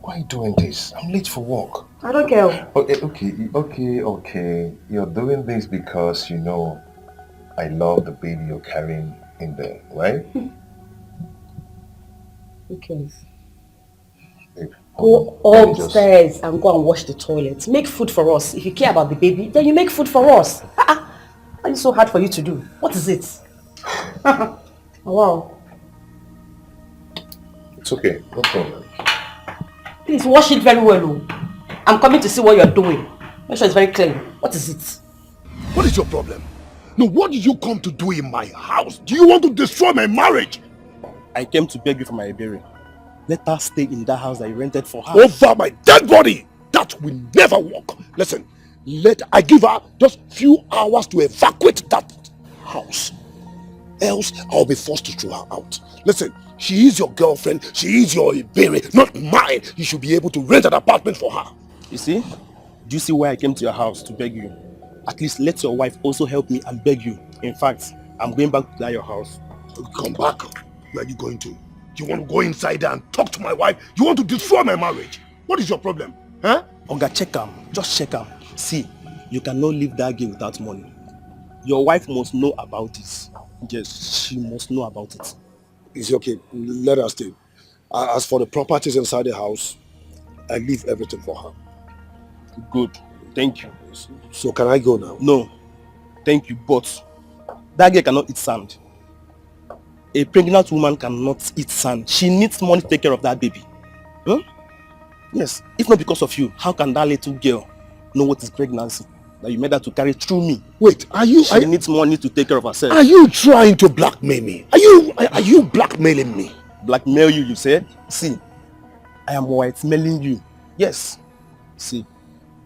Why are you doing this? I'm late for work. I don't care. Okay. You're doing this because you know I love the baby you're carrying in there, right? Who cares? Babe, Go upstairs and go and wash the toilets. Make food for us. If you care about the baby, then you make food for us. Why is it so hard for you to do? What is it? Wow. It's okay, no problem. Please wash it very well. Oh. I'm coming to see what you're doing. Make sure it's very clean. What is it? What is your problem? No, what did you come to do in my house? Do you want to destroy my marriage? I came to beg you for my Ebere. Let her stay in that house that you rented for her. Over my dead body! That will never work. Listen, I give her just few hours to evacuate that house. Else, I'll be forced to throw her out. Listen, she is your girlfriend. She is your Ebere, not mine. You should be able to rent an apartment for her. You see? Do you see why I came to your house to beg you? At least let your wife also help me and beg you. In fact, I'm going back to your house. Come back. Where are you going to? You want to go inside there and talk to my wife? You want to destroy my marriage? What is your problem? Huh? Oga, check him. Just check him. See, You cannot leave that girl without money. Your wife must know about it. Yes, she must know about it. It's okay. Let her stay. As for the properties inside the house, I leave everything for her. Good. Thank you. So can I go now? No. Thank you, but that girl cannot eat sand. A pregnant woman cannot eat sand. She needs money to take care of that baby. Huh? Yes. If not because of you, how can that little girl know what is pregnancy? That you made her to carry through me. Wait, She needs money to take care of herself. Are you trying to blackmail me? Are you blackmailing me? Blackmail you said? See, I am white-mailing you. Yes. See,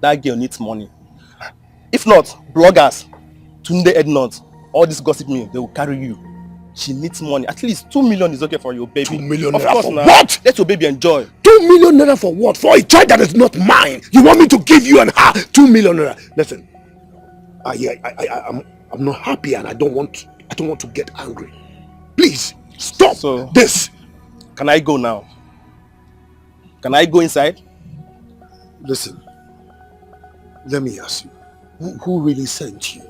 that girl needs money. If not, bloggers, Tunde Ednot, all this gossip me, they will carry you. She needs money. At least 2 million is okay for your baby. 2 million of naira course for now. what? Let your baby enjoy. 2 million naira for what? For a child that is not mine. You want me to give you and her 2 million naira? Listen, I'm not happy and I don't want to get angry. Please stop this. Can I go now? Can I go inside? Listen, let me ask you, who really sent you?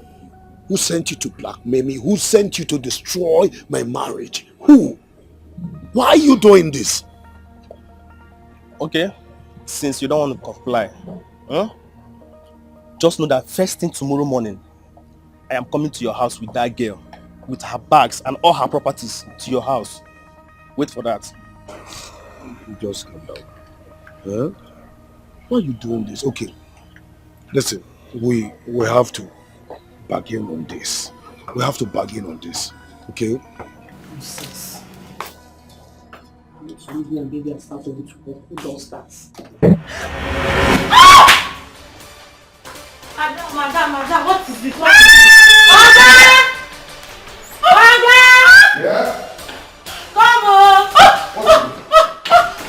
Who sent you to blackmail me? Who sent you to destroy my marriage? Who? Why are you doing this? Okay, since you don't want to comply, just know that first thing tomorrow morning, I am coming to your house with that girl, with her bags and all her properties to your house. Wait for that. Just calm down. Huh? Why are you doing this? Okay, listen, we have to bargain on this. We have to bargain on this, okay? And baby and start to work. Who does that? Madam, what is it? Yeah? Come on!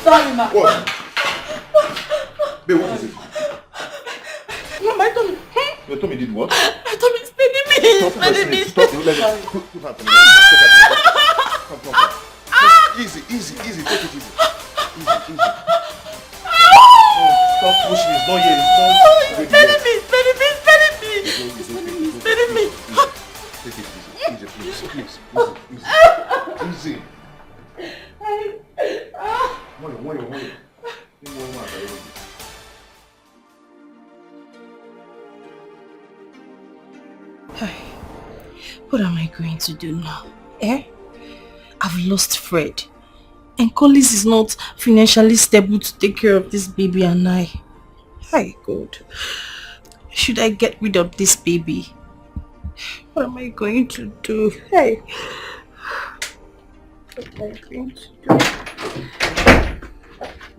Sorry, ma. What? Babe, what is it? Mama, I told me. Your tummy did what? I told me it's spinning me. Stop Spinning me. Stop. Let me. Put her tummy. Come. Easy. Take it easy. Easy. Stop pushing. It's not here. It's not Spinning me. Take it easy, please. Easy. Wait. What am I going to do now? I've lost Fred. And Collins is not financially stable to take care of this baby and I. Hi, God. Should I get rid of this baby? What am I going to do? Hey. What am I going to do?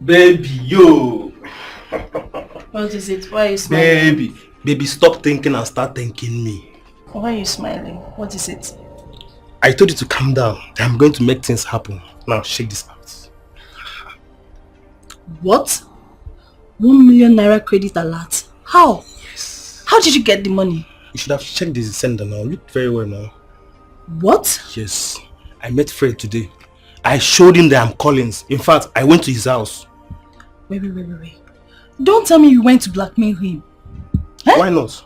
Baby, yo. What is it? Why are you smiling? Baby, stop thinking and start thanking me. Why are you smiling? What is it? I told you to calm down. I'm going to make things happen. Now, shake this out. What? 1 million naira credit alert? How? Yes. How did you get the money? You should have checked the sender now. Look very well now. What? Yes. I met Fred today. I showed him that I'm Collins. In fact, I went to his house. Wait. Don't tell me you went to blackmail him. Eh? Why not?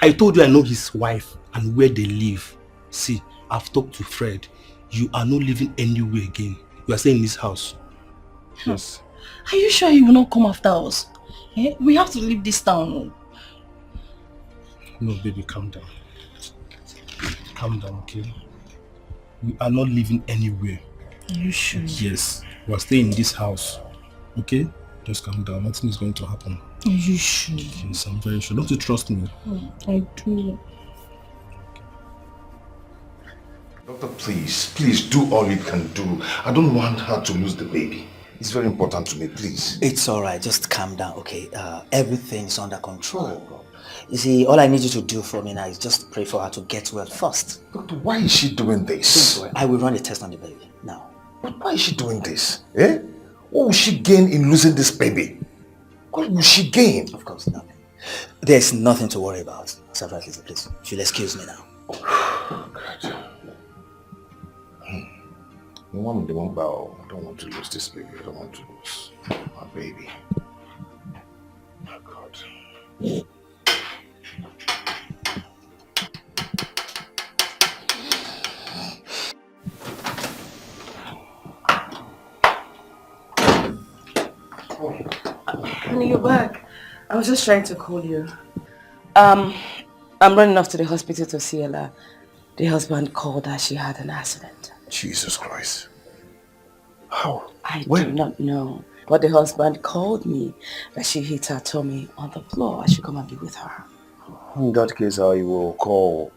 I told you I know his wife and where they live. See, I've talked to Fred. You are not living anywhere again. You are staying in this house. Yes. Are you sure he will not come after us? We have to leave this town. No, baby, calm down. Calm down, okay? We are not living anywhere. Are you sure? Yes. We are staying in this house. Okay? Just calm down. Nothing is going to happen. Are you sure? Yes, I'm very sure. Don't you trust me? I do. Doctor, please do all you can do. I don't want her to lose the baby. It's very important to me, please. It's alright, just calm down, okay? Everything's under control. You see, all I need you to do for me now is just pray for her to get well first. Doctor, why is she doing this? Don't worry, I will run a test on the baby now. But why is she doing this? What will she gain in losing this baby? What will she gain? Of course, nothing. There's nothing to worry about. Servant Lizzie, please, if you'll excuse me now. Oh, God. I don't want to lose this baby. I don't want to lose my baby. Oh, God. Honey, you're back. I was just trying to call you. I'm running off to the hospital to see Ella. The husband called her. She had an accident. Jesus Christ. How? I do not know. But the husband called me that she hit her tummy on the floor. I should come and be with her. In that case, I will call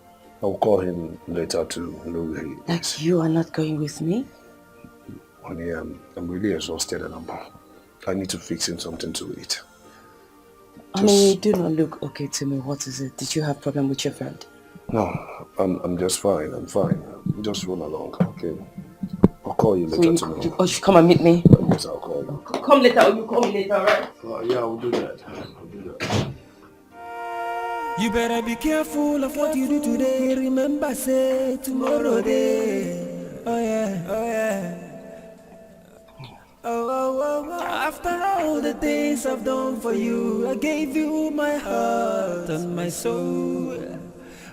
him later to know where he is. Like you are not going with me? Honey, I'm really exhausted and I need to fix him something to eat. I mean, you do not look okay to me. What is it? Did you have a problem with your friend? No, I'm just fine. I'm fine. Just run along, okay? I'll call you later tomorrow. Oh, you come and meet me? Yes, I'll call you. Come later, or you call me later, right? Yeah, I'll do that. You better be careful of what you do today. Remember, say tomorrow day. Oh yeah, oh yeah. Oh. After all the things I've done for you, I gave you my heart and my soul.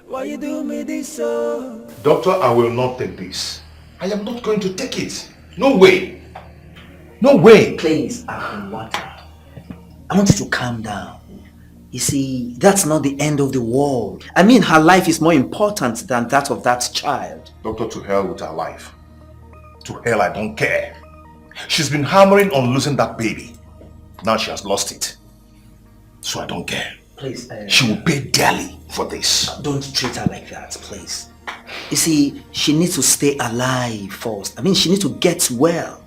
Why you do me this so? Doctor, I will not take this. I am not going to take it. No way. No way. Please, water. I want you to calm down. You see, that's not the end of the world. I mean, her life is more important than that of that child. Doctor, to hell with her life. To hell, I don't care. She's been hammering on losing that baby. Now she has lost it. So I don't care. Please. She will pay dearly for this. Don't treat her like that, please. You see, she needs to stay alive first. I mean, she needs to get well.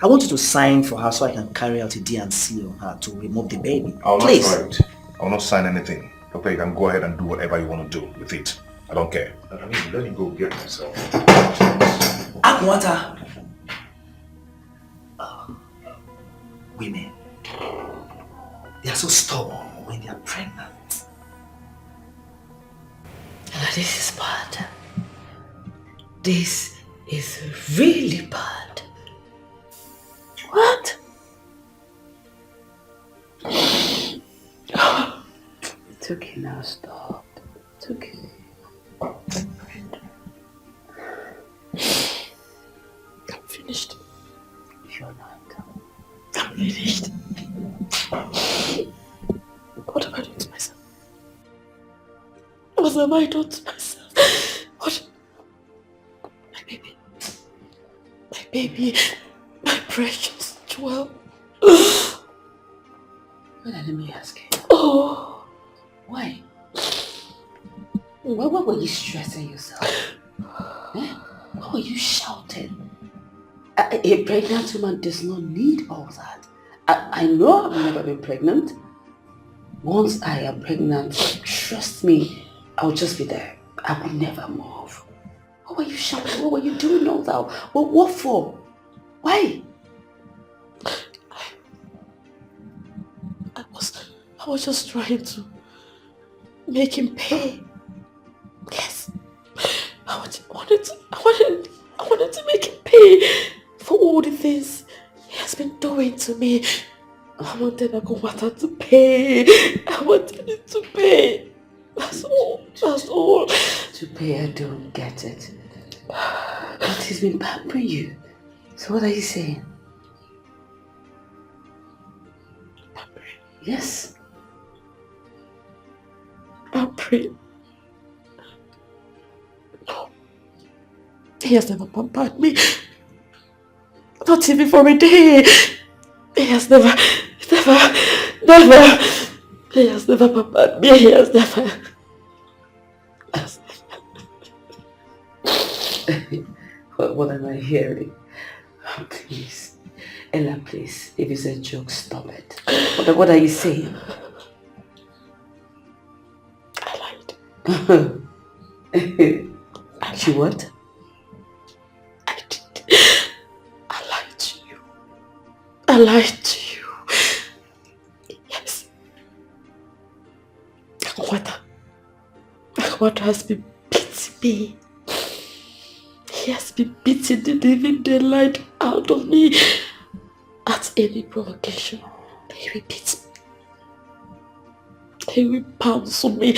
I want you to sign for her so I can carry out a D&C on her to remove the baby. Please. Not try it. I will not sign anything. Okay, you can go ahead and do whatever you want to do with it. I don't care. I mean, let me go get myself. Water. Women, they are so stubborn when they are pregnant. Now this is bad. This is really bad. What? It's okay now, stop. It's okay. I'm finished. You're not. I'm finished. What am I doing to myself? What am I doing to myself? What? My baby. My baby. My precious jewel. Well, let me ask you. Oh. Why? Why were you stressing yourself? Eh? Why were you shouting? A pregnant woman does not need all that. I know I've never been pregnant. Once I am pregnant, trust me, I'll just be there. I will never move. What were you shouting? What were you doing all that? What for? Why? I was just trying to make him pay. Yes. I wanted to make him pay for all the things he has been doing to me. I wanted Akumata to pay. I wanted him to pay. That's all. That's all. To pay, I don't get it. But he's been pampering you. So what are you saying? Pampering? Yes. Pampering? No. He has never pampered me. Not even for a day. He has never. He has never pampered me. He has never. What am I hearing? Oh, please. Ella, please. If it's a joke, stop it. What are you saying? I lied. You what? I did. I lied to you. I lied to you. Yes. Akwata has been beating me. He has been beating the living daylight out of me. At any provocation, he will beat me. He will pounce on me.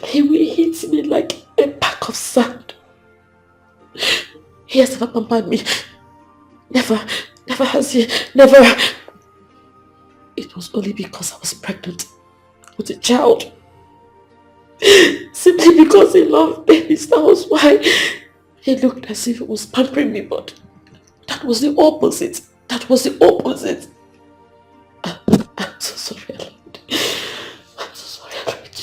He will hit me like a pack of sand. He has never pampered me. Never has he. Never. It was only because I was pregnant with a child. Simply because he loved babies, that was why he looked as if he was pampering me, but that was the opposite. That was the opposite. I'm so sorry, Lord. I'm so sorry, Lord.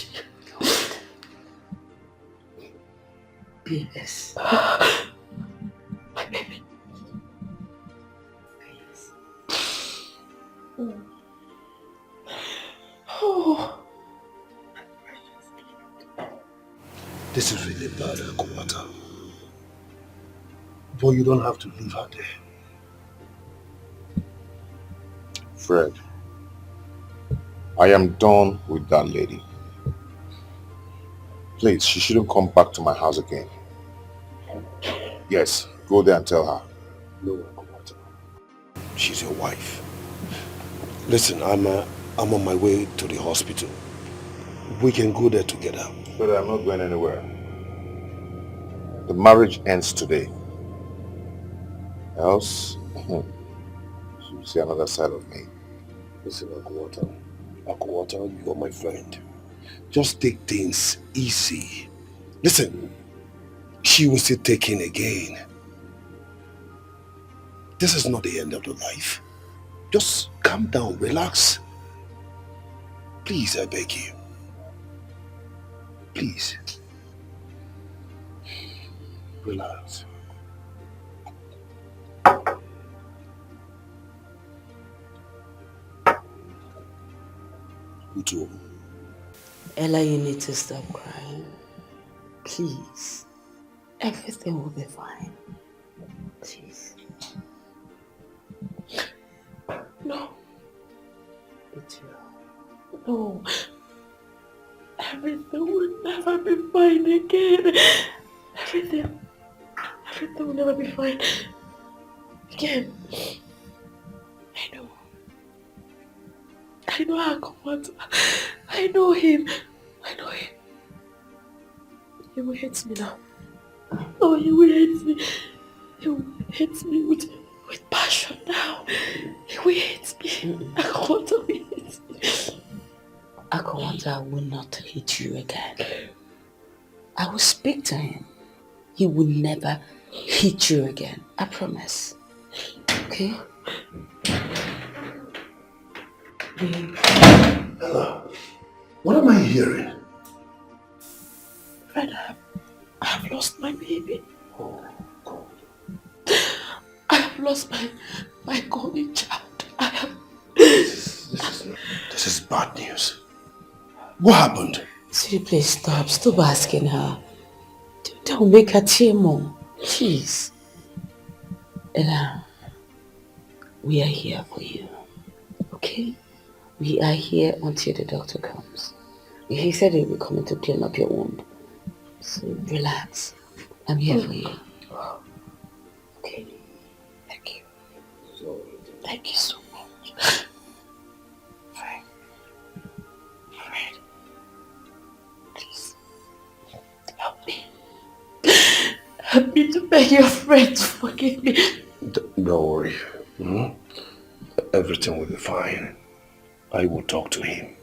Yes. My baby. Yes. Oh. This is really bad, Akwata. But you don't have to leave her there. Fred, I am done with that lady. Please, she shouldn't come back to my house again. Yes, go there and tell her. No, Akwata. She's your wife. Listen, I'm on my way to the hospital. We can go there together. But I'm not going anywhere. The marriage ends today. Else, you will see another side of me. Listen, Akwata, you are my friend. Just take things easy. Listen, she will still take in again. This is not the end of the life. Just calm down, relax. Please, I beg you. Please. Relax. Uju. Ella, you need to stop crying. Please. Everything will be fine. Please. No. Uju. No. Everything will never be fine again. Everything will never be fine again. I know Akwata. I know him. He will hate me now. Oh, he will hate me. He will hate me with passion now. He will hate me. Akwata will hate me. Akwata will not hate you again. I will speak to him. He will never hit you again. I promise. Okay? Ella, what am I hearing? Fred, I have lost my baby. Oh, God. I have lost my golden child. I have... This is bad news. What happened? Sweetie, please stop. Stop asking her. Don't make her tear more. Please. Ella, we are here for you. Okay? We are here until the doctor comes. He said he will be coming to clean up your wound. So relax. I'm here for you. Okay? Thank you. Thank you so much. Fred. Please. Help me. Help me to beg your friend to forgive me. Don't worry. Everything will be fine. I will talk to him.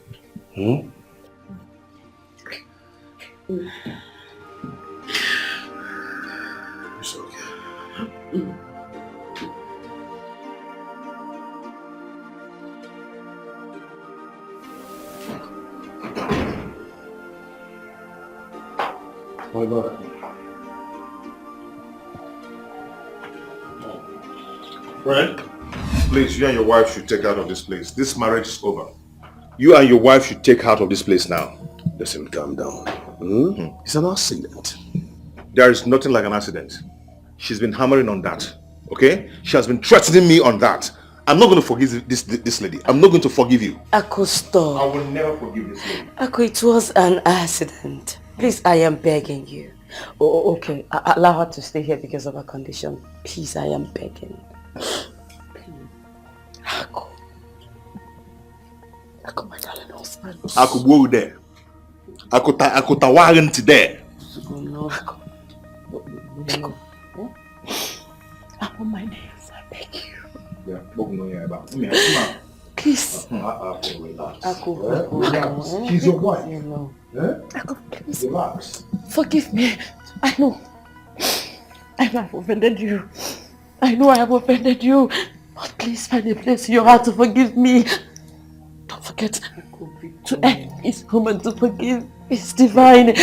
It's okay. My God. Fred, please, you and your wife should take out of this place. This marriage is over. You and your wife should take out of this place now. Listen, calm down. It's an accident. There is nothing like an accident. She's been hammering on that. Okay? She has been threatening me on that. I'm not going to forgive this lady. I'm not going to forgive you. Ako, stop. I will never forgive this lady. Ako, it was an accident. Please, I am begging you. Oh, okay. Allow her to stay here because of her condition. Please, I am begging. Ako. Ako, my darling husband. Ako, go there. Ako tawagan today. No. Ako. I'm on my knees. I beg you. Yeah, Please. Relax. Relax. She's your wife. Please. Relax. Forgive me. I know I've offended you. I know I have offended you. But please find a place in your heart to forgive me. Don't forget to end this moment to forgive. It's divine.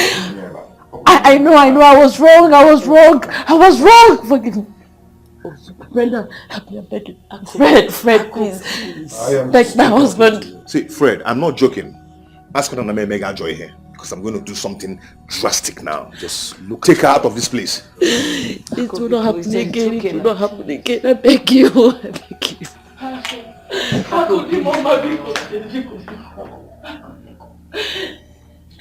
I know I was wrong. I was wrong. Forgive me. Brenda, help me, I'm begging. Fred, please. Beg my husband. See, Fred, I'm not joking. Ask her to make her joy here. Because I'm going to do something drastic now. Just take her out of this place. It will not happen again. It will not happen again. I beg you. I beg you.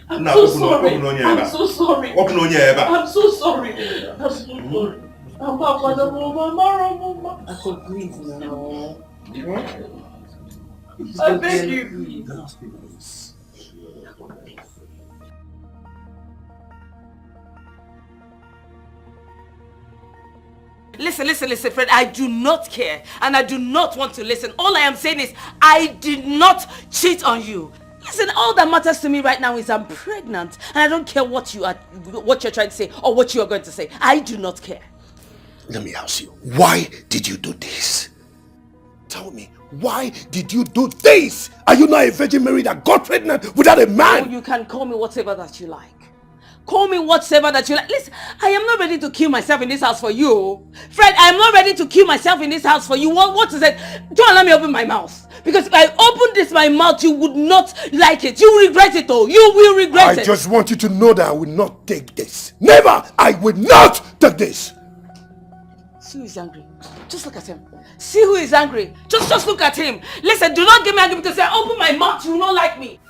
I'm so sorry. I'm so sorry. I'm so sorry. I could breathe now. I beg you. Listen, Fred. I do not care and I do not want to listen. All I am saying is I did not cheat on you. Listen, all that matters to me right now is I'm pregnant and I don't care what you're trying to say or what you are going to say. I do not care. Let me ask you, why did you do this? Tell me, why did you do this? Are you not a Virgin Mary that got pregnant without a man? Oh, you can call me whatever that you like. Call me whatever that you like. Listen, I am not ready to kill myself in this house for you. Fred, I am not ready to kill myself in this house for you. What is it? Don't let me open my mouth. Because if I open my mouth, you would not like it. You will regret it though. You will regret it. I just want you to know that I will not take this. Never! I will not take this! See who is angry. Just look at him. See who is angry. Just look at him. Listen, do not get me angry because I open my mouth, you will not like me.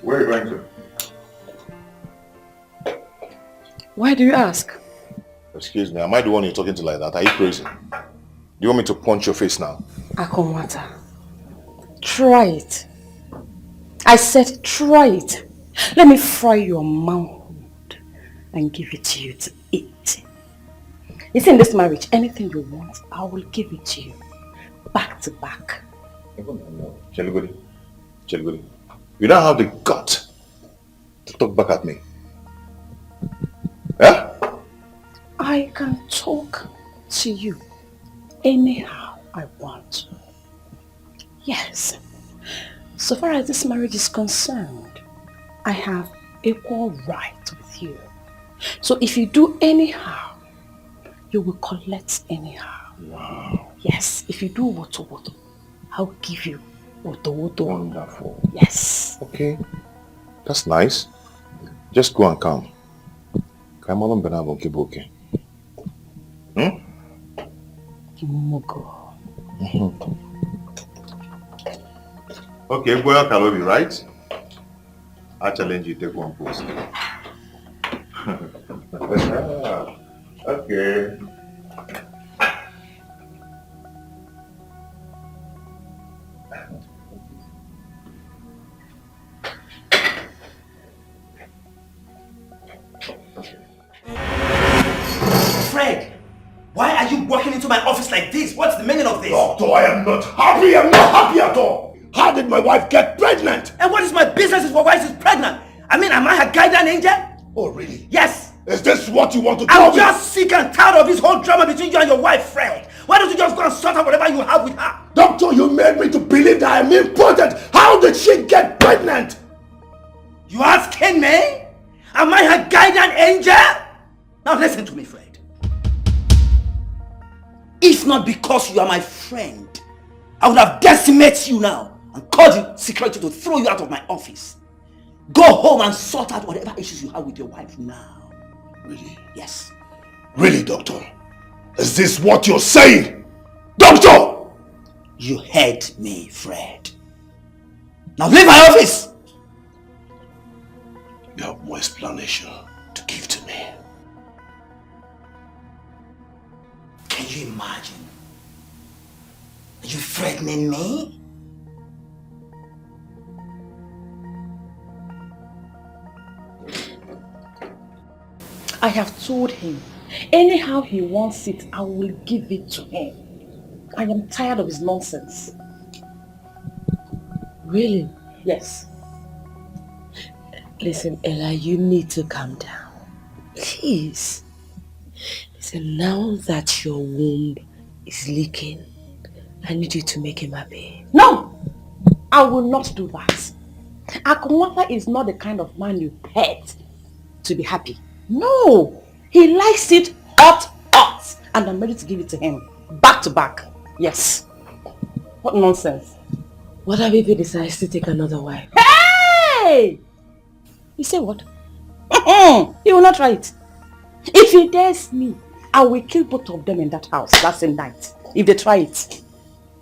Where are you going to? Why do you ask? Excuse me, am I the one you're talking to like that? Are you crazy? Do you want me to punch your face now? Akomwata, try it. I said try it. Let me fry your manhood and give it to you to eat. You see, in this marriage, anything you want, I will give it to you. Back to back. Chelugodi, you don't have the gut to talk back at me. Yeah? I can talk to you anyhow I want to. Yes. So far as this marriage is concerned, I have equal right with you. So if you do anyhow, you will collect anyhow. Wow. Yes. If you do woto, I'll give you woto. Wonderful. Yes. Okay. That's nice. Just go and come. Okay. Mugo. Okay, boy, Kalobi, right? I challenge you, take one post. Okay. Fred, why are you walking into my office like this? What's the meaning of this? Doctor, I am not happy. I'm not happy at all. How did my wife get pregnant? And what is my business if my wife is pregnant? I mean, am I her guardian angel? Oh, really? Yes. Is this what you want to tell me? I'm just sick and tired of this whole drama between you and your wife, Fred. Why don't you just go and sort out whatever you have with her? Doctor, you made me to believe that I'm important. How did she get pregnant? You asking me? Am I her guardian angel? Now listen to me, Fred. If not because you are my friend, I would have decimated you now and called you security to throw you out of my office. Go home and sort out whatever issues you have with your wife now. Really? Yes. Really, doctor? Is this what you're saying? Doctor! You heard me, Fred. Now leave my office! You have more explanation to give to me. Can you imagine? Are you threatening me? I have told him, anyhow he wants it, I will give it to him. I am tired of his nonsense. Really? Yes. Listen, Ella, you need to calm down. Please. Listen, now that your womb is leaking, I need you to make him happy. No! I will not do that. Akunwapa is not the kind of man you pet to be happy. No! He likes it hot, hot. And I'm ready to give it to him. Back to back. Yes. What nonsense. What if he decides to take another wife? Hey! You say what? He will not try it. If he dares me, I will kill both of them in that house that same night. If they try it.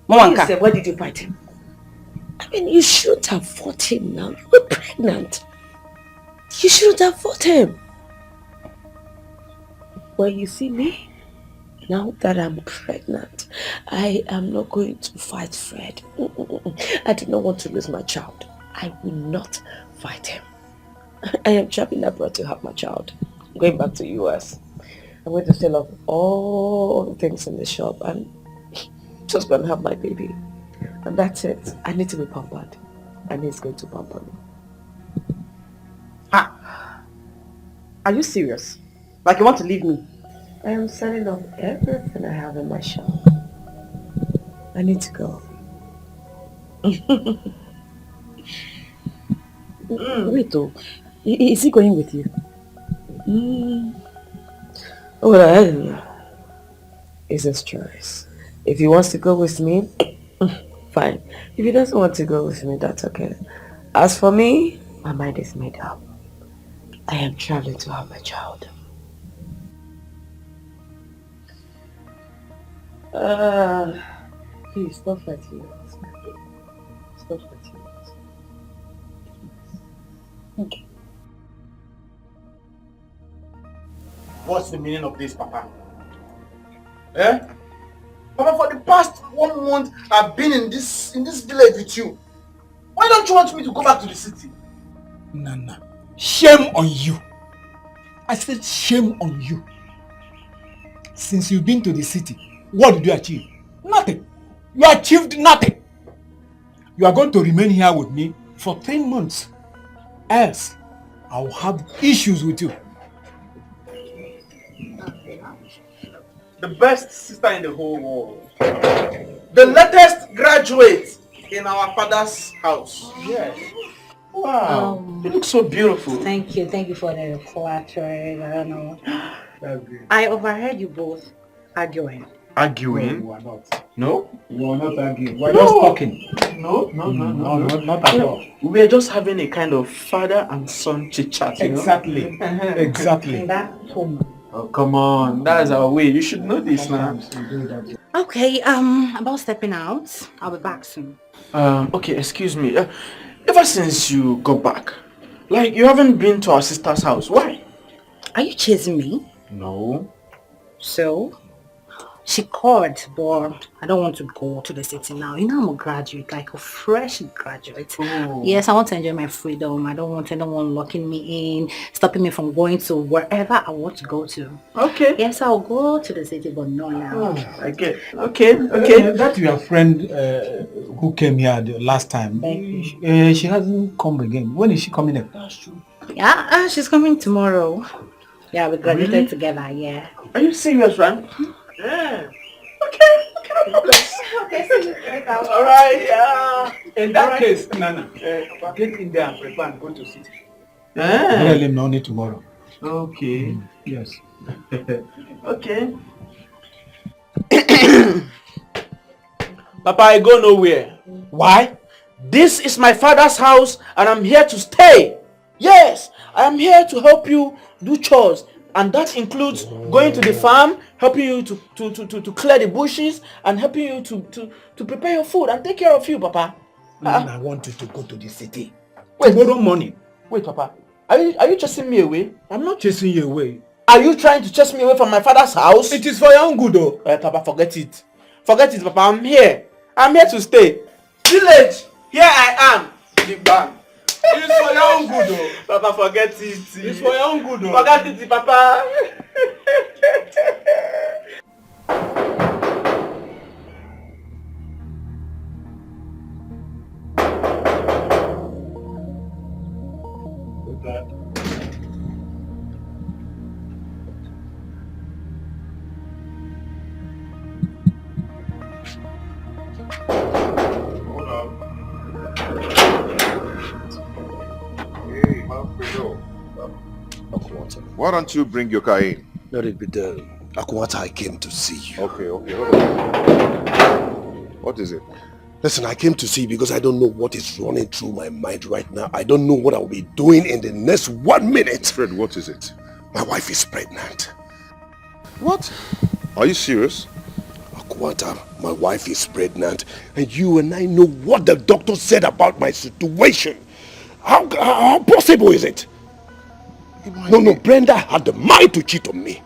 Mawanka, why did you fight him? I mean, you shouldn't have fought him now. You were pregnant. You shouldn't have fought him. Well, you see me? Now that I'm pregnant, I am not going to fight Fred. I do not want to lose my child. I will not fight him. I am traveling abroad to have my child. I'm going back to US. I'm going to sell off all the things in the shop and just going to have my baby. And that's it. I need to be pampered. And he's going to pamper me. Ah! Are you serious? Like you want to leave me? I am selling off everything I have in my shop. I need to go. Wait, oh. Is he going with you? Well, it's his choice. If he wants to go with me, fine. If he doesn't want to go with me, that's okay. As for me, my mind is made up. I am traveling to have my child. Please stop fighting. Stop fighting. Okay. What's the meaning of this, Papa? Eh? Papa, for the past 1 month, I've been in this village with you. Why don't you want me to go back to the city? Nana, shame on you. I said shame on you. Since you've been to the city, what did you achieve? Nothing. You achieved nothing. You are going to remain here with me for 3 months. Else, I will have issues with you. The best sister in the whole world. The latest graduate in our father's house. Yes. Wow. You look so beautiful. Thank you for the flattery. I don't know. That's good. I overheard you both arguing. Arguing? No, we are not. No? We are not arguing. We are just talking. No, not at all. We are just having a kind of father and son chit-chat. Exactly. Exactly. That home. Oh, come on. That's our way. You should know this now. Okay, about stepping out. I'll be back soon. Okay, excuse me. Ever since you got back, like you haven't been to our sister's house. Why? Are you chasing me? No. So? She called, but I don't want to go to the city now. You know I'm a graduate, like a fresh graduate. Oh. Yes, I want to enjoy my freedom. I don't want anyone locking me in, stopping me from going to wherever I want to go to. Okay. Yes, I'll go to the city, but not now. Oh, I get. Okay. That your friend who came here the last time, she hasn't come again. When is she coming in? That's true. Yeah, she's coming tomorrow. Yeah, we graduated together, yeah. Are you serious, right? Yeah. Okay, no problem. Okay, see you later. Alright, yeah. In that case, Nana, get in there and prepare and go to city. Yeah. Tell him only tomorrow. Okay. Yes. Okay. Papa, I go nowhere. Why? This is my father's house and I'm here to stay. Yes, I am here to help you do chores. And that includes going to the farm, helping you to clear the bushes, and helping you to prepare your food and take care of you, Papa. I want you to go to the city. Tomorrow morning. Wait, Papa. Are you chasing me away? I'm not chasing you away. Are you trying to chase me away from my father's house? It is for your own good, though. Papa, forget it. Forget it, Papa. I'm here. I'm here to stay. Village, here I am. Big bang. It's for your own good, though. Papa, forget it. It's for your own good, though. Forget it, Papa. Why don't you bring your car in? Let it be done. Akwata, I came to see you. Okay, hold on. What is it? Listen, I came to see you because I don't know what is running through my mind right now. I don't know what I'll be doing in the next 1 minute. Fred, what is it? My wife is pregnant. What? Are you serious? Akwata, my wife is pregnant, and you and I know what the doctor said about my situation. How possible is it? No, Brenda had the mind to cheat on me.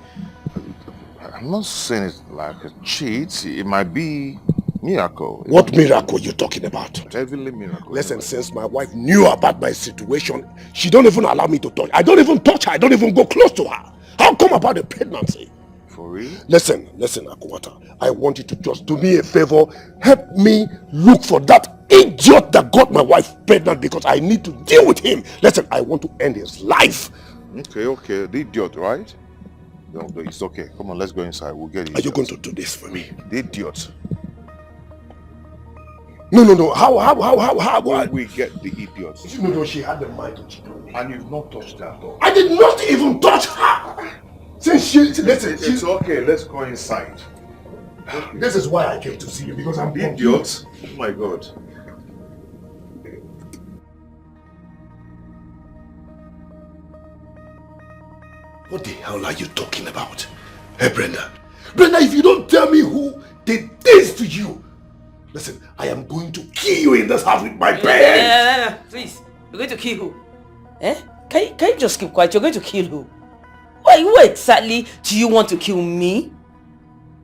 I'm not saying it's like a cheat. It might be miracle. What miracle are you talking about? Heavenly miracle. Listen, since my wife knew about my situation, she don't even allow me to touch. I don't even touch her. I don't even go close to her. How come about the pregnancy? For real? Listen, Akwata. I want you to just do me a favor. Help me look for that idiot that got my wife pregnant because I need to deal with him. Listen, I want to end his life. Okay. The idiot, right? No, it's okay. Come on, let's go inside. We'll get it. Are you going to do this for me? The idiot. No. How? We get the idiot. No, she had the mind to cheat on me. And you've not touched her at all. I did not even touch her. Since It's okay. Let's go inside. This is why I came to see you, because I'm the idiot. Oh my God. What the hell are you talking about? Hey, Brenda, if you don't tell me who did this to you, listen, I am going to kill you in this house with my parents. Please, you're going to kill who? Eh? Can you just keep quiet? You're going to kill who? Who exactly do you want to kill me?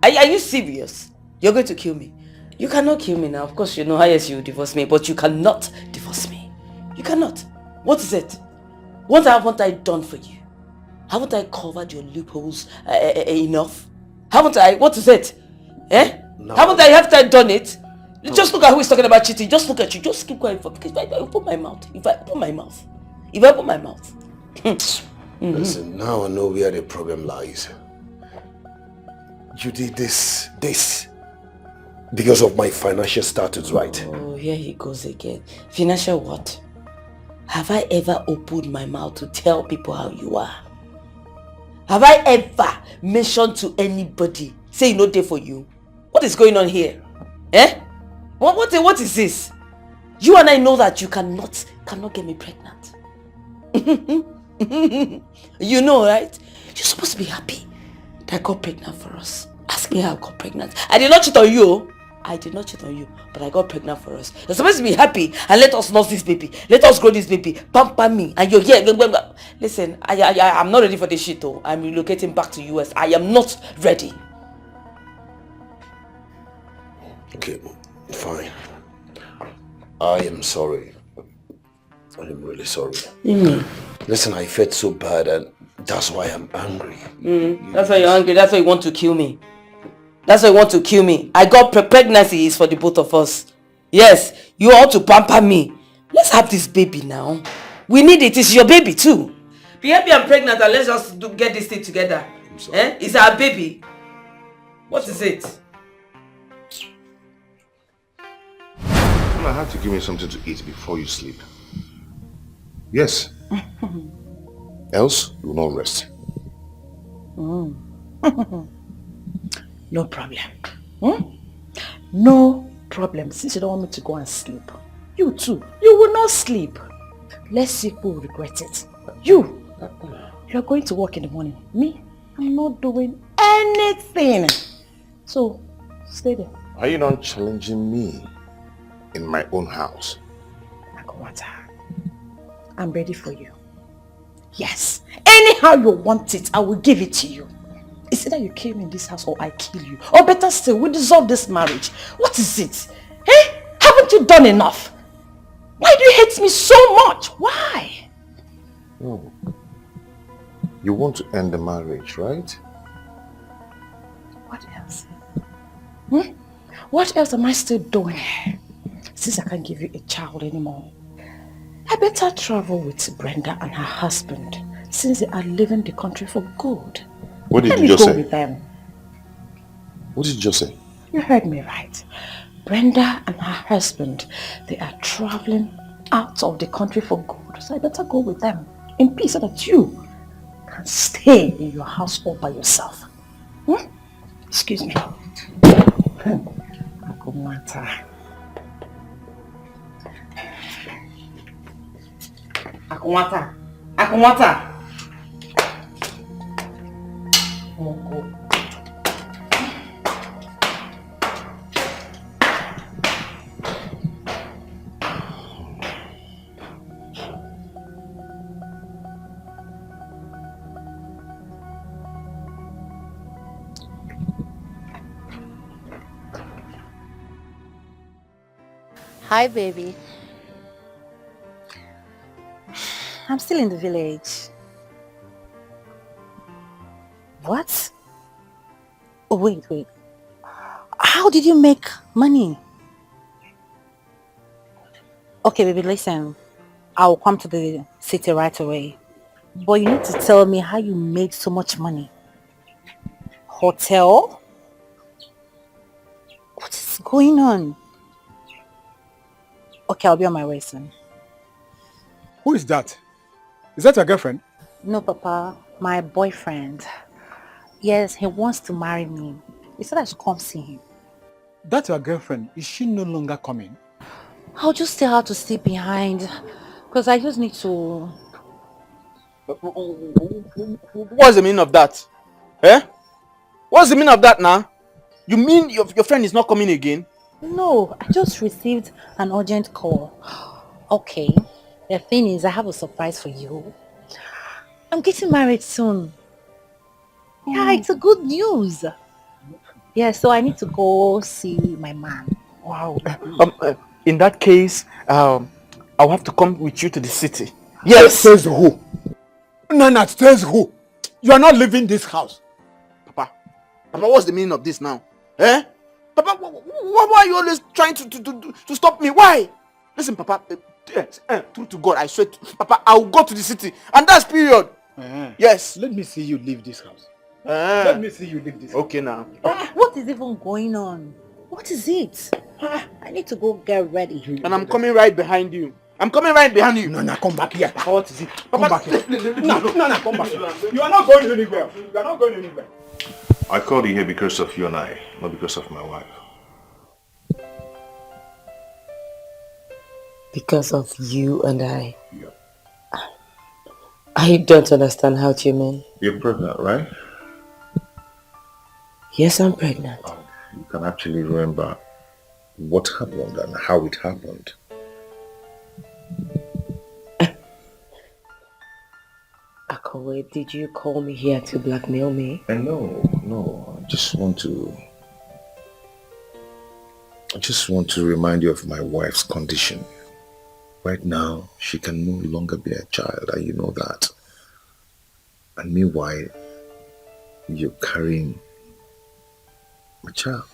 Are you serious? You're going to kill me? You cannot kill me now. Of course, you know, yes, you divorce me, but you cannot divorce me. You cannot. What is it? What haven't I done for you? Haven't I covered your loopholes enough? Haven't I? What is it? Eh? No. Haven't I done it? No. Just look at who is talking about cheating. Just look at you. Just keep quiet. Because if I open my mouth. Listen, now I know where the problem lies. You did this because of my financial status, right? Oh, here he goes again. Financial what? Have I ever opened my mouth to tell people how you are? Have I ever mentioned to anybody, say no day for you? What is going on here? Eh? What is this? You and I know that you cannot get me pregnant. You know, right? You're supposed to be happy that I got pregnant for us. Ask me how I got pregnant. I did not cheat on you. But I got pregnant for us. You're supposed to be happy and let us nurse this baby. Let us grow this baby. Pamper me. And you're here. Listen, I'm not ready for this shit though. I'm relocating back to US. I am not ready. Okay, fine. I am sorry. I am really sorry. Listen, I felt so bad and that's why I'm angry. That's why you're angry. That's why you want to kill me. I got pregnancy is for the both of us. Yes, you ought to pamper me. Let's have this baby now. We need it. It's your baby too. Be happy I'm pregnant and let's just get this thing together. Eh? It's our baby. What is it? I have to give me something to eat before you sleep. Yes. Else, you will not rest. No problem. No problem. Since you don't want me to go and sleep. You too. You will not sleep. Let's see who will regret it. You're going to work in the morning. Me, I'm not doing anything. So, stay there. Are you not challenging me in my own house? I'm ready for you. Yes. Anyhow you want it, I will give it to you. It's either you kill me in this house or I kill you. Or better still, we dissolve this marriage. What is it? Eh? Haven't you done enough? Why do you hate me so much? Why? No. You want to end the marriage, right? What else? What else am I still doing? Since I can't give you a child anymore, I better travel with Brenda and her husband since they are leaving the country for good. What did Let you me just go say? with them. What did you just say? You heard me right. Brenda and her husband, they are traveling out of the country for good. So I better go with them in peace so that you can stay in your house all by yourself. Excuse me. Akumata. Akumata. Akumata. Hi, baby. I'm still in the village. What? Oh, wait. How did you make money? Okay, baby, listen. I'll come to the city right away. But you need to tell me how you made so much money. Hotel? What is going on? Okay, I'll be on my way soon. Who is that? Is that your girlfriend? No, Papa. My boyfriend. Yes, he wants to marry me. He said I should come see him. That's your girlfriend. Is she no longer coming? I'll just tell her to stay behind. Because I just need to... What's the meaning of that? Eh? What's the meaning of that now? You mean your friend is not coming again? No, I just received an urgent call. Okay, the thing is, I have a surprise for you. I'm getting married soon. Yeah, it's a good news. Yeah, so I need to go see my man. Wow. In that case, I'll have to come with you to the city. Yes. Says who? Nana, says who? You are not leaving this house. Papa, what's the meaning of this now? Eh? Papa, why are you always trying to stop me? Why? Listen, Papa, true to God, I swear, Papa, I'll go to the city. And that's period. Yes. Let me see you leave this house. Let me see you leave this house. Okay now. What is even going on? What is it? I need to go get ready. And I'm coming right behind you. I'm coming right behind you. No, come back here. What is it? Come back here. No, come back here. You are not going anywhere. You are not going anywhere. I called you here because of you and I, not because of my wife. Because of you and I? Yep. I don't understand how you mean. You're pregnant, right? Yes, I'm pregnant. Oh, you can actually remember what happened and how it happened. Akowe, did you call me here to blackmail me? No. I just want to remind you of my wife's condition. Right now, she can no longer be a child, and you know that. And meanwhile, you're carrying my child.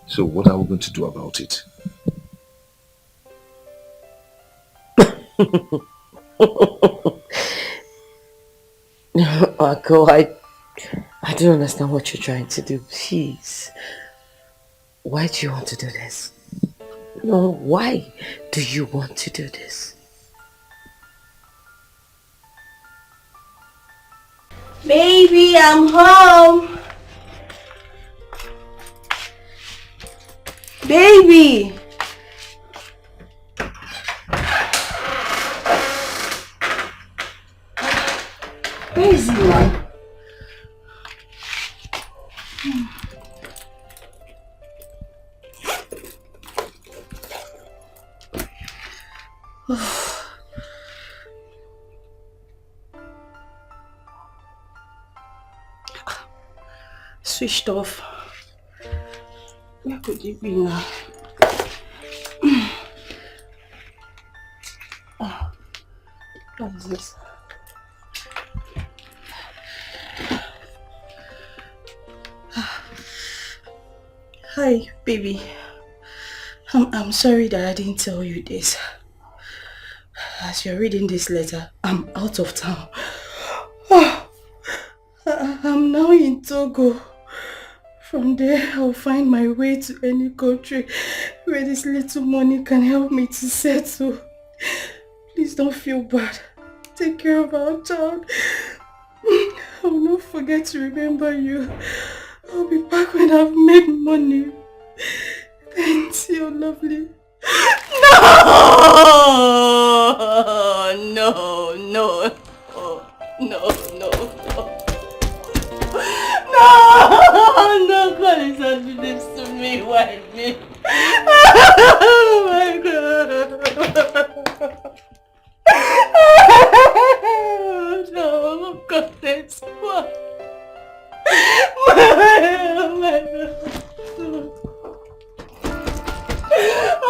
So what are we going to do about it? Ako, I don't understand what you're trying to do. Please. Why do you want to do this? No, why do you want to do this? Baby, I'm home. Baby. Where is he now? Switched off. Where could he be now? What is this? Hi, baby. I'm sorry that I didn't tell you this. As you're reading this letter, I'm out of town. I'm now in Togo. From there, I'll find my way to any country where this little money can help me to settle. Please don't feel bad. Take care of our child. I will not forget to remember you. I'll be back when I've made money. Thanks, you're lovely. No! No, no, no, no, no. No, God is not do this to me. Why me? Oh my God. No, God, that's why. Oh my God.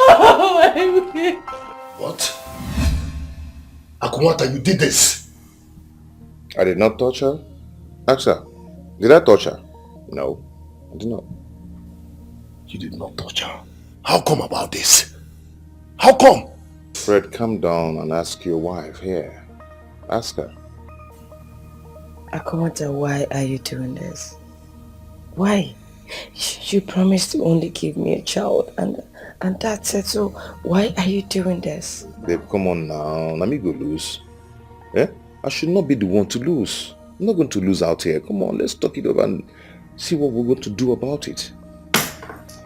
Oh my God. What? Akumata, you did this? I did not touch her. Ask her. Did I touch her? No, I did not. You did not touch her. How come about this? How come? Fred, come down and ask your wife here. Ask her. Akumata, why are you doing this? Why? You promised to only give me a child and that's it. So why are you doing this? Babe, come on now. Let me go lose. Eh? I should not be the one to lose. I'm not going to lose out here. Come on, let's talk it over and see what we're going to do about it.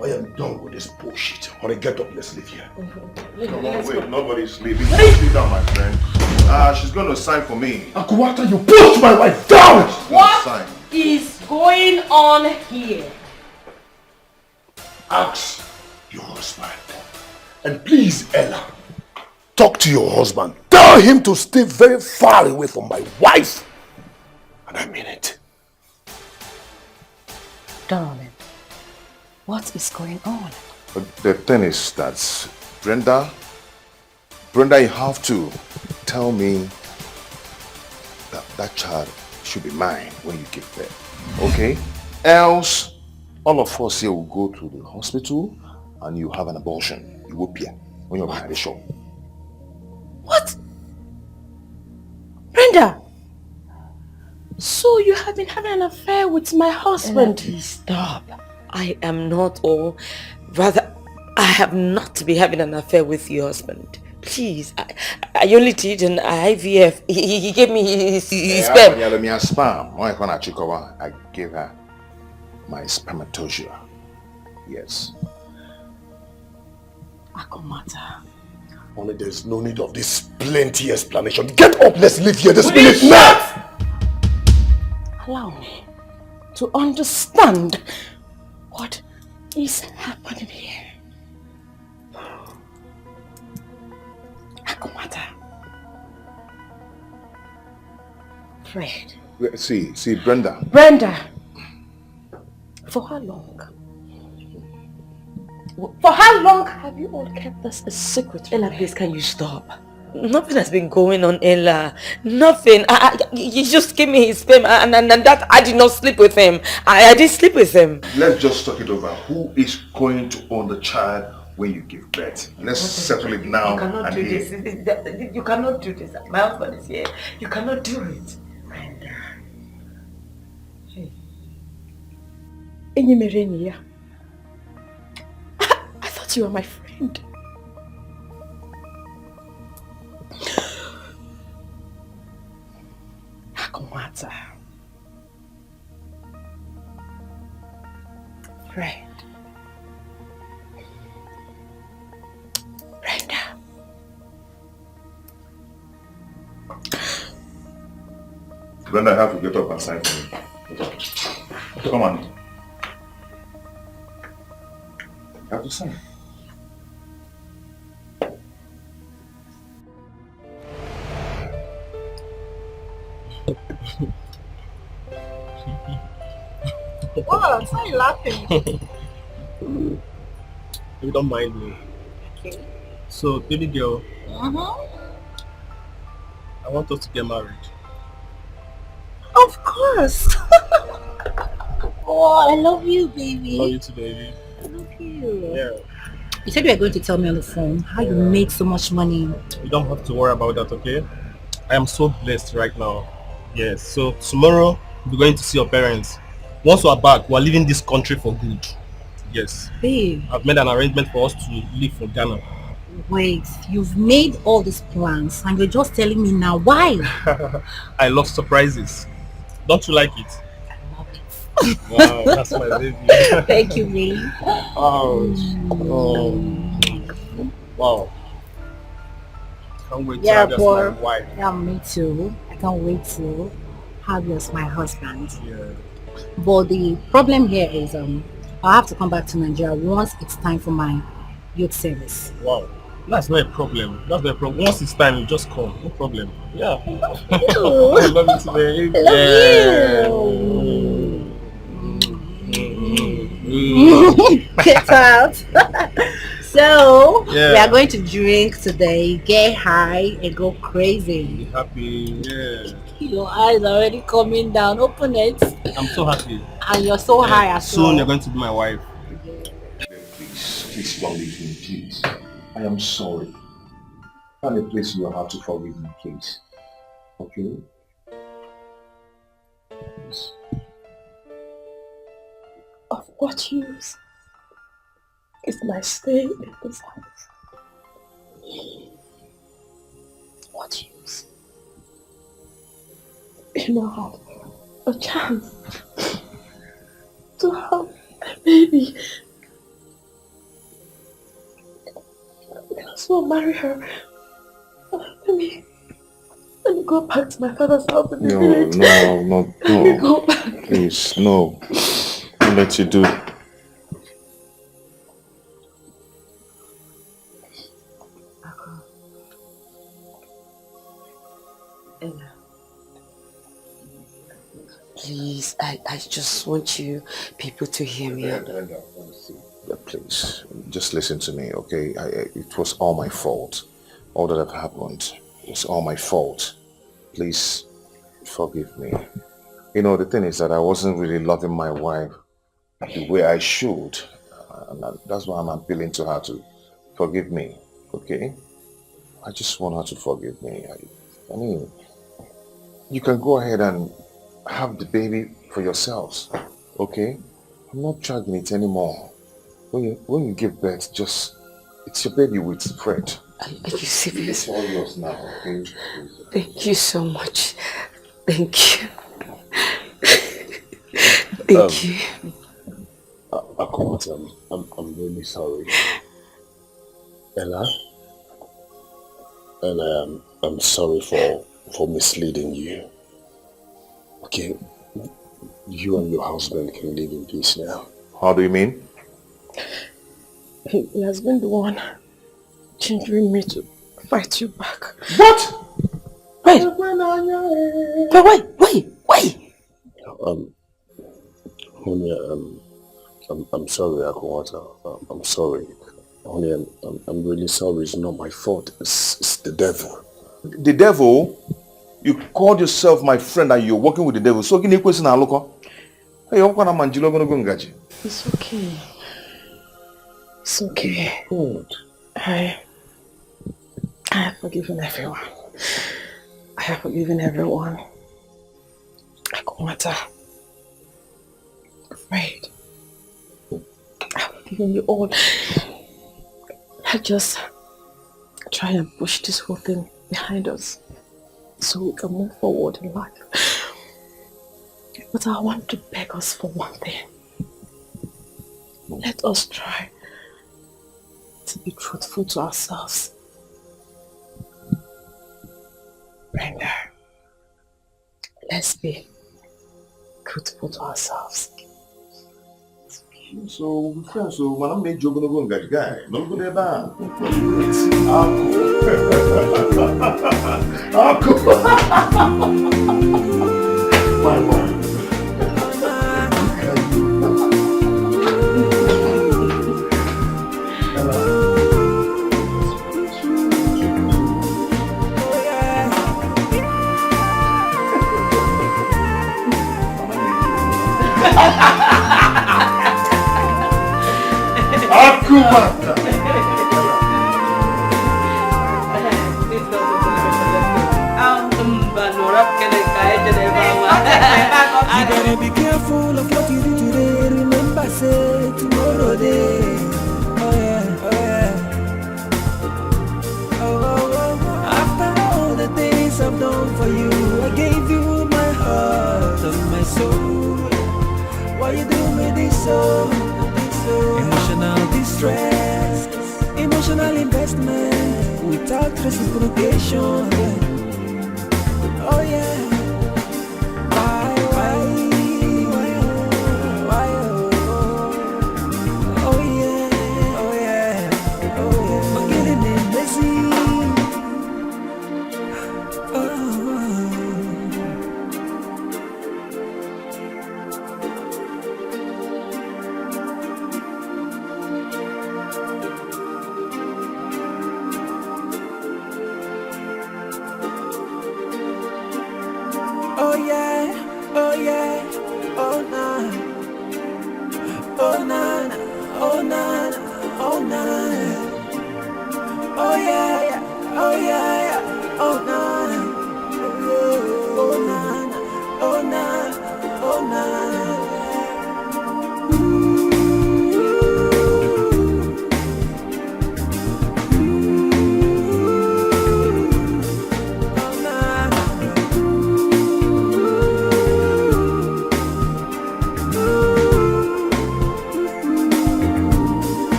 I am done with this bullshit. Honey, get up, let's leave here. Come on, wait, nobody's sleeping. Sit down, my friend. She's going to sign for me. Akumata, you pushed my wife down! What is going on here? Ask your husband. And please, Ella, talk to your husband. Tell him to stay very far away from my wife. And I mean it. Darling, what is going on? But the thing is that, Brenda, you have to tell me that that child should be mine when you give birth. Okay? Else, all of us here will go to the hospital and you have an abortion. You will appear when you're behind the show. What? Brenda! So you have been having an affair with my husband? Please stop. I am not, or rather, I have not been having an affair with your husband. Please, I only did an IVF. He gave me his sperm. I gave her my spermatozoa. Yes. Akumata. Only there's no need of this plenty explanation. Get up, let's leave here this minute now! Allow me to understand what is happening here. Akumata. Fred. See, Brenda. Brenda! For how long? For how long have you all kept this a secret? Ella, please, can you stop? Nothing has been going on, Ella. Nothing. You just gave me his sperm and that I did not sleep with him. I didn't sleep with him. Let's just talk it over. Who is going to own the child when you give birth? Let's settle it now. You cannot do this. You cannot do this. My husband is here. You cannot do it. Brenda. Hey. I thought you were my friend. Akumata. Fred. Brenda. Brenda, I have to get up and sign for me. Come on. I have to sign. What? Why are you laughing? You don't mind me. Okay. So, baby girl, I want us to get married. Of course. Oh, I love you, baby. Love you too, baby. I love you. Yeah. You said you were going to tell me on the phone how you made so much money. You don't have to worry about that, okay? I am so blessed right now. Yes. So tomorrow we're going to see your parents. Once we are back, we are leaving this country for good. Yes. Babe. I've made an arrangement for us to leave for Ghana. Wait, you've made all these plans and you're just telling me now. Why? I love surprises. Don't you like it? I love it. Wow, that's my baby. Thank you, babe. Oh, wow. Can't wait to have you as my wife. Yeah, me too. I can't wait to have you as my husband. Yeah. But the problem here is I'll have to come back to Nigeria once it's time for my youth service. Wow. That's not a problem. That's not a problem. Once it's time, you just come. No problem. Yeah. I love you today. I love you. Get out. So we are going to drink today, get high and go crazy. Be happy. Yeah. Your eyes are already coming down. Open it. I'm so happy. And you're so high as well. Soon you're going to be my wife. Please don't leave me, please. I am sorry. Find a place in your heart to forgive me, please. Okay? Please. Of what use is my stay in this house? What use? You know, have a chance to have a baby. Just want to marry her. Let me go back to my father's house in the village. No. Let me go back. Please, no. I'll let you do it. Ella, please, I just want you people to hear me. Please, just listen to me, okay? It was all my fault. All that have happened, it's all my fault. Please, forgive me. You know, the thing is that I wasn't really loving my wife the way I should. And that's why I'm appealing to her to forgive me, okay? I just want her to forgive me. I mean, you can go ahead and have the baby for yourselves, okay? I'm not dragging it anymore. When you give birth, it's your baby with Fred. Are you serious? It's all yours now, okay? Thank you so much. Thank you. Thank you. Akot, I'm really sorry. Ella, I'm sorry for misleading you. Okay, you and your husband can live in peace now. How do you mean? He has been the one hindering me to fight you back. What? Wait! Honey, I'm sorry, Akowata. I'm sorry. Honey, I'm really sorry. It's not my fault. It's the devil. The devil? You called yourself my friend and you're working with the devil. So can you question Aloko? Hey, it's okay. It's okay. Good. I have forgiven everyone. I have forgiven everyone. Akwata. Afraid. I've forgiven you all. I just try and push this whole thing behind us so we can move forward in life. But I want to beg us for one thing. Let us try to be truthful to ourselves. Brenda, let's be truthful to ourselves. So, friends, when I made you gonna go and get guy, no good about. My word. Akumata. You better be careful of what you do today. Remember, say tomorrow day. Oh yeah, oh yeah. Oh. After all the things I've done for you, I gave you my heart and my soul. Why you do me this so? Emotional distress, emotional investment without reciprocation. Oh yeah. Oh yeah.